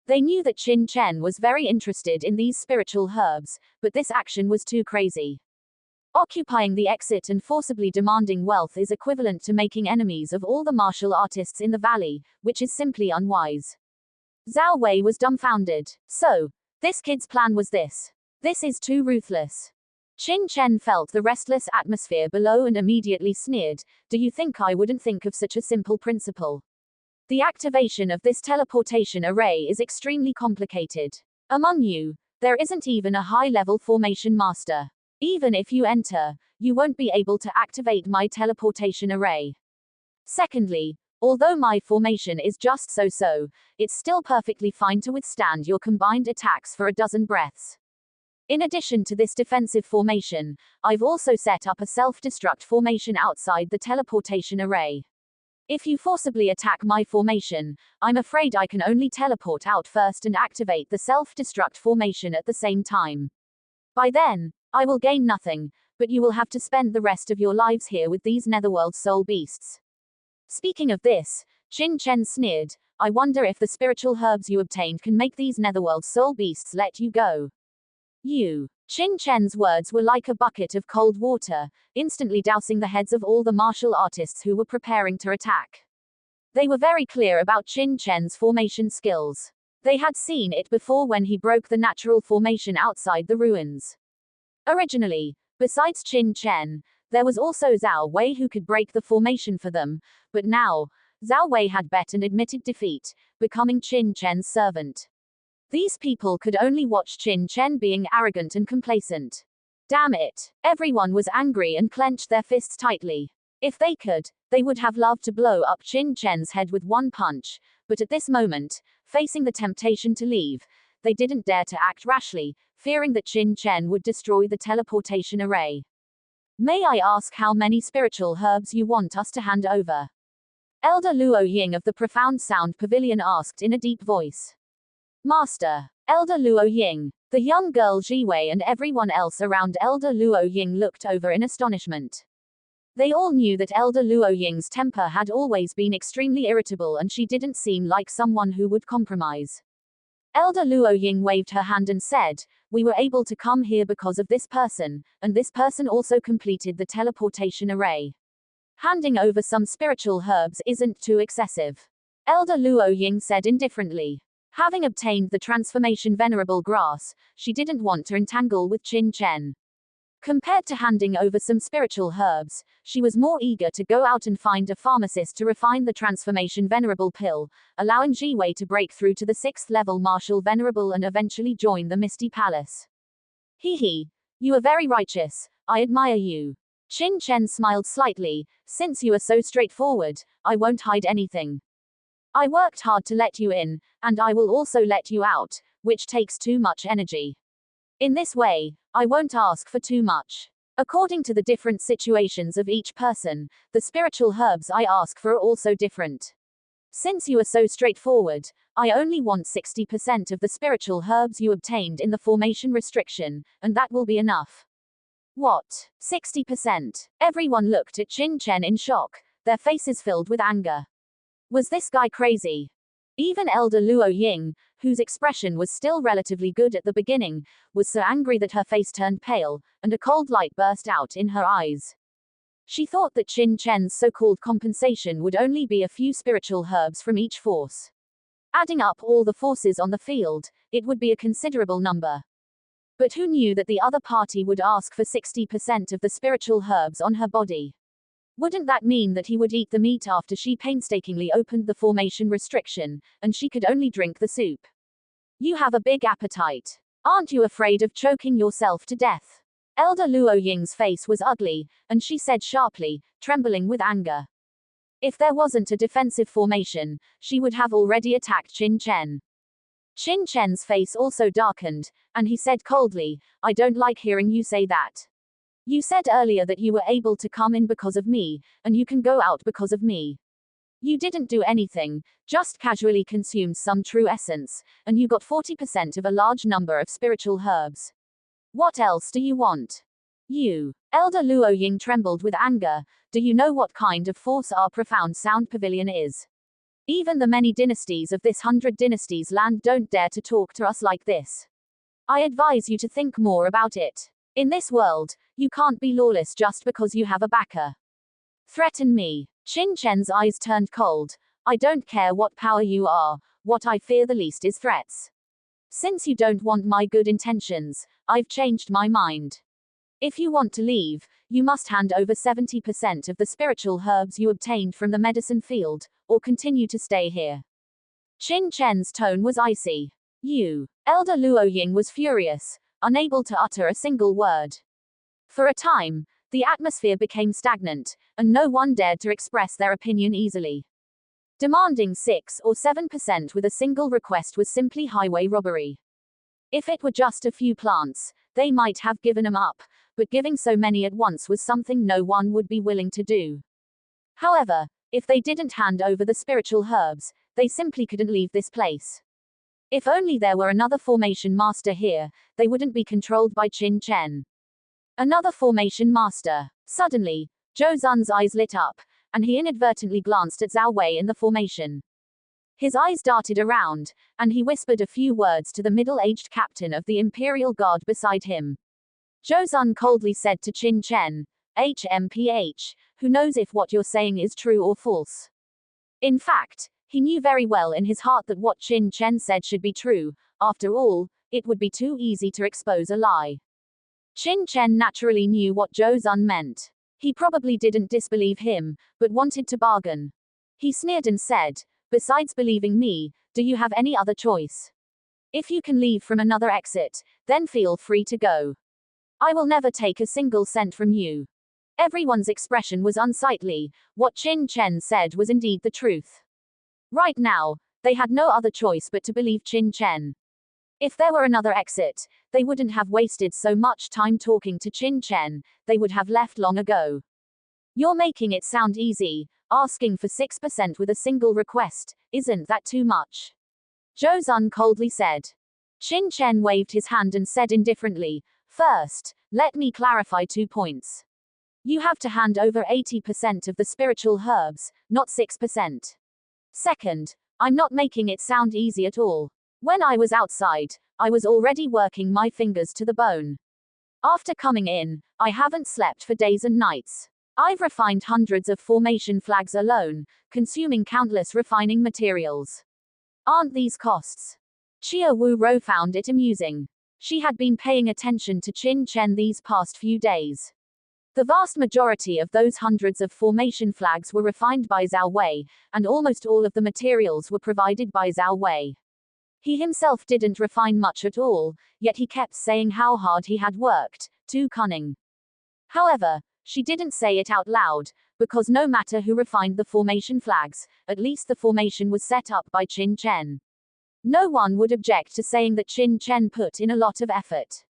They knew that Qin Chen was very interested in these spiritual herbs, but this action was too crazy. Occupying the exit and forcibly demanding wealth is equivalent to making enemies of all the martial artists in the valley, which is simply unwise. Zhao Wei was dumbfounded. So, this kid's plan was this. This is too ruthless. Qin Chen felt the restless atmosphere below and immediately sneered. Do you think I wouldn't think of such a simple principle? The activation of this teleportation array is extremely complicated. Among you, there isn't even a high-level formation master. Even if you enter, you won't be able to activate my teleportation array. Secondly, although my formation is just so-so, it's still perfectly fine to withstand your combined attacks for a dozen breaths. In addition to this defensive formation, I've also set up a self-destruct formation outside the teleportation array. If you forcibly attack my formation, I'm afraid I can only teleport out first and activate the self-destruct formation at the same time. By then, I will gain nothing, but you will have to spend the rest of your lives here with these netherworld soul beasts. Speaking of this, Qin Chen sneered, I wonder if the spiritual herbs you obtained can make these netherworld soul beasts let you go. You. Qin Chen's words were like a bucket of cold water, instantly dousing the heads of all the martial artists who were preparing to attack. They were very clear about Qin Chen's formation skills. They had seen it before when he broke the natural formation outside the ruins. Originally, besides Qin Chen, there was also Zhao Wei who could break the formation for them, but now, Zhao Wei had bet and admitted defeat, becoming Qin Chen's servant. These people could only watch Qin Chen being arrogant and complacent. Damn it! Everyone was angry and clenched their fists tightly. If they could, they would have loved to blow up Qin Chen's head with one punch, but at this moment, facing the temptation to leave, they didn't dare to act rashly, fearing that Qin Chen would destroy the teleportation array. May I ask how many spiritual herbs you want us to hand over? Elder Luo Ying of the Profound Sound Pavilion asked in a deep voice. Master, Elder Luo Ying. The young girl Jiwei and everyone else around Elder Luo Ying looked over in astonishment. They all knew that Elder Luo Ying's temper had always been extremely irritable and she didn't seem like someone who would compromise. Elder Luo Ying waved her hand and said, we were able to come here because of this person, and this person also completed the teleportation array. Handing over some spiritual herbs isn't too excessive. Elder Luo Ying said indifferently. Having obtained the transformation venerable grass, she didn't want to entangle with Qin Chen. Compared to handing over some spiritual herbs, she was more eager to go out and find a pharmacist to refine the transformation venerable pill, allowing Jiwei to break through to the 6th level martial venerable and eventually join the Misty Palace. Hee, you are very righteous, I admire you. Qin Chen smiled slightly, since you are so straightforward, I won't hide anything. I worked hard to let you in, and I will also let you out, which takes too much energy. In this way, I won't ask for too much. According to the different situations of each person, the spiritual herbs I ask for are also different. Since you are so straightforward, I only want 60% of the spiritual herbs you obtained in the formation restriction, and that will be enough. What? 60%? Everyone looked at Qin Chen in shock, their faces filled with anger. Was this guy crazy? Even Elder Luo Ying, whose expression was still relatively good at the beginning, was so angry that her face turned pale, and a cold light burst out in her eyes. She thought that Qin Chen's so-called compensation would only be a few spiritual herbs from each force. Adding up all the forces on the field, it would be a considerable number. But who knew that the other party would ask for 60% of the spiritual herbs on her body? Wouldn't that mean that he would eat the meat after she painstakingly opened the formation restriction, and she could only drink the soup? You have a big appetite. Aren't you afraid of choking yourself to death? Elder Luo Ying's face was ugly, and she said sharply, trembling with anger. If there wasn't a defensive formation, she would have already attacked Qin Chen. Qin Chen's face also darkened, and he said coldly, I don't like hearing you say that. You said earlier that you were able to come in because of me, and you can go out because of me. You didn't do anything, just casually consumed some true essence, and you got 40% of a large number of spiritual herbs. What else do you want? You. Elder Luo Ying trembled with anger. Do you know what kind of force our profound sound pavilion is? Even the many dynasties of this 100 dynasties land don't dare to talk to us like this. I advise you to think more about it. In this world, you can't be lawless just because you have a backer. Threaten me. Qin Chen's eyes turned cold. I don't care what power you are, what I fear the least is threats. Since you don't want my good intentions, I've changed my mind. If you want to leave, you must hand over 70% of the spiritual herbs you obtained from the medicine field, or continue to stay here. Qin Chen's tone was icy. You. Elder Luo Ying was furious, unable to utter a single word. For a time, the atmosphere became stagnant, and no one dared to express their opinion easily. Demanding 6 or 7% with a single request was simply highway robbery. If it were just a few plants, they might have given them up, but giving so many at once was something no one would be willing to do. However, if they didn't hand over the spiritual herbs, they simply couldn't leave this place. If only there were another formation master here, they wouldn't be controlled by Qin Chen. Another formation master. Suddenly, Zhou Zun's eyes lit up, and he inadvertently glanced at Zhao Wei in the formation. His eyes darted around, and he whispered a few words to the middle-aged captain of the Imperial Guard beside him. Zhou Zun coldly said to Qin Chen, HMPH, who knows if what you're saying is true or false? In fact, he knew very well in his heart that what Qin Chen said should be true. After all, it would be too easy to expose a lie. Qin Chen naturally knew what Zhou Zun meant. He probably didn't disbelieve him, but wanted to bargain. He sneered and said, besides believing me, do you have any other choice? If you can leave from another exit, then feel free to go. I will never take a single cent from you. Everyone's expression was unsightly. What Qin Chen said was indeed the truth. Right now, they had no other choice but to believe Qin Chen. If there were another exit, they wouldn't have wasted so much time talking to Qin Chen, they would have left long ago. You're making it sound easy, asking for 6% with a single request, isn't that too much? Zhou Zun coldly said. Qin Chen waved his hand and said indifferently, first, let me clarify 2 points. You have to hand over 80% of the spiritual herbs, not 6%. Second, I'm not making it sound easy at all. When I was outside, I was already working my fingers to the bone. After coming in, I haven't slept for days and nights. I've refined hundreds of formation flags alone, consuming countless refining materials. Aren't these costs? Chia Wu Rou found it amusing. She had been paying attention to Qin Chen these past few days. The vast majority of those hundreds of formation flags were refined by Zhao Wei, and almost all of the materials were provided by Zhao Wei. He himself didn't refine much at all, yet he kept saying how hard he had worked, too cunning. However, she didn't say it out loud, because no matter who refined the formation flags, at least the formation was set up by Qin Chen. No one would object to saying that Qin Chen put in a lot of effort.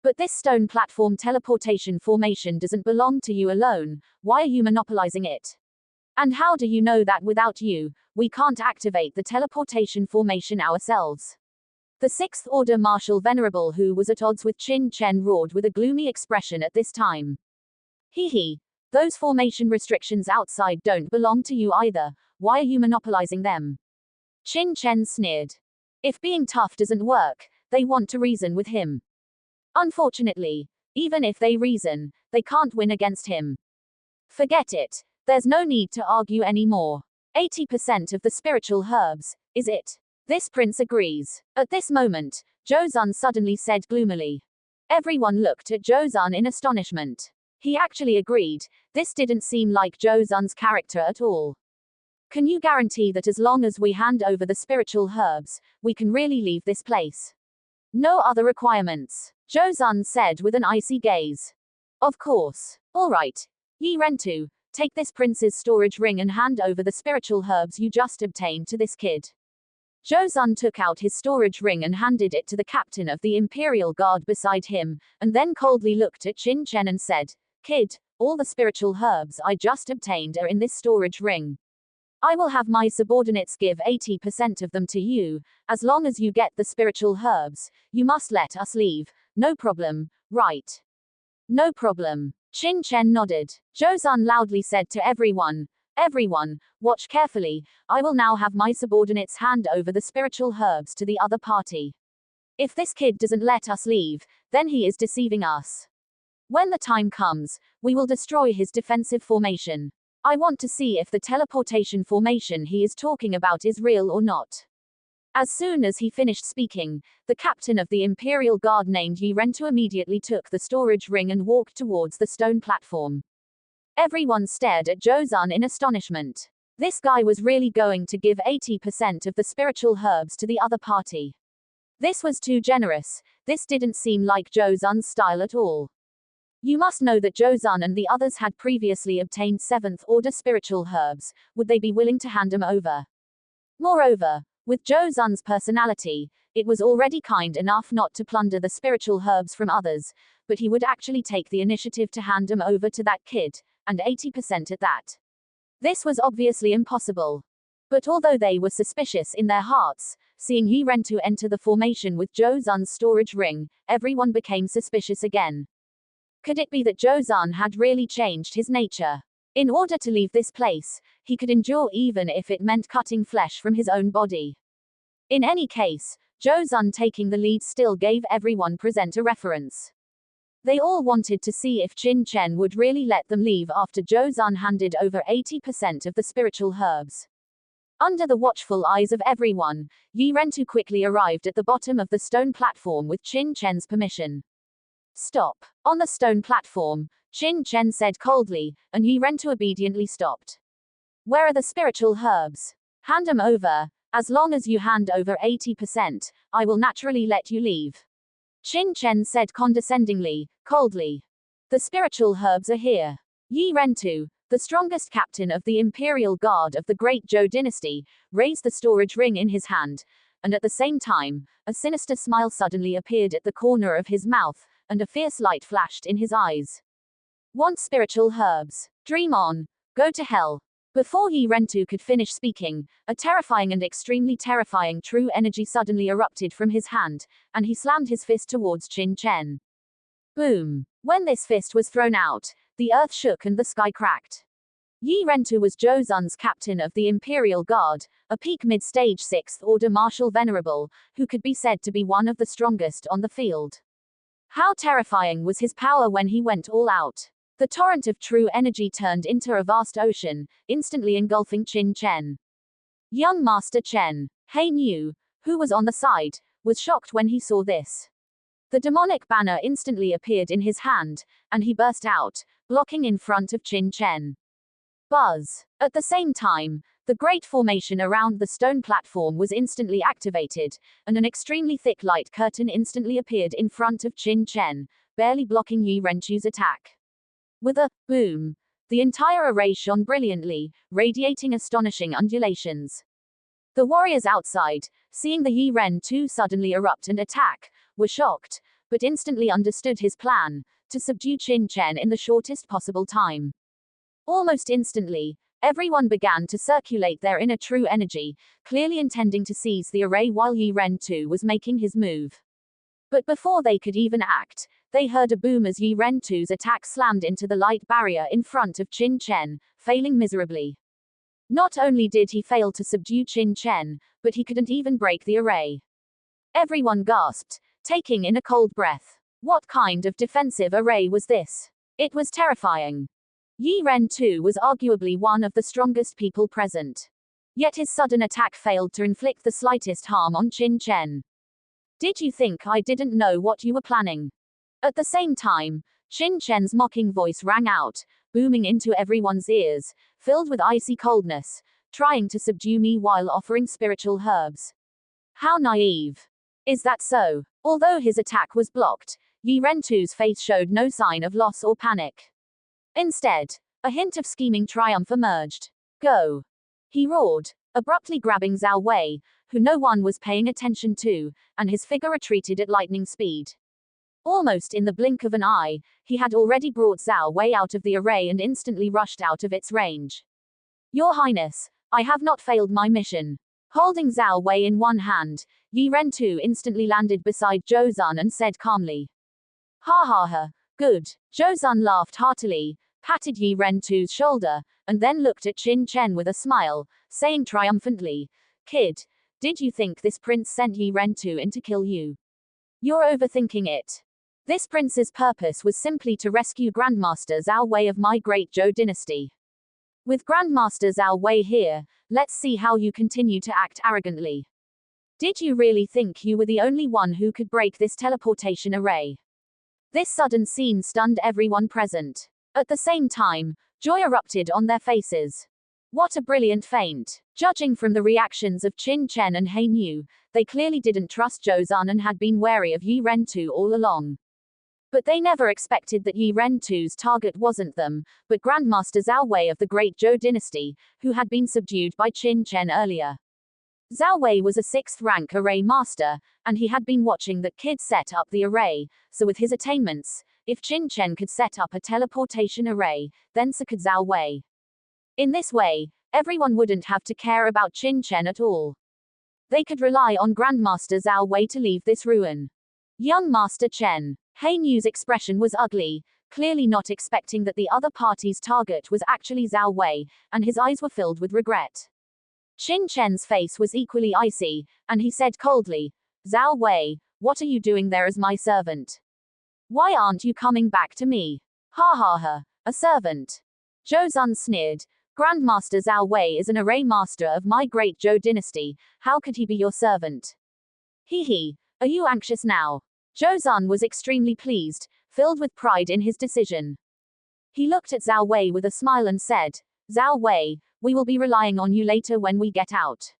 But this stone platform teleportation formation doesn't belong to you alone, why are you monopolizing it? And how do you know that without you, we can't activate the teleportation formation ourselves? The 6th Order Marshal Venerable, who was at odds with Qin Chen, roared with a gloomy expression at this time. Hee, those formation restrictions outside don't belong to you either, why are you monopolizing them? Qin Chen sneered. If being tough doesn't work, they want to reason with him. Unfortunately, even if they reason, they can't win against him. Forget it. There's no need to argue anymore. 80% of the spiritual herbs, is it? This prince agrees. At this moment, Zhou Zun suddenly said gloomily. Everyone looked at Zhou Zun in astonishment. He actually agreed. This didn't seem like Zhou Zun's character at all. Can you guarantee that as long as we hand over the spiritual herbs, we can really leave this place? No other requirements, Zhou Zun said with an icy gaze. Of course. All right. Yi Rentu, take this prince's storage ring and hand over the spiritual herbs you just obtained to this kid. Zhou Zun took out his storage ring and handed it to the captain of the Imperial Guard beside him, and then coldly looked at Qin Chen and said, Kid, all the spiritual herbs I just obtained are in this storage ring. I will have my subordinates give 80% of them to you. As long as you get the spiritual herbs, you must let us leave. No problem, right? No problem. Qin Chen nodded. Zhou Zun loudly said to everyone, Everyone, watch carefully. I will now have my subordinates hand over the spiritual herbs to the other party. If this kid doesn't let us leave, then he is deceiving us. When the time comes, we will destroy his defensive formation. I want to see if the teleportation formation he is talking about is real or not. As soon as he finished speaking, the captain of the Imperial Guard named Yi Rentu immediately took the storage ring and walked towards the stone platform. Everyone stared at Zhou Zun in astonishment. This guy was really going to give 80% of the spiritual herbs to the other party. This was too generous. This didn't seem like Zhou Zun's style at all. You must know that Zhou Zun and the others had previously obtained 7th order spiritual herbs. Would they be willing to hand them over? Moreover, with Zhou Zun's personality, it was already kind enough not to plunder the spiritual herbs from others, but he would actually take the initiative to hand them over to that kid, and 80% at that. This was obviously impossible. But although they were suspicious in their hearts, seeing Yi Rentu enter the formation with Zhou Zun's storage ring, everyone became suspicious again. Could it be that Zhou Zun had really changed his nature? In order to leave this place, he could endure even if it meant cutting flesh from his own body. In any case, Zhou Zun taking the lead still gave everyone present a reference. They all wanted to see if Qin Chen would really let them leave after Zhou Zun handed over 80% of the spiritual herbs. Under the watchful eyes of everyone, Yi Rentu quickly arrived at the bottom of the stone platform with Qin Chen's permission. Stop. On the stone platform, Qin Chen said coldly, and Yi Rentu obediently stopped. Where are the spiritual herbs? Hand them over. As long as you hand over 80%, I will naturally let you leave. Qin Chen said condescendingly, coldly. The spiritual herbs are here. Yi Rentu, the strongest captain of the Imperial Guard of the Great Zhou dynasty, raised the storage ring in his hand, and at the same time, a sinister smile suddenly appeared at the corner of his mouth, and a fierce light flashed in his eyes. Want spiritual herbs? Dream on. Go to hell. Before Yi Rentu could finish speaking, a terrifying and extremely terrifying true energy suddenly erupted from his hand, and he slammed his fist towards Qin Chen. Boom! When this fist was thrown out, the earth shook and the sky cracked. Yi Rentu was Zhou Zun's captain of the Imperial Guard, a peak mid-stage 6th order martial venerable, who could be said to be one of the strongest on the field. How terrifying was his power when he went all out. The torrent of true energy turned into a vast ocean, instantly engulfing Qin Chen. Young Master Chen, He Niu, who was on the side, was shocked when he saw this. The demonic banner instantly appeared in his hand, and he burst out, blocking in front of Qin Chen. Buzz. At the same time, the great formation around the stone platform was instantly activated, and an extremely thick light curtain instantly appeared in front of Qin Chen, barely blocking Yi Rentu's attack. With a boom, the entire array shone brilliantly, radiating astonishing undulations. The warriors outside, seeing the Yi Rentu suddenly erupt and attack, were shocked, but instantly understood his plan, to subdue Qin Chen in the shortest possible time. Almost instantly, everyone began to circulate their inner true energy, clearly intending to seize the array while Yi Rentu was making his move. But before they could even act, they heard a boom as Yi Rentu's attack slammed into the light barrier in front of Qin Chen, failing miserably. Not only did he fail to subdue Qin Chen, but he couldn't even break the array. Everyone gasped, taking in a cold breath. What kind of defensive array was this? It was terrifying. Yi Rentu was arguably one of the strongest people present. Yet his sudden attack failed to inflict the slightest harm on Qin Chen. Did you think I didn't know what you were planning? At the same time, Qin Chen's mocking voice rang out, booming into everyone's ears, filled with icy coldness, trying to subdue me while offering spiritual herbs. How naive. Is that so? Although his attack was blocked, Yi Rentu's face showed no sign of loss or panic. Instead, a hint of scheming triumph emerged. Go! He roared, abruptly grabbing Zhao Wei, who no one was paying attention to, and his figure retreated at lightning speed. Almost in the blink of an eye, he had already brought Zhao Wei out of the array and instantly rushed out of its range. Your Highness, I have not failed my mission. Holding Zhao Wei in one hand, Yi Rentu instantly landed beside Zhou Zun and said calmly. Ha ha ha, good. Zhou Zun laughed heartily, patted Yi Rentu's shoulder, and then looked at Qin Chen with a smile, saying triumphantly, Kid, did you think this prince sent Yi Rentu in to kill you? You're overthinking it. This prince's purpose was simply to rescue Grandmaster Zhao Wei of my great Zhou dynasty. With Grandmaster Zhao Wei here, let's see how you continue to act arrogantly. Did you really think you were the only one who could break this teleportation array? This sudden scene stunned everyone present. At the same time, joy erupted on their faces. What a brilliant feint. Judging from the reactions of Qin Chen and He Niu, they clearly didn't trust Zhou Zun and had been wary of Yi Rentu all along. But they never expected that Yi Rentu's target wasn't them, but Grandmaster Zhao Wei of the Great Zhou dynasty, who had been subdued by Qin Chen earlier. Zhao Wei was a 6th-rank array master, and he had been watching that kid set up the array, so with his attainments, if Qin Chen could set up a teleportation array, then so could Zhao Wei. In this way, everyone wouldn't have to care about Qin Chen at all. They could rely on Grandmaster Zhao Wei to leave this ruin. Young Master Chen. He Niu's expression was ugly, clearly not expecting that the other party's target was actually Zhao Wei, and his eyes were filled with regret. Qin Chen's face was equally icy, and he said coldly, Zhao Wei, what are you doing there as my servant? Why aren't you coming back to me? Ha ha ha, a servant. Zhou Zun sneered, Grandmaster Zhao Wei is an array master of my great Zhou dynasty, how could he be your servant? Hee hee, are you anxious now? Zhou Zun was extremely pleased, filled with pride in his decision. He looked at Zhao Wei with a smile and said, Zhao Wei, we will be relying on you later when we get out.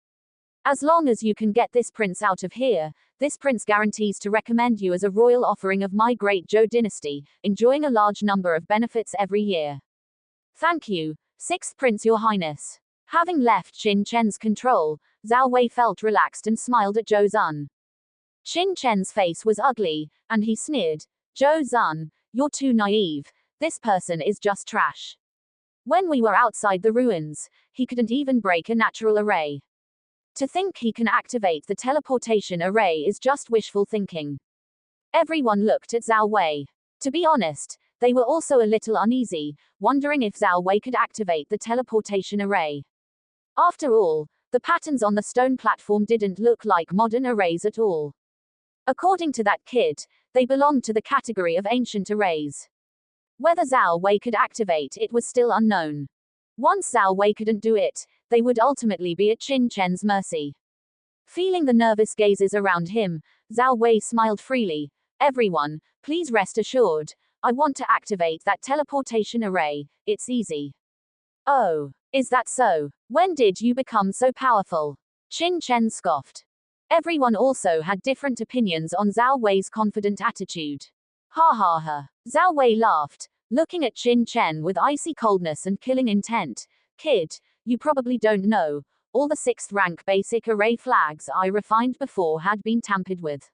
As long as you can get this prince out of here, this prince guarantees to recommend you as a royal offering of my great Zhou dynasty, enjoying a large number of benefits every year. Thank you, 6th Prince Your Highness. Having left Qin Chen's control, Zhao Wei felt relaxed and smiled at Zhou Zun. Qin Chen's face was ugly, and he sneered, Zhou Zun, you're too naive, this person is just trash. When we were outside the ruins, he couldn't even break a natural array. To think he can activate the teleportation array is just wishful thinking. Everyone looked at Zhao Wei. To be honest, they were also a little uneasy, wondering if Zhao Wei could activate the teleportation array. After all, the patterns on the stone platform didn't look like modern arrays at all. According to that kid, they belonged to the category of ancient arrays. Whether Zhao Wei could activate it was still unknown. Once Zhao Wei couldn't do it, they would ultimately be at Qin Chen's mercy. Feeling the nervous gazes around him, Zhao Wei smiled freely. Everyone, please rest assured, I want to activate that teleportation array, it's easy. Oh, is that so? When did you become so powerful? Qin Chen scoffed. Everyone also had different opinions on Zhao Wei's confident attitude. Ha ha ha. Zhao Wei laughed, looking at Qin Chen with icy coldness and killing intent. Kid, you probably don't know, all the 6th rank basic array flags I refined before had been tampered with.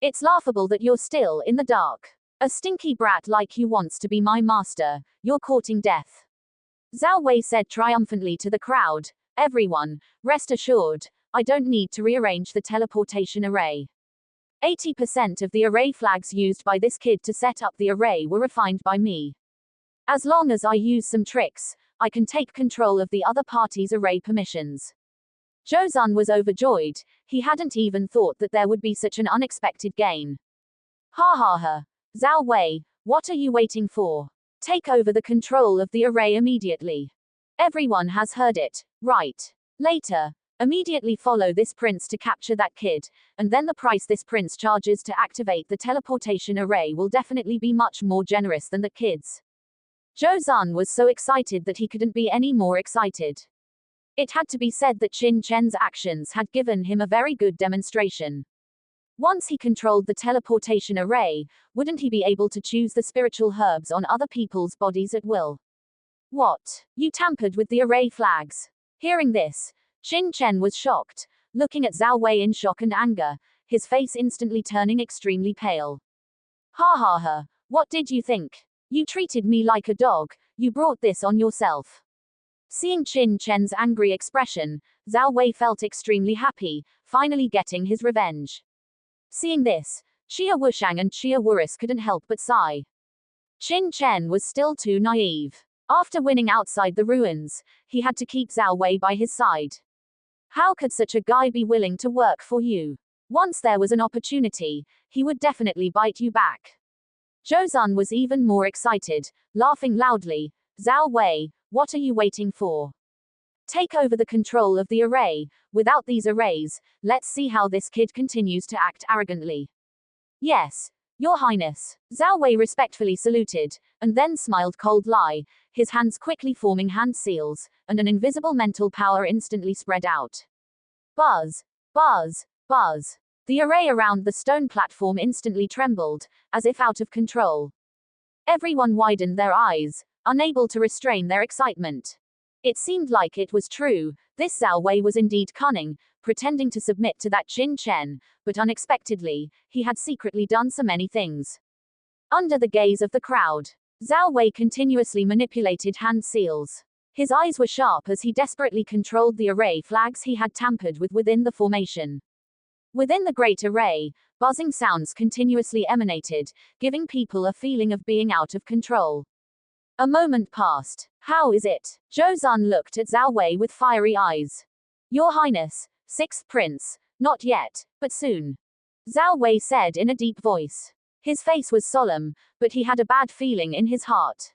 It's laughable that you're still in the dark. A stinky brat like you wants to be my master, you're courting death. Zhao Wei said triumphantly to the crowd, everyone, rest assured, I don't need to rearrange the teleportation array. 80% of the array flags used by this kid to set up the array were refined by me. As long as I use some tricks, I can take control of the other party's array permissions. Zhou Zun was overjoyed, he hadn't even thought that there would be such an unexpected gain. Ha ha ha. Zhao Wei, what are you waiting for? Take over the control of the array immediately. Everyone has heard it, right? Later, Immediately follow this prince to capture that kid, and then the price this prince charges to activate the teleportation array will definitely be much more generous than the kid's. Zhou Zun was so excited that he couldn't be any more excited. It had to be said that Qin Chen's actions had given him a very good demonstration. Once he controlled the teleportation array, wouldn't he be able to choose the spiritual herbs on other people's bodies at will? What? You tampered with the array flags? Hearing this, Qin Chen was shocked, looking at Zhao Wei in shock and anger, his face instantly turning extremely pale. Ha ha ha, what did you think? You treated me like a dog, you brought this on yourself. Seeing Qin Chen's angry expression, Zhao Wei felt extremely happy, finally getting his revenge. Seeing this, Xia Wushang and Xia Wuris couldn't help but sigh. Qin Chen was still too naive. After winning outside the ruins, he had to keep Zhao Wei by his side. How could such a guy be willing to work for you? Once there was an opportunity, he would definitely bite you back. Zhou Zun was even more excited, laughing loudly. Zhao Wei, what are you waiting for? Take over the control of the array. Without these arrays, let's see how this kid continues to act arrogantly. Yes, Your Highness. Zhao Wei respectfully saluted, and then smiled coldly, his hands quickly forming hand seals, and an invisible mental power instantly spread out. Buzz! Buzz! Buzz! The array around the stone platform instantly trembled, as if out of control. Everyone widened their eyes, unable to restrain their excitement. It seemed like it was true, this Zhao Wei was indeed cunning, pretending to submit to that Qin Chen, but unexpectedly, he had secretly done so many things. Under the gaze of the crowd, Zhao Wei continuously manipulated hand seals. His eyes were sharp as he desperately controlled the array flags he had tampered with within the formation. Within the great array, buzzing sounds continuously emanated, giving people a feeling of being out of control. A moment passed. How is it? Zhou Zun looked at Zhao Wei with fiery eyes. Your Highness, Sixth Prince, not yet, but soon. Zhao Wei said in a deep voice. His face was solemn, but he had a bad feeling in his heart.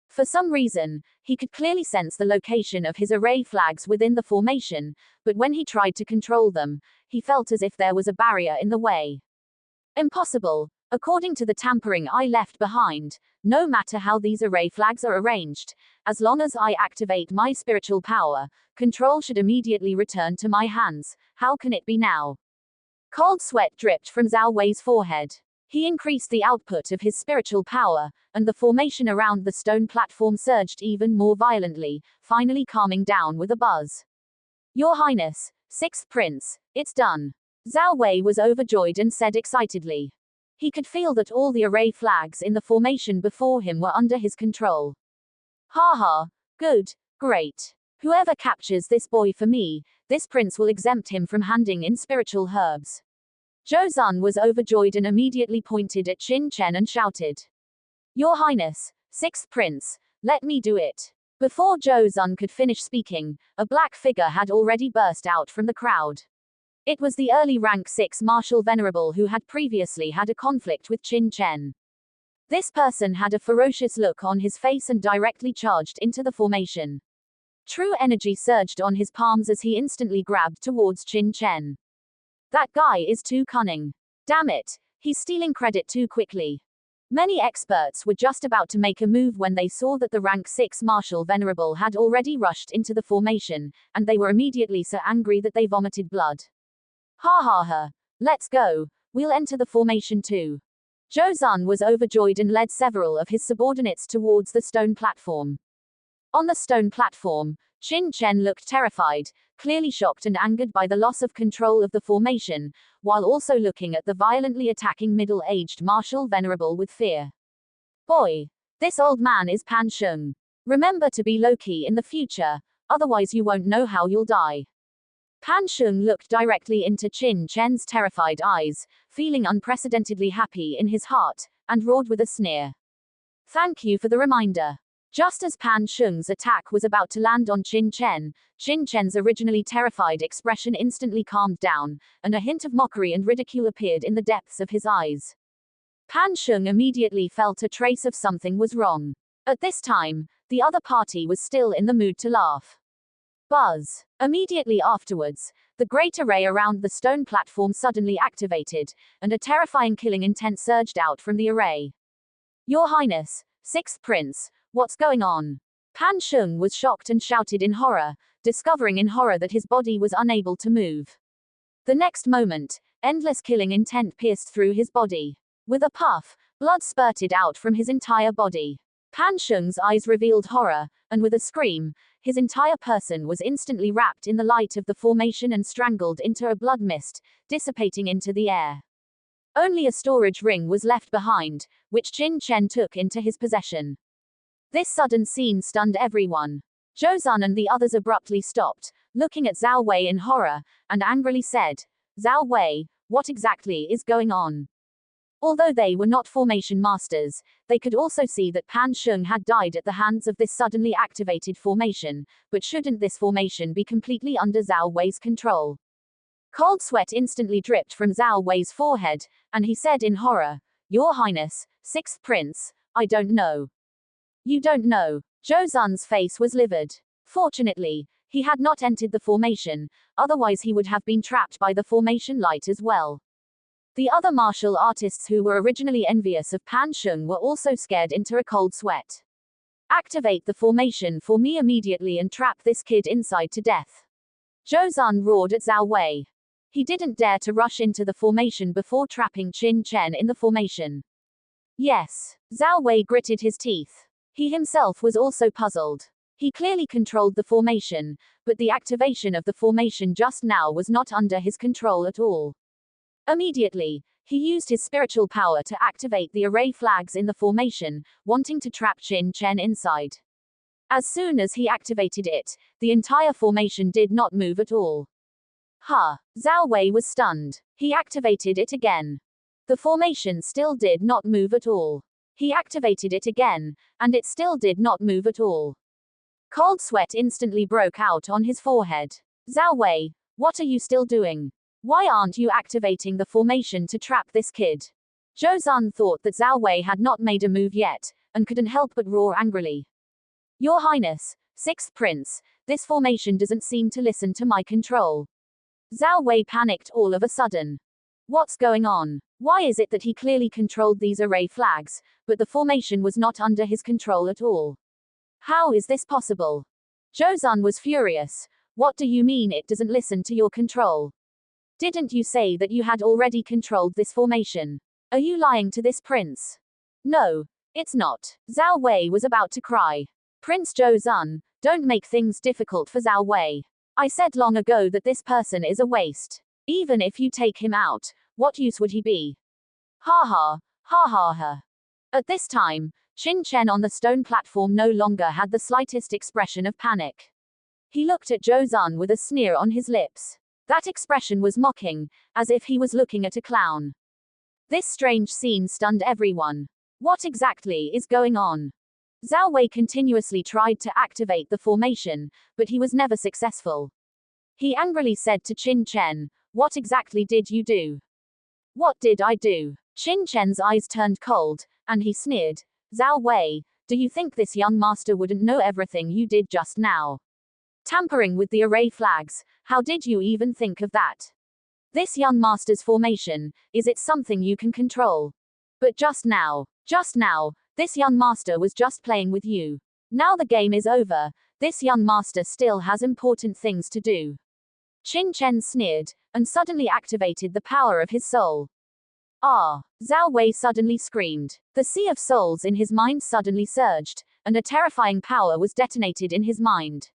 For some reason, he could clearly sense the location of his array flags within the formation, but when he tried to control them, he felt as if there was a barrier in the way. Impossible. According to the tampering I left behind, no matter how these array flags are arranged, as long as I activate my spiritual power, control should immediately return to my hands. How can it be now? Cold sweat dripped from Zhao Wei's forehead. He increased the output of his spiritual power, and the formation around the stone platform surged even more violently, finally calming down with a buzz. Your Highness, Sixth Prince, it's done. Zhao Wei was overjoyed and said excitedly. He could feel that all the array flags in the formation before him were under his control. Ha ha, good, great. Whoever captures this boy for me, this prince will exempt him from handing in spiritual herbs. Zhou Zun was overjoyed and immediately pointed at Qin Chen and shouted. Your Highness, Sixth Prince, let me do it. Before Zhou Zun could finish speaking, a black figure had already burst out from the crowd. It was the early rank 6 Martial Venerable who had previously had a conflict with Qin Chen. This person had a ferocious look on his face and directly charged into the formation. True energy surged on his palms as he instantly grabbed towards Qin Chen. That guy is too cunning. Damn it, he's stealing credit too quickly. Many experts were just about to make a move when they saw that the rank 6 Martial Venerable had already rushed into the formation, and they were immediately so angry that they vomited blood. Ha ha ha. Let's go. We'll enter the formation too. Zhou Zun was overjoyed and led several of his subordinates towards the stone platform. On the stone platform, Qin Chen looked terrified, clearly shocked and angered by the loss of control of the formation, while also looking at the violently attacking middle-aged Martial Venerable with fear. Boy, this old man is Pan Sheng. Remember to be low-key in the future, otherwise you won't know how you'll die. Pan Sheng looked directly into Qin Chen's terrified eyes, feeling unprecedentedly happy in his heart, and roared with a sneer. Thank you for the reminder. Just as Pan Sheng's attack was about to land on Qin Chen's originally terrified expression instantly calmed down, and a hint of mockery and ridicule appeared in the depths of his eyes. Pan Sheng immediately felt a trace of something was wrong. At this time, the other party was still in the mood to laugh. Buzz. Immediately afterwards, the great array around the stone platform suddenly activated, and a terrifying killing intent surged out from the array. Your Highness, Sixth Prince, what's going on? Pan Sheng was shocked and shouted in horror, discovering in horror that his body was unable to move. The next moment, endless killing intent pierced through his body. With a puff, blood spurted out from his entire body. Pan Sheng's eyes revealed horror, and with a scream, his entire person was instantly wrapped in the light of the formation and strangled into a blood mist, dissipating into the air. Only a storage ring was left behind, which Qin Chen took into his possession. This sudden scene stunned everyone. Zhou Zun and the others abruptly stopped, looking at Zhao Wei in horror, and angrily said, Zhao Wei, what exactly is going on? Although they were not formation masters, they could also see that Pan Sheng had died at the hands of this suddenly activated formation, but shouldn't this formation be completely under Zhao Wei's control? Cold sweat instantly dripped from Zhao Wei's forehead, and he said in horror, Your Highness, Sixth Prince, I don't know. You don't know. Zhou Zun's face was livid. Fortunately, he had not entered the formation, otherwise he would have been trapped by the formation light as well. The other martial artists who were originally envious of Pan Sheng were also scared into a cold sweat. Activate the formation for me immediately and trap this kid inside to death. Zhou Zun roared at Zhao Wei. He didn't dare to rush into the formation before trapping Qin Chen in the formation. Yes. Zhao Wei gritted his teeth. He himself was also puzzled. He clearly controlled the formation, but the activation of the formation just now was not under his control at all. Immediately, he used his spiritual power to activate the array flags in the formation, wanting to trap Qin Chen inside. As soon as he activated it, the entire formation did not move at all. Zhao Wei was stunned. He activated it again. The formation still did not move at all. He activated it again, and it still did not move at all. Cold sweat instantly broke out on his forehead. Zhao Wei, what are you still doing? Why aren't you activating the formation to trap this kid? Zhou Zun thought that Zhao Wei had not made a move yet, and couldn't help but roar angrily. Your Highness, Sixth Prince, this formation doesn't seem to listen to my control. Zhao Wei panicked all of a sudden. What's going on? Why is it that he clearly controlled these array flags, but the formation was not under his control at all? How is this possible? Zhou Zun was furious. What do you mean it doesn't listen to your control? Didn't you say that you had already controlled this formation? Are you lying to this prince? No, it's not. Zhao Wei was about to cry. Prince Zhou Zun, don't make things difficult for Zhao Wei. I said long ago that this person is a waste. Even if you take him out, what use would he be? Ha ha, ha ha ha. At this time, Qin Chen on the stone platform no longer had the slightest expression of panic. He looked at Zhou Zun with a sneer on his lips. That expression was mocking, as if he was looking at a clown. This strange scene stunned everyone. What exactly is going on? Zhao Wei continuously tried to activate the formation, but he was never successful. He angrily said to Qin Chen, What exactly did you do? What did I do? Qin Chen's eyes turned cold, and he sneered, Zhao Wei, do you think this young master wouldn't know everything you did just now? Tampering with the array flags, how did you even think of that? This young master's formation, is it something you can control? But just now, this young master was just playing with you. Now the game is over, this young master still has important things to do. Qin Chen sneered, and suddenly activated the power of his soul. Ah! Zhao Wei suddenly screamed. The sea of souls in his mind suddenly surged, and a terrifying power was detonated in his mind.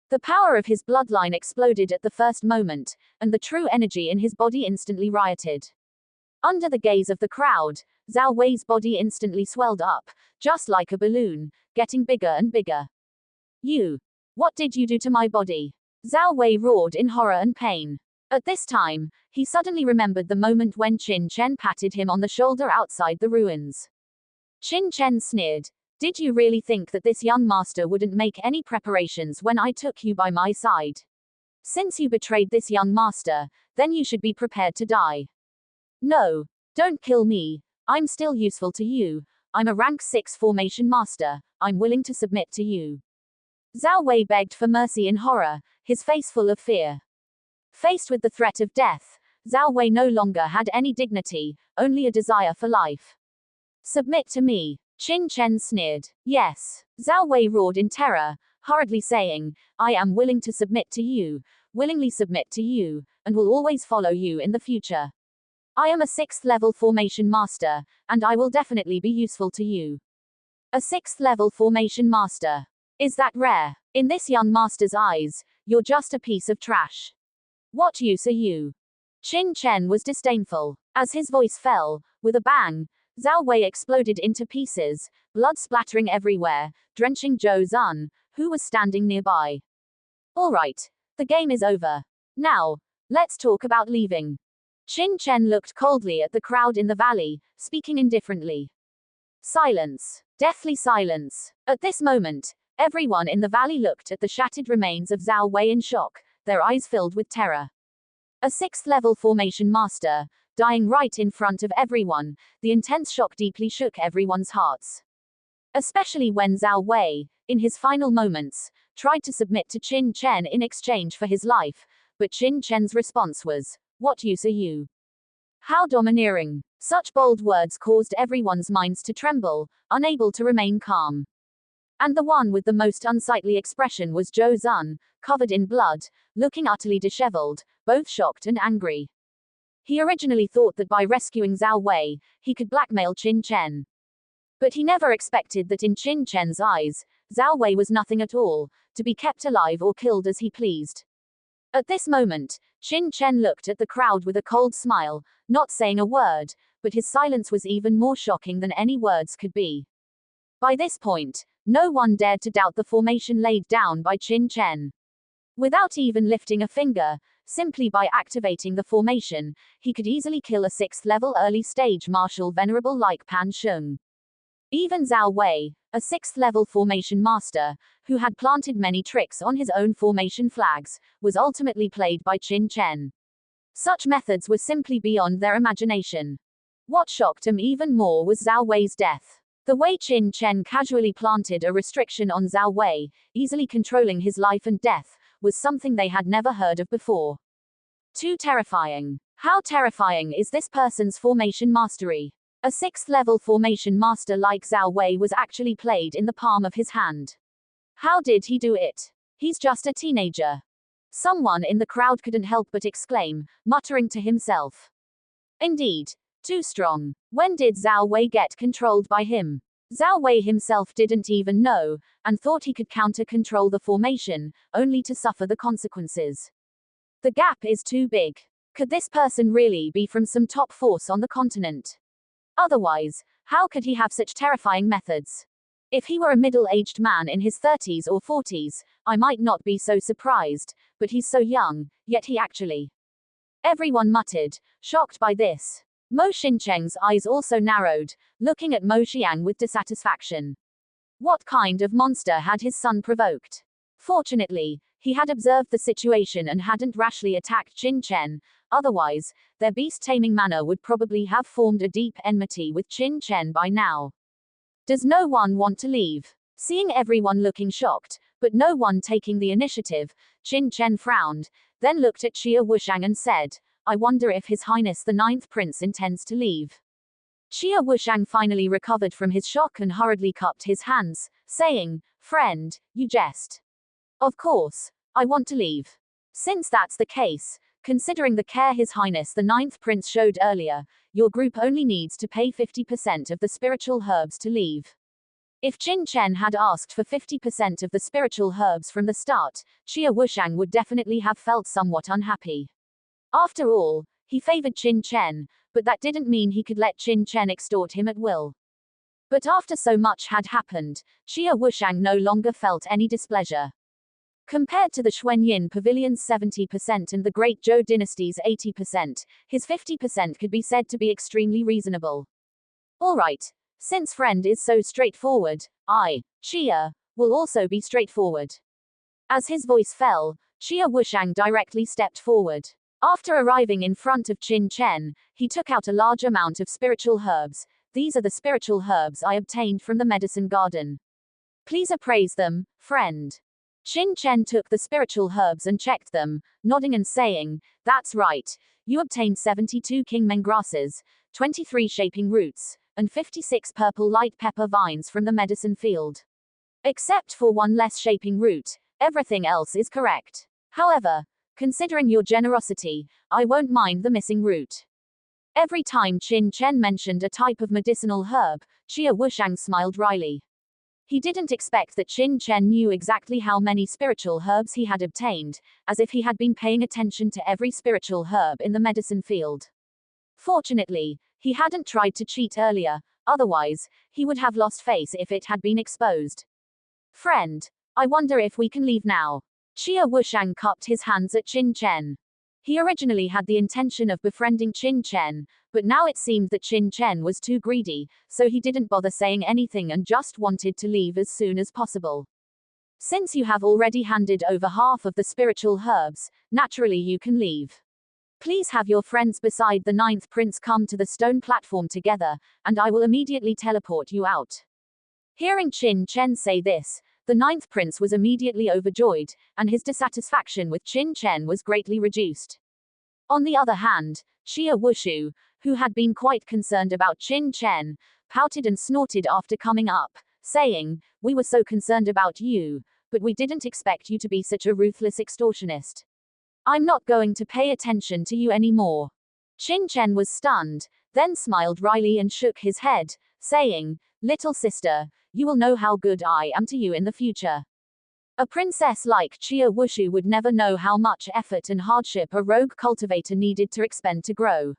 The power of his bloodline exploded at the first moment, and the true energy in his body instantly rioted. Under the gaze of the crowd, Zhao Wei's body instantly swelled up, just like a balloon, getting bigger and bigger. What did you do to my body? Zhao Wei roared in horror and pain. At this time, he suddenly remembered the moment when Qin Chen patted him on the shoulder outside the ruins. Qin Chen sneered, Did you really think that this young master wouldn't make any preparations when I took you by my side? Since you betrayed this young master, then you should be prepared to die. No, don't kill me, I'm still useful to you, I'm a rank 6 formation master, I'm willing to submit to you. Zhao Wei begged for mercy in horror, his face full of fear. Faced with the threat of death, Zhao Wei no longer had any dignity, only a desire for life. Submit to me. Qin Chen sneered. Yes. Zhao Wei roared in terror, hurriedly saying, I am willing to submit to you, willingly submit to you, and will always follow you in the future. I am a 6th level formation master, and I will definitely be useful to you. A 6th level formation master. Is that rare? In this young master's eyes, you're just a piece of trash. What use are you? Qin Chen was disdainful. As his voice fell, with a bang, Zhao Wei exploded into pieces, blood splattering everywhere, drenching Zhou Zun, who was standing nearby. All right. The game is over. Now, let's talk about leaving. Qin Chen looked coldly at the crowd in the valley, speaking indifferently. Silence. Deathly silence. At this moment, everyone in the valley looked at the shattered remains of Zhao Wei in shock, their eyes filled with terror. A 6th level formation master, dying right in front of everyone, the intense shock deeply shook everyone's hearts. Especially when Zhao Wei, in his final moments, tried to submit to Qin Chen in exchange for his life, but Qin Chen's response was, what use are you? How domineering. Such bold words caused everyone's minds to tremble, unable to remain calm. And the one with the most unsightly expression was Zhou Zun, covered in blood, looking utterly disheveled, both shocked and angry. He originally thought that by rescuing Zhao Wei, he could blackmail Qin Chen. But he never expected that in Qin Chen's eyes, Zhao Wei was nothing at all, to be kept alive or killed as he pleased. At this moment, Qin Chen looked at the crowd with a cold smile, not saying a word, but his silence was even more shocking than any words could be. By this point, no one dared to doubt the formation laid down by Qin Chen. Without even lifting a finger, simply by activating the formation, he could easily kill a 6th level early stage martial venerable like Pan Sheng. Even Zhao Wei, a 6th level formation master, who had planted many tricks on his own formation flags, was ultimately played by Qin Chen. Such methods were simply beyond their imagination. What shocked him even more was Zhao Wei's death. The way Qin Chen casually planted a restriction on Zhao Wei, easily controlling his life and death, was something they had never heard of before. Too terrifying. How terrifying is this person's formation mastery? A 6th level formation master like Zhao Wei was actually played in the palm of his hand. How did he do it? He's just a teenager. Someone in the crowd couldn't help but exclaim, muttering to himself. Indeed. Too strong. When did Zhao Wei get controlled by him? Zhao Wei himself didn't even know, and thought he could counter-control the formation, only to suffer the consequences. The gap is too big. Could this person really be from some top force on the continent? Otherwise, how could he have such terrifying methods? If he were a middle-aged man in his 30s or 40s, I might not be so surprised, but he's so young, yet he actually. Everyone muttered, shocked by this. Mo Xincheng's eyes also narrowed, looking at Mo Xiang with dissatisfaction. What kind of monster had his son provoked? Fortunately, he had observed the situation and hadn't rashly attacked Qin Chen, otherwise, their beast-taming manner would probably have formed a deep enmity with Qin Chen by now. Does no one want to leave? Seeing everyone looking shocked, but no one taking the initiative, Qin Chen frowned, then looked at Xia Wushang and said, I wonder if His Highness the 9th Prince intends to leave. Xia Wushang finally recovered from his shock and hurriedly cupped his hands, saying, Friend, you jest. Of course, I want to leave. Since that's the case, considering the care His Highness the 9th Prince showed earlier, your group only needs to pay 50% of the spiritual herbs to leave. If Qin Chen had asked for 50% of the spiritual herbs from the start, Xia Wushang would definitely have felt somewhat unhappy. After all, he favored Qin Chen, but that didn't mean he could let Qin Chen extort him at will. But after so much had happened, Xia Wushang no longer felt any displeasure. Compared to the Xuanyin Pavilion's 70% and the Great Zhou Dynasty's 80%, his 50% could be said to be extremely reasonable. Alright, since friend is so straightforward, I, Xia, will also be straightforward. As his voice fell, Xia Wushang directly stepped forward. After arriving in front of Qin Chen, he took out a large amount of spiritual herbs. These are the spiritual herbs I obtained from the medicine garden. Please appraise them, friend. Qin Chen took the spiritual herbs and checked them, nodding and saying, "That's right. You obtained 72 kingmen grasses, 23 shaping roots, and 56 purple light pepper vines from the medicine field. Except for one less shaping root, everything else is correct. However, considering your generosity, I won't mind the missing root." Every time Qin Chen mentioned a type of medicinal herb, Xia Wushang smiled wryly. He didn't expect that Qin Chen knew exactly how many spiritual herbs he had obtained, as if he had been paying attention to every spiritual herb in the medicine field. Fortunately, he hadn't tried to cheat earlier, otherwise, he would have lost face if it had been exposed. "Friend, I wonder if we can leave now." Xia Wushang cupped his hands at Qin Chen. He originally had the intention of befriending Qin Chen, but now it seemed that Qin Chen was too greedy, so he didn't bother saying anything and just wanted to leave as soon as possible. "Since you have already handed over half of the spiritual herbs, naturally you can leave. Please have your friends beside the 9th prince come to the stone platform together, and I will immediately teleport you out." Hearing Qin Chen say this, the 9th prince was immediately overjoyed, and his dissatisfaction with Qin Chen was greatly reduced. On the other hand, Xia Wushu, who had been quite concerned about Qin Chen, pouted and snorted after coming up, saying, "We were so concerned about you, but we didn't expect you to be such a ruthless extortionist. I'm not going to pay attention to you anymore." Qin Chen was stunned, then smiled wryly and shook his head, saying, "Little sister, you will know how good I am to you in the future." A princess like Xia Wushu would never know how much effort and hardship a rogue cultivator needed to expend to grow.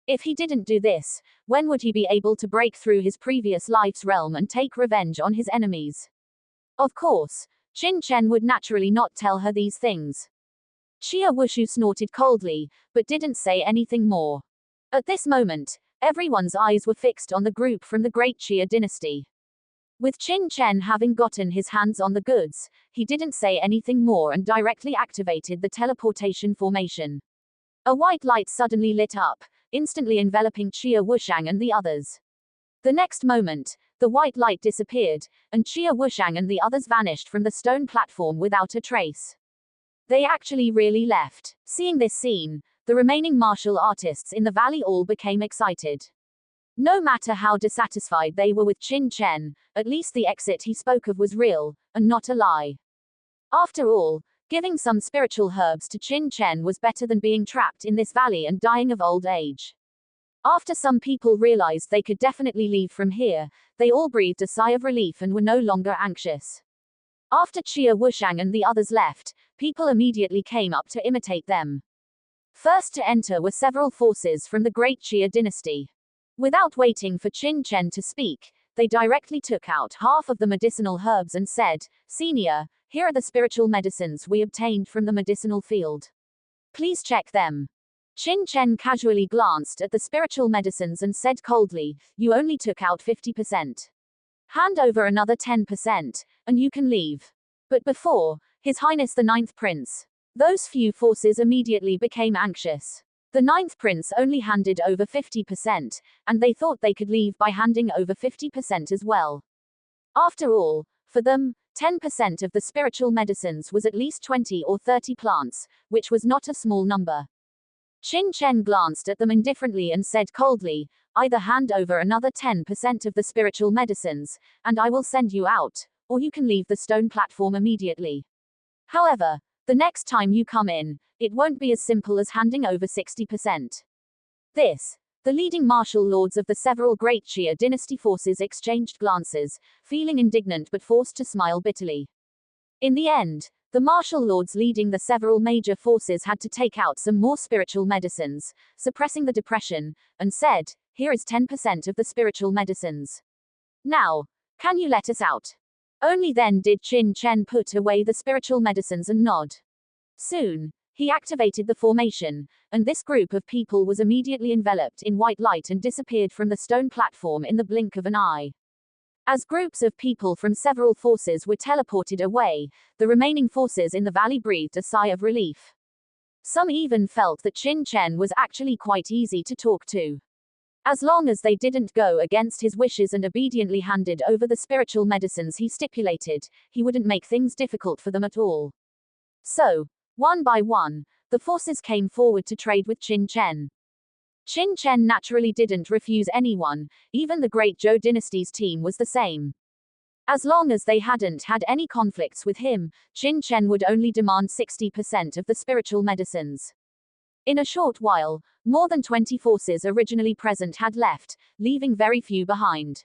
If he didn't do this, when would he be able to break through his previous life's realm and take revenge on his enemies? Of course, Qin Chen would naturally not tell her these things. Xia Wushu snorted coldly, but didn't say anything more. At this moment, everyone's eyes were fixed on the group from the Great Xia dynasty. With Qin Chen having gotten his hands on the goods, he didn't say anything more and directly activated the teleportation formation. A white light suddenly lit up, instantly enveloping Xia Wushang and the others. The next moment, the white light disappeared, and Xia Wushang and the others vanished from the stone platform without a trace. They actually really left. Seeing this scene, the remaining martial artists in the valley all became excited. No matter how dissatisfied they were with Qin Chen, at least the exit he spoke of was real, and not a lie. After all, giving some spiritual herbs to Qin Chen was better than being trapped in this valley and dying of old age. After some people realized they could definitely leave from here, they all breathed a sigh of relief and were no longer anxious. After Xia Wushang and the others left, people immediately came up to imitate them. First to enter were several forces from the Great Xia dynasty. Without waiting for Qin Chen to speak, they directly took out half of the medicinal herbs and said, "Senior, here are the spiritual medicines we obtained from the medicinal field. Please check them." Qin Chen casually glanced at the spiritual medicines and said coldly, "You only took out 50%. Hand over another 10%, and you can leave." But before, His Highness the 9th Prince. Those few forces immediately became anxious. The 9th Prince only handed over 50%, and they thought they could leave by handing over 50% as well. After all, for them, 10% of the spiritual medicines was at least 20 or 30 plants, which was not a small number. Qin Chen glanced at them indifferently and said coldly, "Either hand over another 10% of the spiritual medicines, and I will send you out, or you can leave the stone platform immediately. However, the next time you come in, it won't be as simple as handing over 60%. The leading martial lords of the several Great Xia dynasty forces exchanged glances, feeling indignant but forced to smile bitterly. In the end, the martial lords leading the several major forces had to take out some more spiritual medicines, suppressing the depression, and said, "Here is 10% of the spiritual medicines. Now, can you let us out?" Only then did Qin Chen put away the spiritual medicines and nod. Soon, he activated the formation, and this group of people was immediately enveloped in white light and disappeared from the stone platform in the blink of an eye. As groups of people from several forces were teleported away, the remaining forces in the valley breathed a sigh of relief. Some even felt that Qin Chen was actually quite easy to talk to. As long as they didn't go against his wishes and obediently handed over the spiritual medicines he stipulated, he wouldn't make things difficult for them at all. So, one by one, the forces came forward to trade with Qin Chen. Qin Chen naturally didn't refuse anyone, even the great Zhou dynasty's team was the same. As long as they hadn't had any conflicts with him, Qin Chen would only demand 60% of the spiritual medicines. In a short while, more than 20 forces originally present had left, leaving very few behind.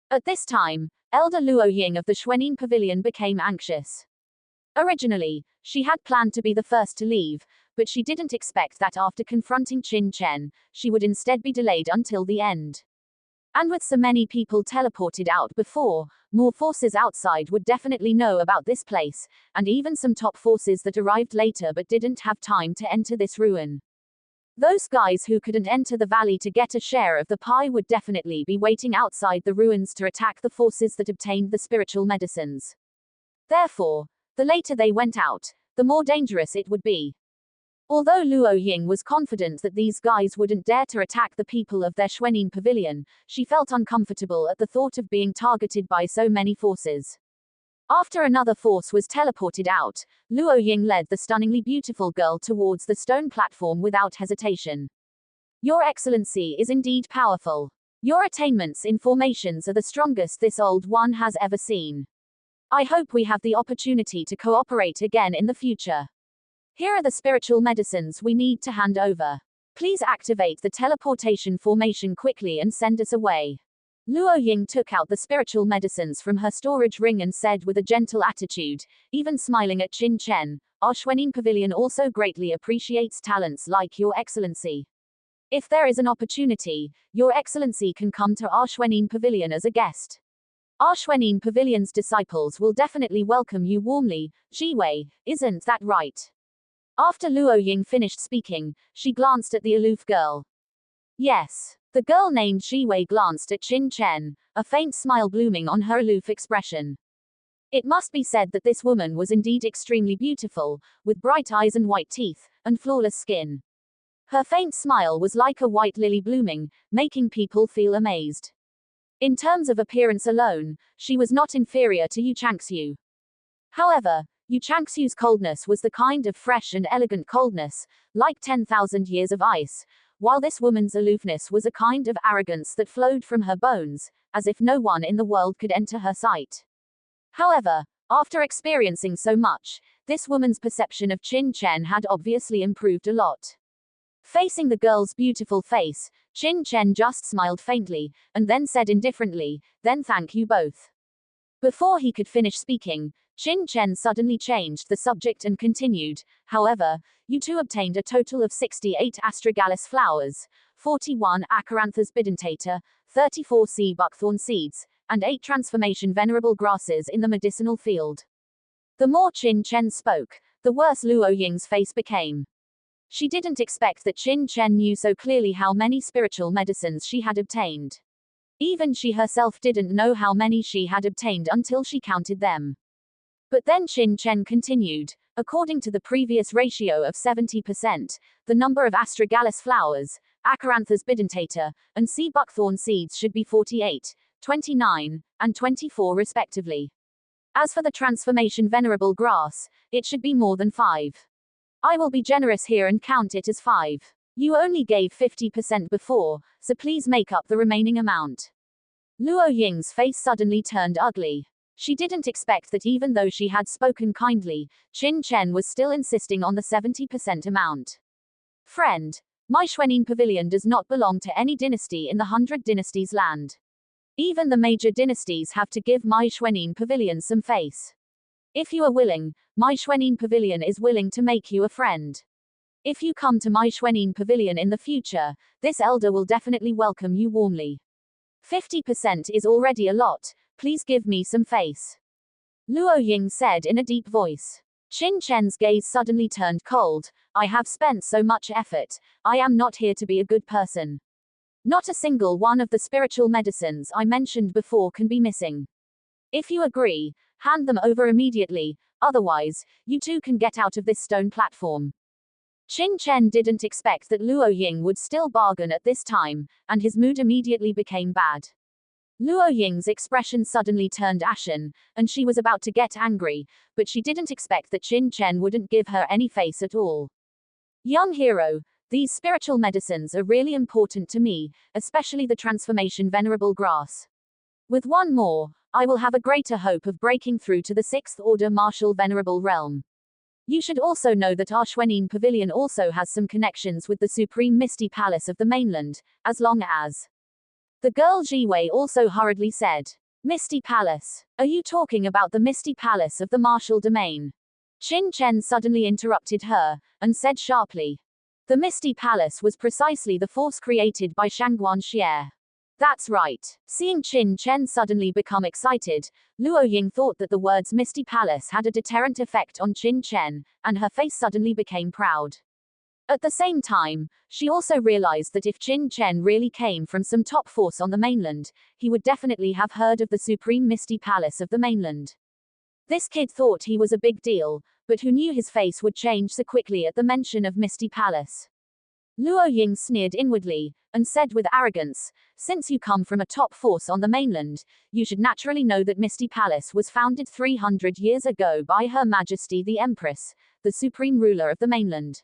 At this time, Elder Luo Ying of the Xuanyin Pavilion became anxious. Originally, she had planned to be the first to leave, but she didn't expect that after confronting Qin Chen, she would instead be delayed until the end. And with so many people teleported out before, more forces outside would definitely know about this place, and even some top forces that arrived later but didn't have time to enter this ruin. Those guys who couldn't enter the valley to get a share of the pie would definitely be waiting outside the ruins to attack the forces that obtained the spiritual medicines. Therefore, the later they went out, the more dangerous it would be. Although Luo Ying was confident that these guys wouldn't dare to attack the people of their Xuanyin pavilion, she felt uncomfortable at the thought of being targeted by so many forces. After another force was teleported out, Luo Ying led the stunningly beautiful girl towards the stone platform without hesitation. Your Excellency is indeed powerful. Your attainments in formations are the strongest this old one has ever seen. I hope we have the opportunity to cooperate again in the future. Here are the spiritual medicines we need to hand over. Please activate the teleportation formation quickly and send us away. Luo Ying took out the spiritual medicines from her storage ring and said with a gentle attitude, even smiling at Qin Chen, our Xuanyin Pavilion also greatly appreciates talents like Your Excellency. If there is an opportunity, Your Excellency can come to our Xuanyin Pavilion as a guest. Our Xuanyin Pavilion's disciples will definitely welcome you warmly, Jiwei, isn't that right? After Luo Ying finished speaking, she glanced at the aloof girl. Yes. The girl named Jiwei glanced at Qin Chen, a faint smile blooming on her aloof expression. It must be said that this woman was indeed extremely beautiful, with bright eyes and white teeth, and flawless skin. Her faint smile was like a white lily blooming, making people feel amazed. In terms of appearance alone, she was not inferior to Yu Changxiu. However, Yu Changxiu's coldness was the kind of fresh and elegant coldness, like 10,000 years of ice, while this woman's aloofness was a kind of arrogance that flowed from her bones, as if no one in the world could enter her sight. However, after experiencing so much, this woman's perception of Qin Chen had obviously improved a lot. Facing the girl's beautiful face, Qin Chen just smiled faintly, and then said indifferently, "Then thank you both." Before he could finish speaking, Qin Chen suddenly changed the subject and continued, "However, you two obtained a total of 68 astragalus flowers, 41 acaranthus bidentata, 34 sea buckthorn seeds, and 8 transformation venerable grasses in the medicinal field." The more Qin Chen spoke, the worse Luo Ying's face became. She didn't expect that Qin Chen knew so clearly how many spiritual medicines she had obtained. Even she herself didn't know how many she had obtained until she counted them. But then Qin Chen continued, according to the previous ratio of 70%, the number of astragalus flowers, acaranthus bidentata, and sea buckthorn seeds should be 48, 29, and 24 respectively. As for the transformation venerable grass, it should be more than 5. I will be generous here and count it as 5. You only gave 50% before, so please make up the remaining amount. Luo Ying's face suddenly turned ugly. She didn't expect that even though she had spoken kindly, Qin Chen was still insisting on the 70% amount. Friend, my Xuanyin Pavilion does not belong to any dynasty in the 100 Dynasties land. Even the major dynasties have to give my Xuanyin Pavilion some face. If you are willing, my Xuanyin Pavilion is willing to make you a friend. If you come to my Xuanyin Pavilion in the future, this elder will definitely welcome you warmly. 50% is already a lot, please give me some face. Luo Ying said in a deep voice. Qin Chen's gaze suddenly turned cold. I have spent so much effort, I am not here to be a good person. Not a single one of the spiritual medicines I mentioned before can be missing. If you agree, hand them over immediately, otherwise, you too can get out of this stone platform. Qin Chen didn't expect that Luo Ying would still bargain at this time, and his mood immediately became bad. Luo Ying's expression suddenly turned ashen, and she was about to get angry, but she didn't expect that Qin Chen wouldn't give her any face at all. Young hero, these spiritual medicines are really important to me, especially the transformation venerable grass. With one more, I will have a greater hope of breaking through to the 6th order martial venerable realm. You should also know that our Xuanyin Pavilion also has some connections with the Supreme Misty Palace of the mainland, as long as... The girl Jiwei also hurriedly said. Misty Palace. Are you talking about the Misty Palace of the martial domain? Qin Chen suddenly interrupted her, and said sharply. The Misty Palace was precisely the force created by Shangguan Xie. That's right. Seeing Qin Chen suddenly become excited, Luo Ying thought that the words Misty Palace had a deterrent effect on Qin Chen, and her face suddenly became proud. At the same time, she also realized that if Qin Chen really came from some top force on the mainland, he would definitely have heard of the Supreme Misty Palace of the mainland. This kid thought he was a big deal, but who knew his face would change so quickly at the mention of Misty Palace. Luo Ying sneered inwardly, and said with arrogance, since you come from a top force on the mainland, you should naturally know that Misty Palace was founded 300 years ago by Her Majesty the Empress, the supreme ruler of the mainland.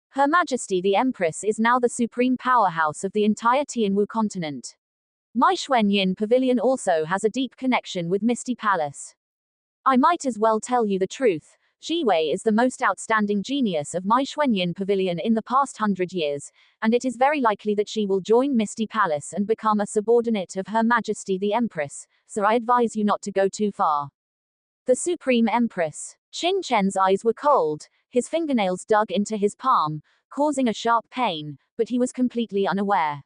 Her Majesty the Empress is now the supreme powerhouse of the entire Tianwu Continent. My Xuanyin Pavilion also has a deep connection with Misty Palace. I might as well tell you the truth. Jiwei is the most outstanding genius of my Xuanyin Pavilion in the past 100 years, and it is very likely that she will join Misty Palace and become a subordinate of Her Majesty the Empress, so I advise you not to go too far. The Supreme Empress. Qin Chen's eyes were cold, his fingernails dug into his palm, causing a sharp pain, but he was completely unaware.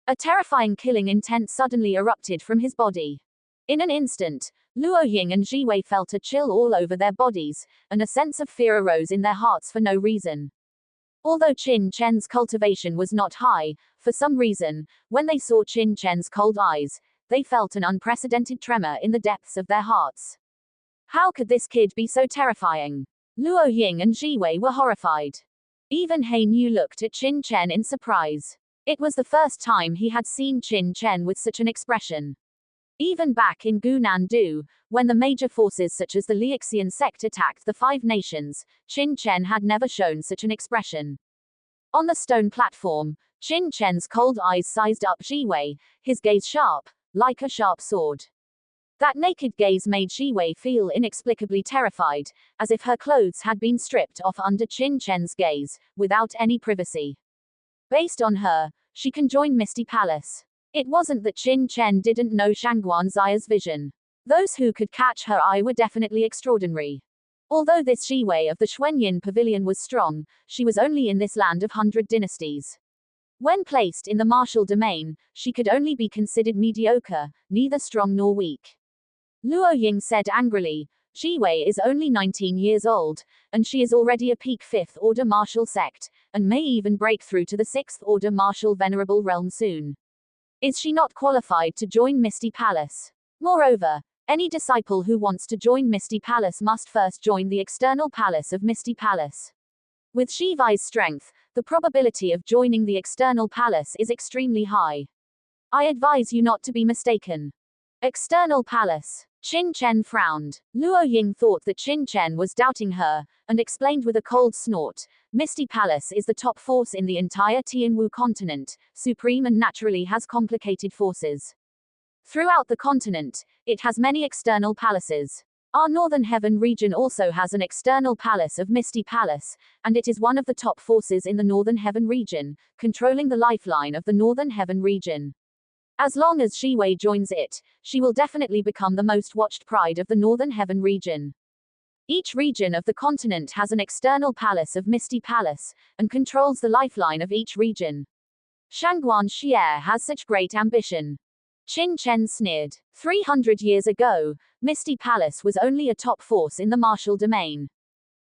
A terrifying killing intent suddenly erupted from his body. In an instant, Luo Ying and Jiwei felt a chill all over their bodies, and a sense of fear arose in their hearts for no reason. Although Qin Chen's cultivation was not high, for some reason, when they saw Qin Chen's cold eyes, they felt an unprecedented tremor in the depths of their hearts. How could this kid be so terrifying? Luo Ying and Jiwei were horrified. Even He Nu looked at Qin Chen in surprise. It was the first time he had seen Qin Chen with such an expression. Even back in Gunandu, when the major forces such as the Liuxian sect attacked the Five Nations, Qin Chen had never shown such an expression. On the stone platform, Qin Chen's cold eyes sized up Jiwei, his gaze sharp, like a sharp sword. That naked gaze made Jiwei feel inexplicably terrified, as if her clothes had been stripped off under Qin Chen's gaze, without any privacy. Based on her, she can join Misty Palace. It wasn't that Qin Chen didn't know Shangguan Xia's vision. Those who could catch her eye were definitely extraordinary. Although this Jiwei of the Xuanyin Pavilion was strong, she was only in this land of 100 dynasties. When placed in the martial domain, she could only be considered mediocre, neither strong nor weak. Luo Ying said angrily, Jiwei is only 19 years old, and she is already a peak 5th order martial sect, and may even break through to the 6th order martial venerable realm soon. Is she not qualified to join Misty Palace? Moreover, any disciple who wants to join Misty Palace must first join the external palace of Misty Palace. With Jiwei's strength, the probability of joining the external palace is extremely high. I advise you not to be mistaken. External palace. Qin Chen frowned. Luo Ying thought that Qin Chen was doubting her, and explained with a cold snort, Misty Palace is the top force in the entire Tianwu Continent, supreme and naturally has complicated forces. Throughout the continent, it has many external palaces. Our Northern Heaven region also has an external palace of Misty Palace, and it is one of the top forces in the Northern Heaven region, controlling the lifeline of the Northern Heaven region. As long as Jiwei joins it, she will definitely become the most watched pride of the Northern Heaven region. Each region of the continent has an external palace of Misty Palace, and controls the lifeline of each region. Shangguan Xie has such great ambition. Qin Chen sneered. 300 years ago, Misty Palace was only a top force in the martial domain.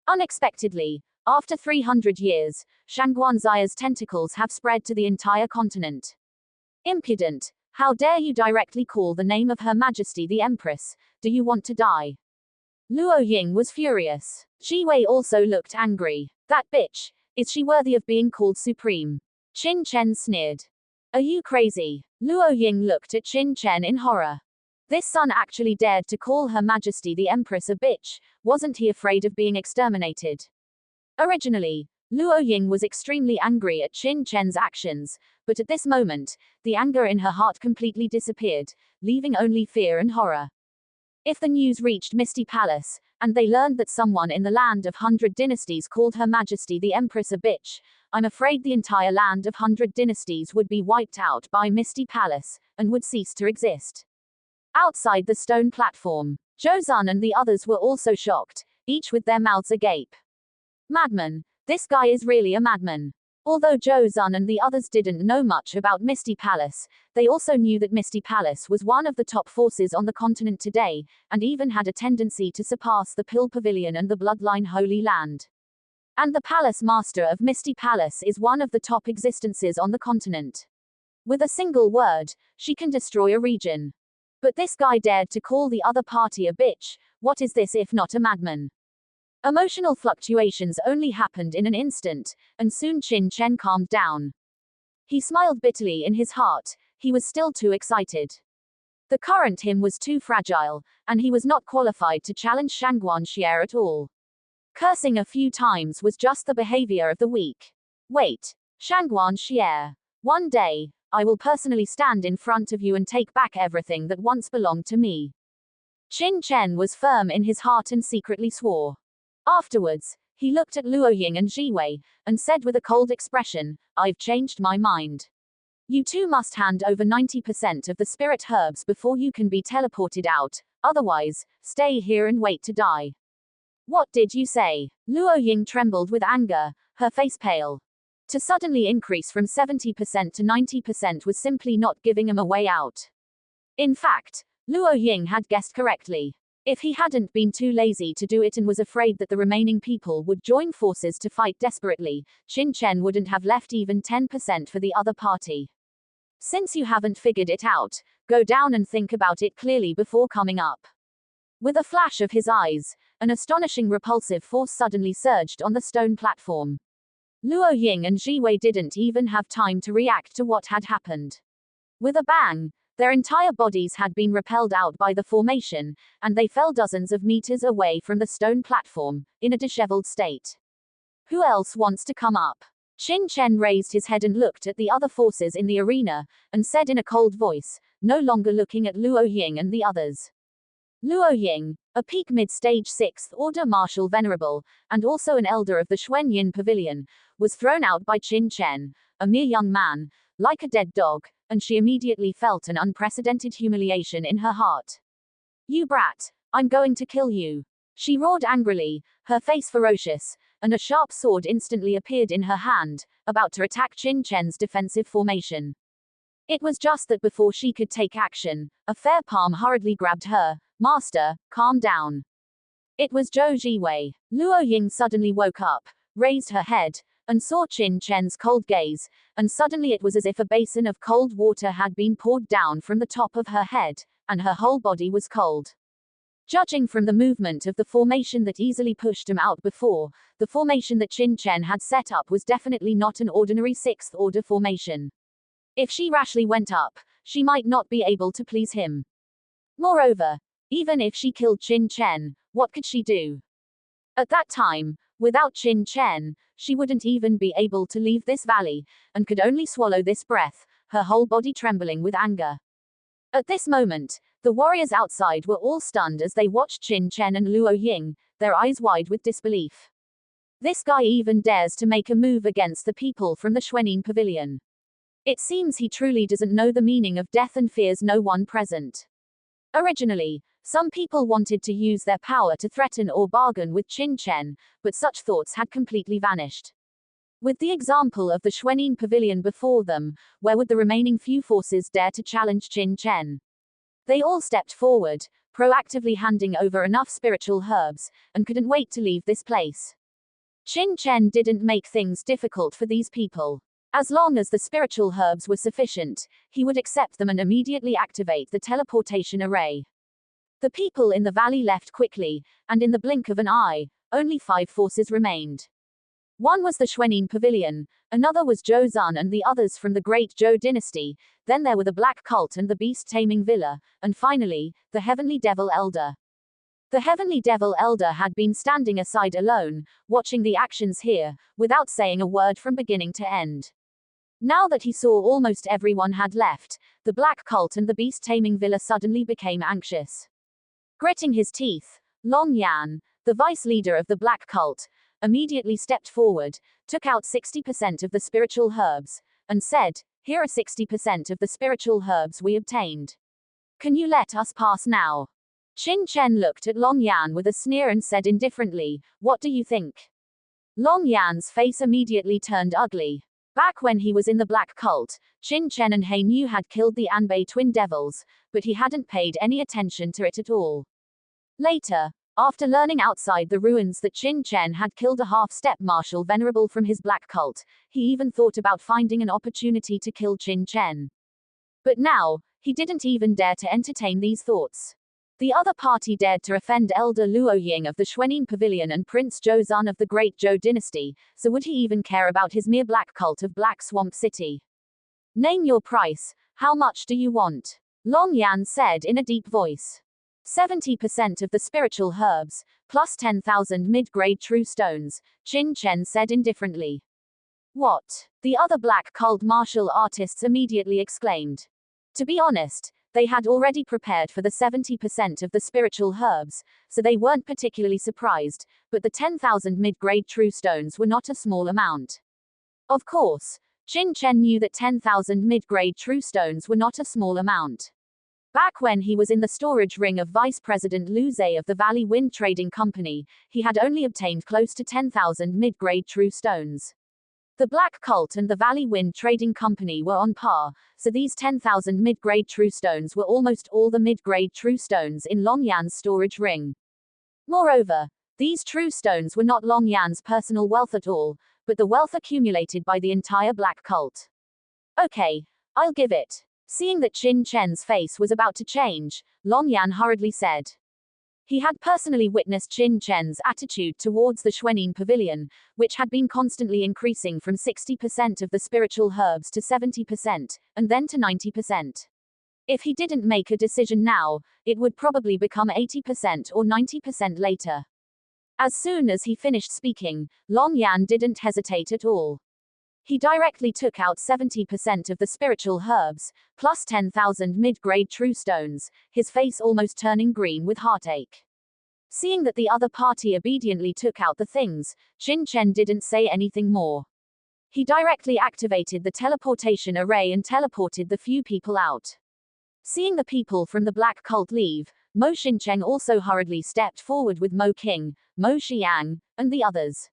Unexpectedly, after 300 years, Shangguan Xia's tentacles have spread to the entire continent. Impudent! How dare you directly call the name of Her Majesty the Empress? Do you want to die? Luo Ying was furious. Jiwei also looked angry. That bitch! Is she worthy of being called supreme? Qin Chen sneered. Are you crazy? Luo Ying looked at Qin Chen in horror. This son actually dared to call Her Majesty the Empress a bitch. Wasn't he afraid of being exterminated? Originally, Luo Ying was extremely angry at Qin Chen's actions, but at this moment, the anger in her heart completely disappeared, leaving only fear and horror. If the news reached Misty Palace, and they learned that someone in the land of 100 dynasties called Her Majesty the Empress a bitch, I'm afraid the entire land of 100 dynasties would be wiped out by Misty Palace, and would cease to exist. Outside the stone platform, Zhou Zun and the others were also shocked, each with their mouths agape. Madman. This guy is really a madman. Although Zhou Zun and the others didn't know much about Misty Palace, they also knew that Misty Palace was one of the top forces on the continent today, and even had a tendency to surpass the Pill Pavilion and the Bloodline Holy Land. And the Palace Master of Misty Palace is one of the top existences on the continent. With a single word, she can destroy a region. But this guy dared to call the other party a bitch. What is this if not a madman? Emotional fluctuations only happened in an instant, and soon Qin Chen calmed down. He smiled bitterly in his heart. He was still too excited. The current him was too fragile, and he was not qualified to challenge Shangguan Xie at all. Cursing a few times was just the behavior of the weak. Wait, Shangguan Xie. One day, I will personally stand in front of you and take back everything that once belonged to me. Qin Chen was firm in his heart and secretly swore. Afterwards, he looked at Luo Ying and Jiwei, and said with a cold expression, I've changed my mind. You two must hand over 90% of the spirit herbs before you can be teleported out, otherwise, stay here and wait to die. What did you say? Luo Ying trembled with anger, her face pale. To suddenly increase from 70% to 90% was simply not giving him a way out. In fact, Luo Ying had guessed correctly. If he hadn't been too lazy to do it and was afraid that the remaining people would join forces to fight desperately, Qin Chen wouldn't have left even 10% for the other party. Since you haven't figured it out, go down and think about it clearly before coming up. With a flash of his eyes, an astonishing repulsive force suddenly surged on the stone platform. Luo Ying and Jiwei didn't even have time to react to what had happened. With a bang, their entire bodies had been repelled out by the formation, and they fell dozens of meters away from the stone platform, in a disheveled state. Who else wants to come up? Qin Chen raised his head and looked at the other forces in the arena, and said in a cold voice, no longer looking at Luo Ying and the others. Luo Ying, a peak mid-stage 6th Order Marshal Venerable, and also an elder of the Xuanyin Pavilion, was thrown out by Qin Chen, a mere young man, like a dead dog, and she immediately felt an unprecedented humiliation in her heart. You brat, I'm going to kill you. She roared angrily, her face ferocious, and a sharp sword instantly appeared in her hand, about to attack Qin Chen's defensive formation. It was just that before she could take action, a fair palm hurriedly grabbed her. Master, calm down. It was Zhou Jiwei. Luo Ying suddenly woke up, raised her head, and saw Qin Chen's cold gaze, and suddenly it was as if a basin of cold water had been poured down from the top of her head, and her whole body was cold. Judging from the movement of the formation that easily pushed him out before, the formation that Qin Chen had set up was definitely not an ordinary 6th Order formation. If she rashly went up, she might not be able to please him. Moreover, even if she killed Qin Chen, what could she do? At that time, without Qin Chen, she wouldn't even be able to leave this valley, and could only swallow this breath, her whole body trembling with anger. At this moment, the warriors outside were all stunned as they watched Qin Chen and Luo Ying, their eyes wide with disbelief. This guy even dares to make a move against the people from the Xuanyin Pavilion. It seems he truly doesn't know the meaning of death and fears no one present. Originally, some people wanted to use their power to threaten or bargain with Qin Chen, but such thoughts had completely vanished. With the example of the Xuanyin Pavilion before them, where would the remaining few forces dare to challenge Qin Chen? They all stepped forward, proactively handing over enough spiritual herbs, and couldn't wait to leave this place. Qin Chen didn't make things difficult for these people. As long as the spiritual herbs were sufficient, he would accept them and immediately activate the teleportation array. The people in the valley left quickly, and in the blink of an eye, only 5 forces remained. One was the Xuanyin Pavilion, another was Zhou Zun and the others from the Great Zhou dynasty, then there were the Black Cult and the Beast-Taming Villa, and finally, the Heavenly Devil Elder. The Heavenly Devil Elder had been standing aside alone, watching the actions here, without saying a word from beginning to end. Now that he saw almost everyone had left, the Black Cult and the Beast-Taming Villa suddenly became anxious. Gritting his teeth, Long Yan, the vice leader of the Black Cult, immediately stepped forward, took out 60% of the spiritual herbs, and said, "Here are 60% of the spiritual herbs we obtained. Can you let us pass now?" Qin Chen looked at Long Yan with a sneer and said indifferently, "What do you think?" Long Yan's face immediately turned ugly. Back when he was in the Black Cult, Qin Chen and He Nu had killed the Anbei twin devils, but he hadn't paid any attention to it at all. Later, after learning outside the ruins that Qin Chen had killed a half-step martial venerable from his Black Cult, he even thought about finding an opportunity to kill Qin Chen. But now, he didn't even dare to entertain these thoughts. The other party dared to offend Elder Luo Ying of the Xuanyin Pavilion and Prince Zhou Zun of the Great Zhou dynasty, so would he even care about his mere Black Cult of Black Swamp City? "Name your price, how much do you want?" Long Yan said in a deep voice. 70% of the spiritual herbs, plus 10,000 mid-grade true stones, Qin Chen said indifferently. "What?" the other Black Cult martial artists immediately exclaimed. To be honest, they had already prepared for the 70% of the spiritual herbs, so they weren't particularly surprised, but the 10,000 mid-grade true stones were not a small amount. Of course, Qin Chen knew that 10,000 mid-grade true stones were not a small amount. Back when he was in the storage ring of Vice President Lu Zhe of the Valley Wind Trading Company, he had only obtained close to 10,000 mid-grade true stones. The Black Cult and the Valley Wind Trading Company were on par, so these 10,000 mid-grade true stones were almost all the mid-grade true stones in Long Yan's storage ring. Moreover, these true stones were not Long Yan's personal wealth at all, but the wealth accumulated by the entire Black Cult. "Okay, I'll give it." Seeing that Qin Chen's face was about to change, Long Yan hurriedly said. He had personally witnessed Qin Chen's attitude towards the Xuanyin Pavilion, which had been constantly increasing from 60% of the spiritual herbs to 70%, and then to 90%. If he didn't make a decision now, it would probably become 80% or 90% later. As soon as he finished speaking, Long Yan didn't hesitate at all. He directly took out 70% of the spiritual herbs, plus 10,000 mid-grade true stones, his face almost turning green with heartache. Seeing that the other party obediently took out the things, Qin Chen didn't say anything more. He directly activated the teleportation array and teleported the few people out. Seeing the people from the Black Cult leave, Mo Xincheng also hurriedly stepped forward with Mo King, Mo Xiang, and the others.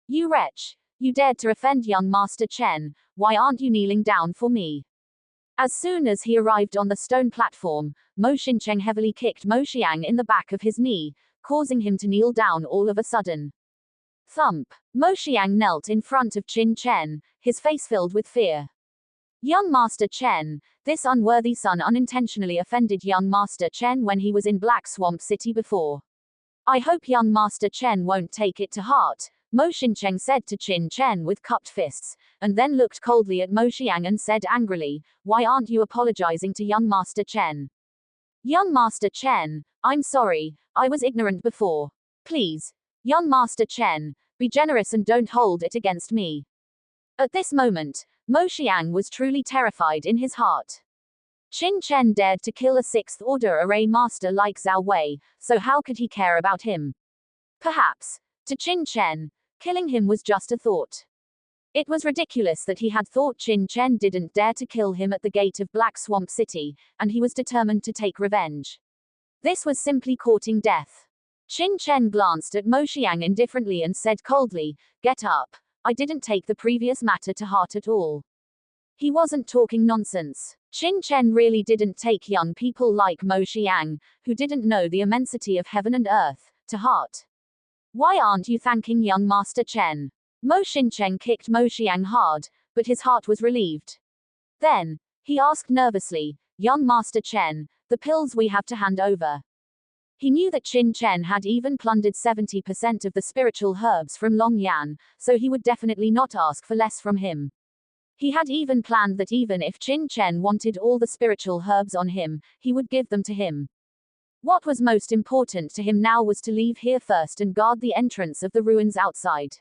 "You wretch! You dared to offend young Master Chen, why aren't you kneeling down for me?" As soon as he arrived on the stone platform, Mo Xincheng heavily kicked Mo Xiang in the back of his knee, causing him to kneel down all of a sudden. Thump! Mo Xiang knelt in front of Qin Chen, his face filled with fear. "Young Master Chen, this unworthy son unintentionally offended young Master Chen when he was in Black Swamp City before. I hope young Master Chen won't take it to heart," Mo Xincheng said to Qin Chen with cupped fists, and then looked coldly at Mo Xiang and said angrily, "Why aren't you apologizing to young Master Chen?" "Young Master Chen, I'm sorry, I was ignorant before. Please, young Master Chen, be generous and don't hold it against me." At this moment, Mo Xiang was truly terrified in his heart. Qin Chen dared to kill a sixth order array master like Zhao Wei, so how could he care about him? Perhaps, to Qin Chen, killing him was just a thought. It was ridiculous that he had thought Qin Chen didn't dare to kill him at the gate of Black Swamp City, and he was determined to take revenge. This was simply courting death. Qin Chen glanced at Mo Xiang indifferently and said coldly, "Get up. I didn't take the previous matter to heart at all." He wasn't talking nonsense. Qin Chen really didn't take young people like Mo Xiang, who didn't know the immensity of heaven and earth, to heart. "Why aren't you thanking young Master Chen?" Mo Xincheng kicked Mo Xiang hard, but his heart was relieved. Then, he asked nervously, "Young Master Chen, the pills we have to hand over." He knew that Qin Chen had even plundered 70% of the spiritual herbs from Long Yan, so he would definitely not ask for less from him. He had even planned that even if Qin Chen wanted all the spiritual herbs on him, he would give them to him. What was most important to him now was to leave here first and guard the entrance of the ruins outside.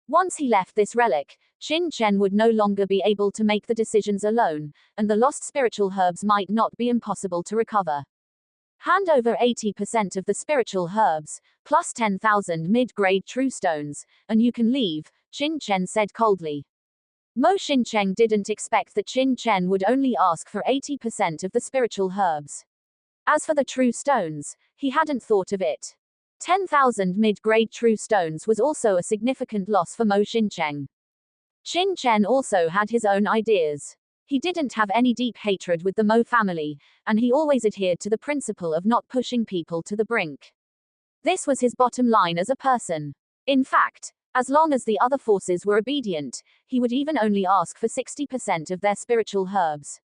Once he left this relic, Qin Chen would no longer be able to make the decisions alone, and the lost spiritual herbs might not be impossible to recover. Hand over 80% of the spiritual herbs, plus 10,000 mid-grade true stones, and you can leave, Qin Chen said coldly. Mo Xincheng didn't expect that Qin Chen would only ask for 80% of the spiritual herbs. As for the true stones, he hadn't thought of it. 10,000 mid-grade true stones was also a significant loss for Mo Xincheng. Qin Chen also had his own ideas. He didn't have any deep hatred with the Mo family, and he always adhered to the principle of not pushing people to the brink. This was his bottom line as a person. In fact, as long as the other forces were obedient, he would even only ask for 60% of their spiritual herbs.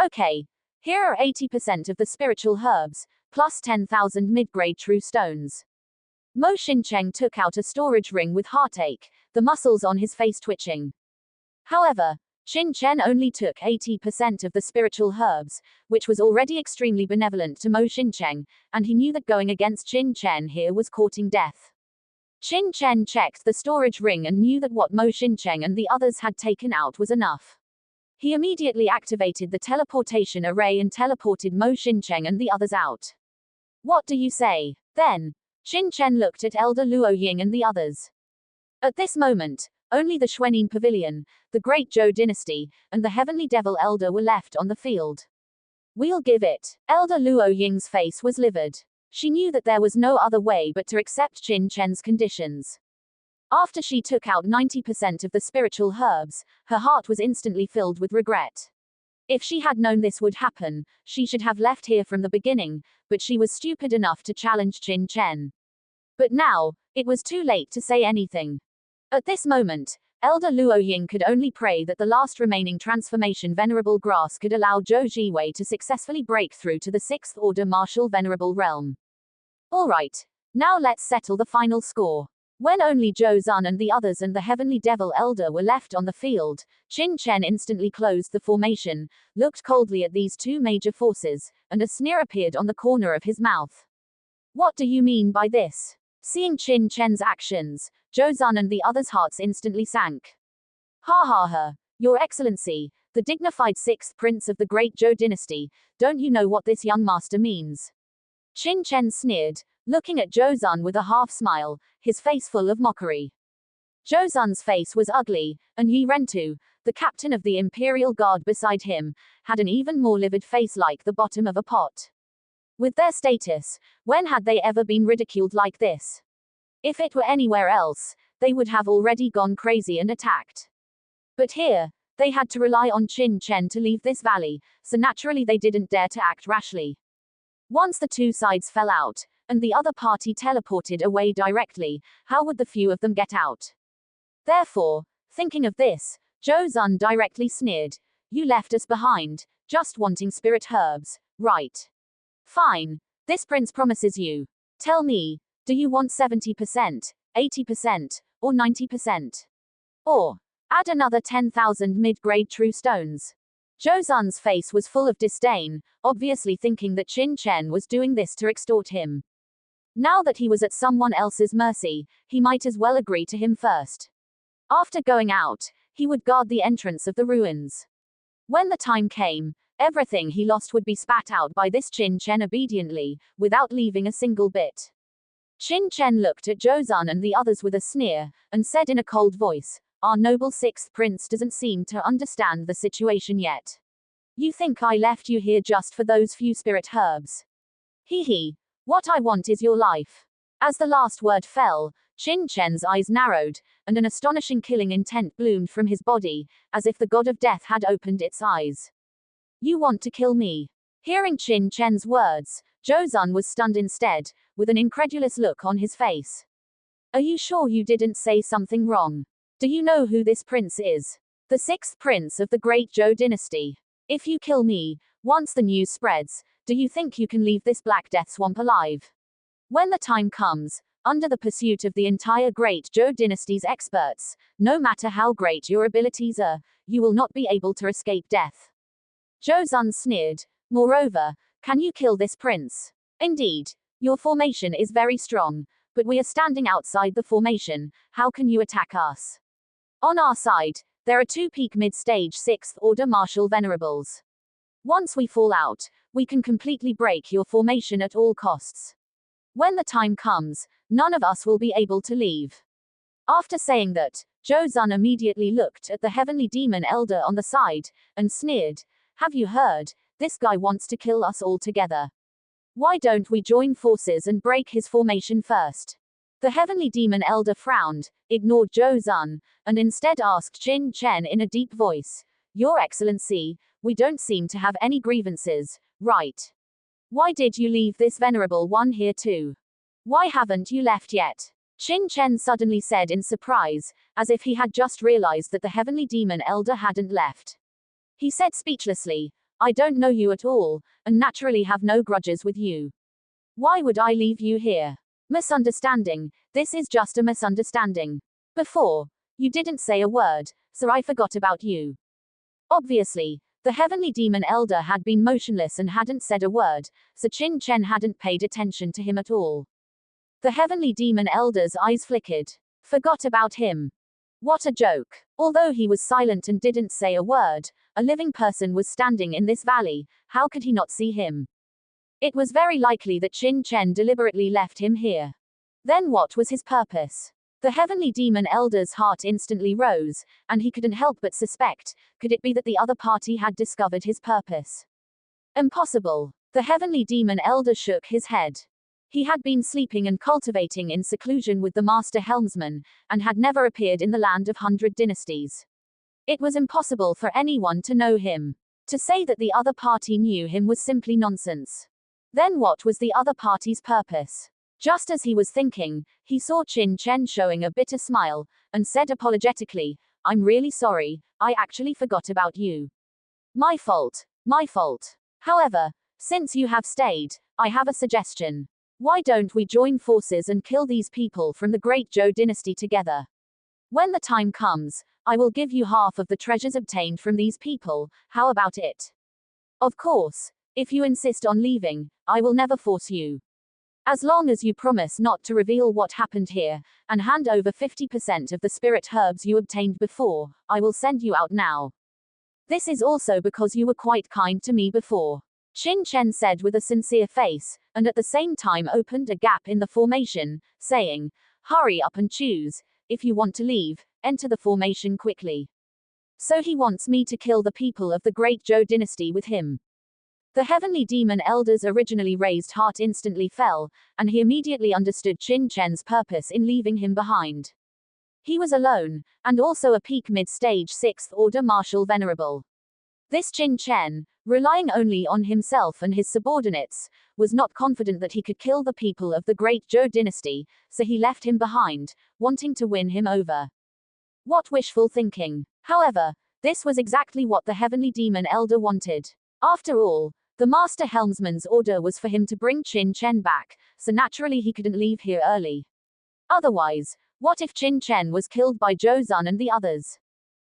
Okay. Here are 80% of the spiritual herbs, plus 10,000 mid-grade true stones. Mo Xincheng took out a storage ring with heartache, the muscles on his face twitching. However, Qin Chen only took 80% of the spiritual herbs, which was already extremely benevolent to Mo Xincheng, and he knew that going against Qin Chen here was courting death. Qin Chen checked the storage ring and knew that what Mo Xincheng and the others had taken out was enough. He immediately activated the teleportation array and teleported Mo Xincheng and the others out. What do you say? Then, Qin Chen looked at Elder Luo Ying and the others. At this moment, only the Xuanyin Pavilion, the Great Zhou Dynasty, and the Heavenly Devil Elder were left on the field. We'll give it. Elder Luo Ying's face was livid. She knew that there was no other way but to accept Qin Chen's conditions. After she took out 90% of the spiritual herbs, her heart was instantly filled with regret. If she had known this would happen, she should have left here from the beginning, but she was stupid enough to challenge Qin Chen. But now, it was too late to say anything. At this moment, Elder Luo Ying could only pray that the last remaining transformation Venerable Grass could allow Zhou Jiwei to successfully break through to the 6th Order Martial Venerable Realm. Alright, now let's settle the final score. When only Zhou Zun and the others and the Heavenly Devil Elder were left on the field, Qin Chen instantly closed the formation, looked coldly at these two major forces, and a sneer appeared on the corner of his mouth. What do you mean by this? Seeing Qin Chen's actions, Zhou Zun and the others' hearts instantly sank. Ha ha ha, Your Excellency, the dignified 6th Prince of the Great Zhou Dynasty, don't you know what this young master means? Qin Chen sneered, looking at Zhou Zun with a half-smile, his face full of mockery. Zhou Zun's face was ugly, and Yi Rentu, the captain of the Imperial Guard beside him, had an even more livid face like the bottom of a pot. With their status, when had they ever been ridiculed like this? If it were anywhere else, they would have already gone crazy and attacked. But here, they had to rely on Qin Chen to leave this valley, so naturally they didn't dare to act rashly. Once the two sides fell out, and the other party teleported away directly, how would the few of them get out? Therefore, thinking of this, Zhou Zun directly sneered, "You left us behind, just wanting spirit herbs, right? Fine. This prince promises you. Tell me, do you want 70%, 80%, or 90%? Or, add another 10,000 mid-grade true stones?" Zhou Zun's face was full of disdain, obviously thinking that Qin Chen was doing this to extort him. Now that he was at someone else's mercy, he might as well agree to him first. After going out, he would guard the entrance of the ruins. When the time came, everything he lost would be spat out by this Qin Chen obediently, without leaving a single bit. Qin Chen looked at Zhou Zun and the others with a sneer, and said in a cold voice, "Our noble 6th prince doesn't seem to understand the situation yet. You think I left you here just for those few spirit herbs? Hee hee. What I want is your life." As the last word fell, Qin Chen's eyes narrowed, and an astonishing killing intent bloomed from his body, as if the god of death had opened its eyes. "You want to kill me?" Hearing Qin Chen's words, Zhou Zun was stunned instead, with an incredulous look on his face. "Are you sure you didn't say something wrong? Do you know who this prince is? The 6th prince of the Great Zhou Dynasty. If you kill me, once the news spreads, do you think you can leave this Black Death swamp alive?" When the time comes, under the pursuit of the entire Great Zhou dynasty's experts, no matter how great your abilities are, you will not be able to escape death. Zhou Zun sneered. Moreover, can you kill this prince? Indeed, your formation is very strong, but we are standing outside the formation, how can you attack us? On our side, there are 2 peak mid-stage 6th order martial venerables. Once we fall out, we can completely break your formation at all costs. When the time comes, none of us will be able to leave. After saying that, Zhou Zun immediately looked at the heavenly demon elder on the side, and sneered, have you heard? This guy wants to kill us all together. Why don't we join forces and break his formation first? The heavenly demon elder frowned, ignored Zhou Zun, and instead asked Qin Chen in a deep voice, Your Excellency, we don't seem to have any grievances, right? Why did you leave this venerable one here too? Why haven't you left yet? Qin Chen suddenly said in surprise, as if he had just realized that the heavenly demon elder hadn't left. He said speechlessly, I don't know you at all, and naturally have no grudges with you. Why would I leave you here? Misunderstanding, this is just a misunderstanding. Before, you didn't say a word, so I forgot about you. Obviously, the heavenly demon elder had been motionless and hadn't said a word, so Qin Chen hadn't paid attention to him at all. The heavenly demon elder's eyes flickered. Forgot about him. What a joke. Although he was silent and didn't say a word, a living person was standing in this valley, how could he not see him? It was very likely that Qin Chen deliberately left him here. Then what was his purpose? The heavenly demon elder's heart instantly rose, and he couldn't help but suspect, could it be that the other party had discovered his purpose? Impossible. The heavenly demon elder shook his head. He had been sleeping and cultivating in seclusion with the master helmsman, and had never appeared in the land of 100 dynasties. It was impossible for anyone to know him. To say that the other party knew him was simply nonsense. Then what was the other party's purpose? Just as he was thinking, he saw Qin Chen showing a bitter smile, and said apologetically, I'm really sorry, I actually forgot about you. My fault. My fault. However, since you have stayed, I have a suggestion. Why don't we join forces and kill these people from the Great Zhou dynasty together? When the time comes, I will give you half of the treasures obtained from these people, how about it? Of course, if you insist on leaving, I will never force you. As long as you promise not to reveal what happened here, and hand over 50% of the spirit herbs you obtained before, I will send you out now. This is also because you were quite kind to me before. Qin Chen said with a sincere face, and at the same time opened a gap in the formation, saying, hurry up and choose, if you want to leave, enter the formation quickly. So he wants me to kill the people of the Great Zhou dynasty with him. The heavenly demon elder's originally raised heart instantly fell, and he immediately understood Qin Chen's purpose in leaving him behind. He was alone, and also a peak mid-stage 6th order martial venerable. This Qin Chen, relying only on himself and his subordinates, was not confident that he could kill the people of the Great Zhou dynasty, so he left him behind, wanting to win him over. What wishful thinking. However, this was exactly what the heavenly demon elder wanted. After all, the master helmsman's order was for him to bring Qin Chen back, so naturally he couldn't leave here early. Otherwise, what if Qin Chen was killed by Zhou Zun and the others?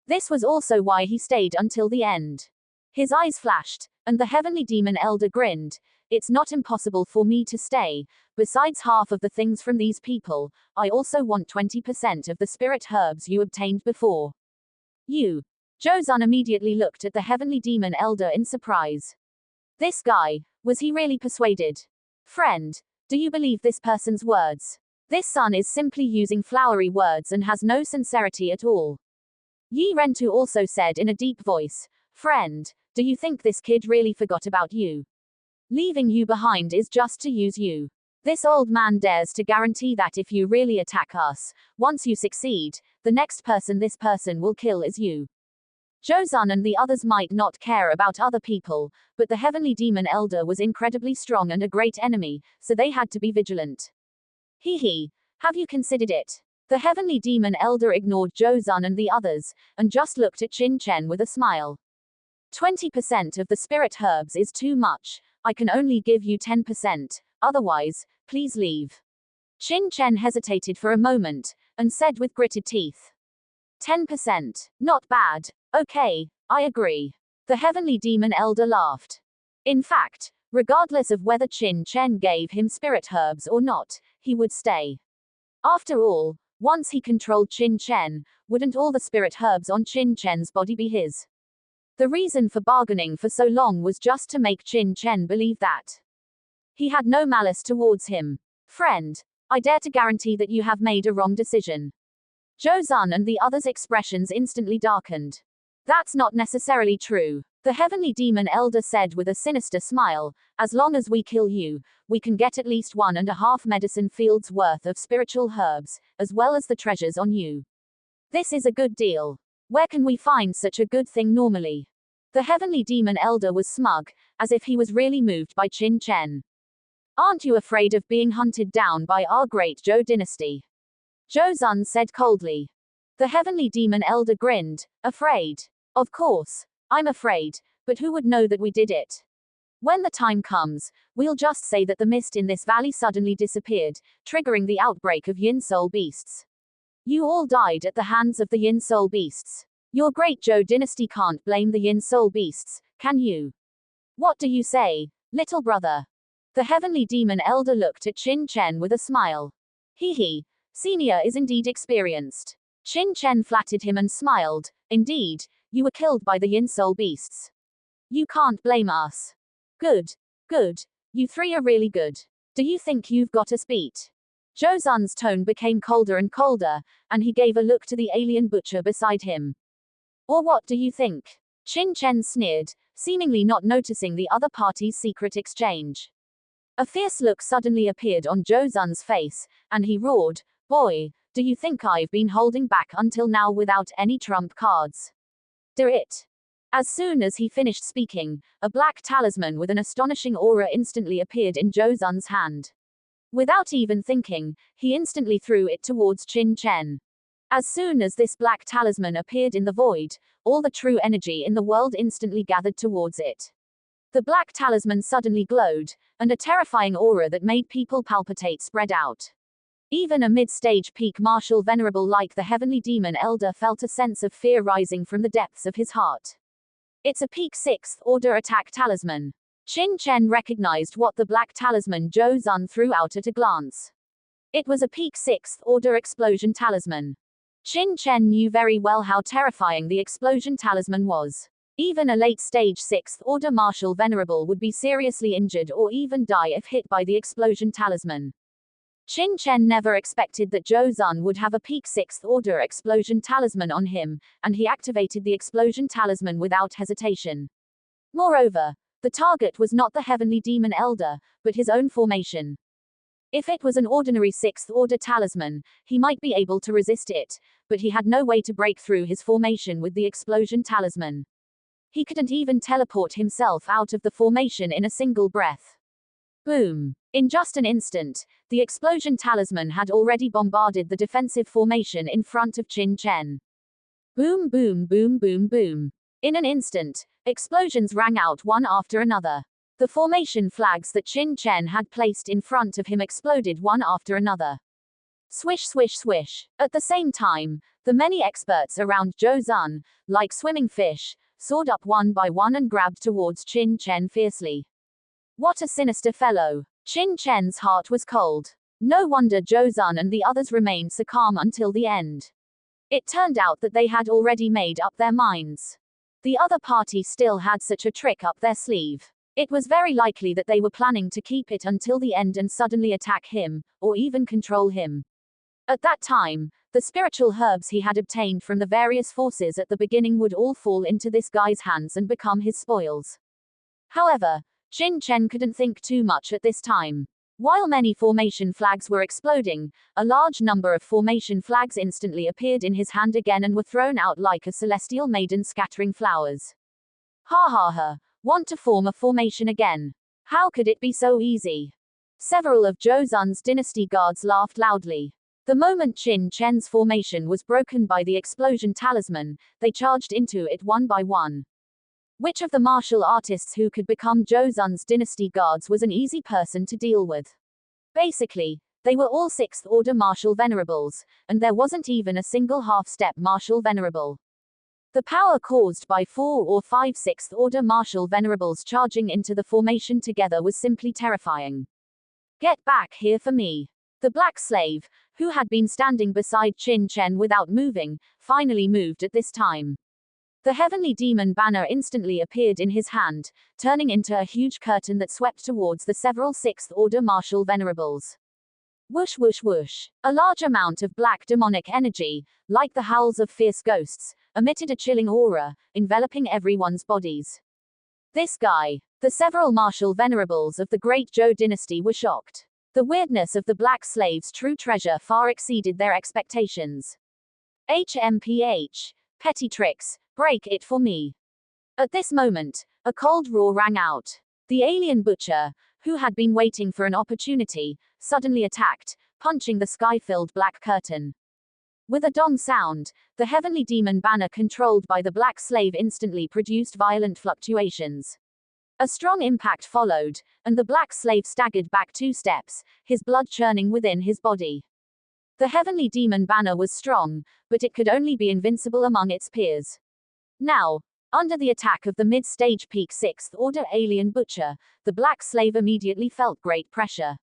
This was also why he stayed until the end. His eyes flashed, and the heavenly demon elder grinned. It's not impossible for me to stay. Besides half of the things from these people, I also want 20% of the spirit herbs you obtained before. You. Zhou Zun immediately looked at the heavenly demon elder in surprise. This guy, was he really persuaded? Friend, do you believe this person's words? This son is simply using flowery words and has no sincerity at all. Yi Rentu also said in a deep voice, friend, do you think this kid really forgot about you? Leaving you behind is just to use you. This old man dares to guarantee that if you really attack us, once you succeed, the next person this person will kill is you. Zhou Zun and the others might not care about other people, but the heavenly demon elder was incredibly strong and a great enemy, so they had to be vigilant. Hee, have you considered it? The heavenly demon elder ignored Zhou Zun and the others, and just looked at Qin Chen with a smile. 20% of the spirit herbs is too much, I can only give you 10%, otherwise, please leave. Qin Chen hesitated for a moment, and said with gritted teeth. 10%. Not bad. Okay, I agree. The heavenly demon elder laughed. In fact, regardless of whether Qin Chen gave him spirit herbs or not, he would stay. After all, once he controlled Qin Chen, wouldn't all the spirit herbs on Qin Chen's body be his? The reason for bargaining for so long was just to make Qin Chen believe that he had no malice towards him. Friend, I dare to guarantee that you have made a wrong decision. Zhou Zun and the others' expressions instantly darkened. That's not necessarily true. The heavenly demon elder said with a sinister smile, as long as we kill you, we can get at least 1.5 medicine fields worth of spiritual herbs, as well as the treasures on you. This is a good deal. Where can we find such a good thing normally? The heavenly demon elder was smug, as if he was really moved by Qin Chen. Aren't you afraid of being hunted down by our great Zhou dynasty? Zhou Zun said coldly. The heavenly demon elder grinned. Afraid? Of course, I'm afraid, but who would know that we did it? When the time comes, we'll just say that the mist in this valley suddenly disappeared, triggering the outbreak of Yin Soul beasts. You all died at the hands of the Yin Soul beasts. Your great Zhou dynasty can't blame the Yin Soul beasts, can you? What do you say, little brother? The heavenly demon elder looked at Qin Chen with a smile. He, senior is indeed experienced. Qin Chen flattered him and smiled. Indeed, you were killed by the Yin Soul beasts. You can't blame us. Good. You three are really good. Do you think you've got us beat? Zhou Zun's tone became colder and colder, and he gave a look to the alien butcher beside him. Or what do you think? Qin Chen sneered, seemingly not noticing the other party's secret exchange. A fierce look suddenly appeared on Zhou Zun's face, and he roared, Boy, do you think I've been holding back until now without any trump cards? Do it. As soon as he finished speaking, a black talisman with an astonishing aura instantly appeared in Zhou Zun's hand. Without even thinking, he instantly threw it towards Qin Chen. As soon as this black talisman appeared in the void, all the true energy in the world instantly gathered towards it. The black talisman suddenly glowed, and a terrifying aura that made people palpitate spread out. Even a mid-stage peak martial venerable like the heavenly demon elder felt a sense of fear rising from the depths of his heart. It's a peak 6th order attack talisman. Qin Chen recognized what the black talisman Zhou Zun threw out at a glance. It was a peak 6th order explosion talisman. Qin Chen knew very well how terrifying the explosion talisman was. Even a late-stage 6th order martial venerable would be seriously injured or even die if hit by the explosion talisman. Qin Chen never expected that Zhou Zun would have a peak 6th order explosion talisman on him, and he activated the explosion talisman without hesitation. Moreover, the target was not the heavenly demon elder, but his own formation. If it was an ordinary 6th order talisman, he might be able to resist it, but he had no way to break through his formation with the explosion talisman. He couldn't even teleport himself out of the formation in a single breath. Boom. In just an instant, the explosion talisman had already bombarded the defensive formation in front of Qin Chen. Boom, boom, boom, boom, boom. In an instant, explosions rang out one after another. The formation flags that Qin Chen had placed in front of him exploded one after another. Swish, swish, swish. At the same time, the many experts around Zhou Zun, like swimming fish, soared up one by one and grabbed towards Qin Chen fiercely. What a sinister fellow. Qin Chen's heart was cold. No wonder Zhou Zun and the others remained so calm until the end. It turned out that they had already made up their minds. The other party still had such a trick up their sleeve. It was very likely that they were planning to keep it until the end and suddenly attack him, or even control him. At that time, the spiritual herbs he had obtained from the various forces at the beginning would all fall into this guy's hands and become his spoils. However, Qin Chen couldn't think too much at this time. While many formation flags were exploding, a large number of formation flags instantly appeared in his hand again and were thrown out like a celestial maiden scattering flowers. Ha ha ha. Want to form a formation again? How could it be so easy? Several of Zhou Zun's dynasty guards laughed loudly. The moment Qin Chen's formation was broken by the explosion talisman, they charged into it one by one. Which of the martial artists who could become Joseon's dynasty guards was an easy person to deal with? Basically, they were all 6th order martial venerables, and there wasn't even a single half-step martial venerable. The power caused by 4 or 5 6th order martial venerables charging into the formation together was simply terrifying. Get back here for me. The black slave, who had been standing beside Qin Chen without moving, finally moved at this time. The heavenly demon banner instantly appeared in his hand, turning into a huge curtain that swept towards the several 6th order martial venerables. Whoosh whoosh whoosh. A large amount of black demonic energy, like the howls of fierce ghosts, emitted a chilling aura, enveloping everyone's bodies. This guy. The several martial venerables of the Great Zhou dynasty were shocked. The weirdness of the black slave's true treasure far exceeded their expectations. HMPH. Petty tricks, break it for me. At this moment, a cold roar rang out. The alien butcher, who had been waiting for an opportunity, suddenly attacked, punching the sky-filled black curtain. With a dong sound, the heavenly demon banner controlled by the black slave instantly produced violent fluctuations. A strong impact followed, and the black slave staggered back 2 steps, his blood churning within his body. The heavenly demon banner was strong, but it could only be invincible among its peers. Now, under the attack of the mid-stage peak 6th order alien butcher, the black slave immediately felt great pressure.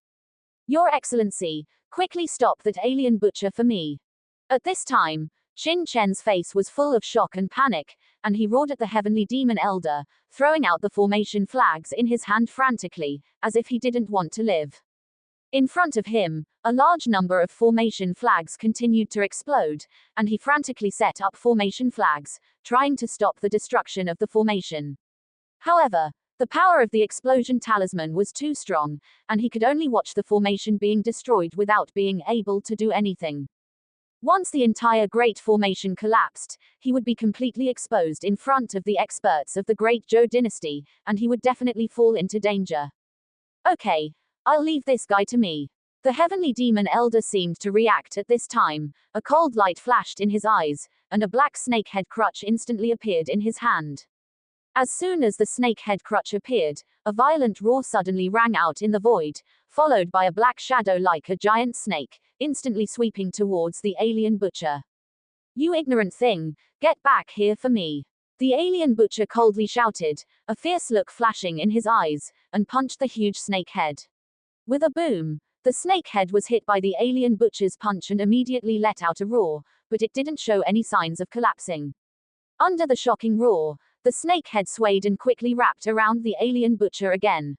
Your Excellency, quickly stop that alien butcher for me. At this time, Qin Chen's face was full of shock and panic, and he roared at the heavenly demon elder, throwing out the formation flags in his hand frantically, as if he didn't want to live. In front of him, a large number of formation flags continued to explode, and he frantically set up formation flags, trying to stop the destruction of the formation. However, the power of the explosion talisman was too strong, and he could only watch the formation being destroyed without being able to do anything. Once the entire Great Formation collapsed, he would be completely exposed in front of the experts of the Great Zhou dynasty, and he would definitely fall into danger. Okay, I'll leave this guy to me. The heavenly demon elder seemed to react at this time. A cold light flashed in his eyes, and a black snake head crutch instantly appeared in his hand. As soon as the snake head crutch appeared, a violent roar suddenly rang out in the void, followed by a black shadow like a giant snake, instantly sweeping towards the alien butcher. You ignorant thing, get back here for me. The alien butcher coldly shouted, a fierce look flashing in his eyes, and punched the huge snake head. With a boom, the snake head was hit by the alien butcher's punch and immediately let out a roar, but it didn't show any signs of collapsing. Under the shocking roar, the snake head swayed and quickly wrapped around the alien butcher again.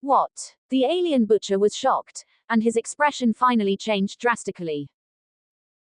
What? The alien butcher was shocked, and his expression finally changed drastically.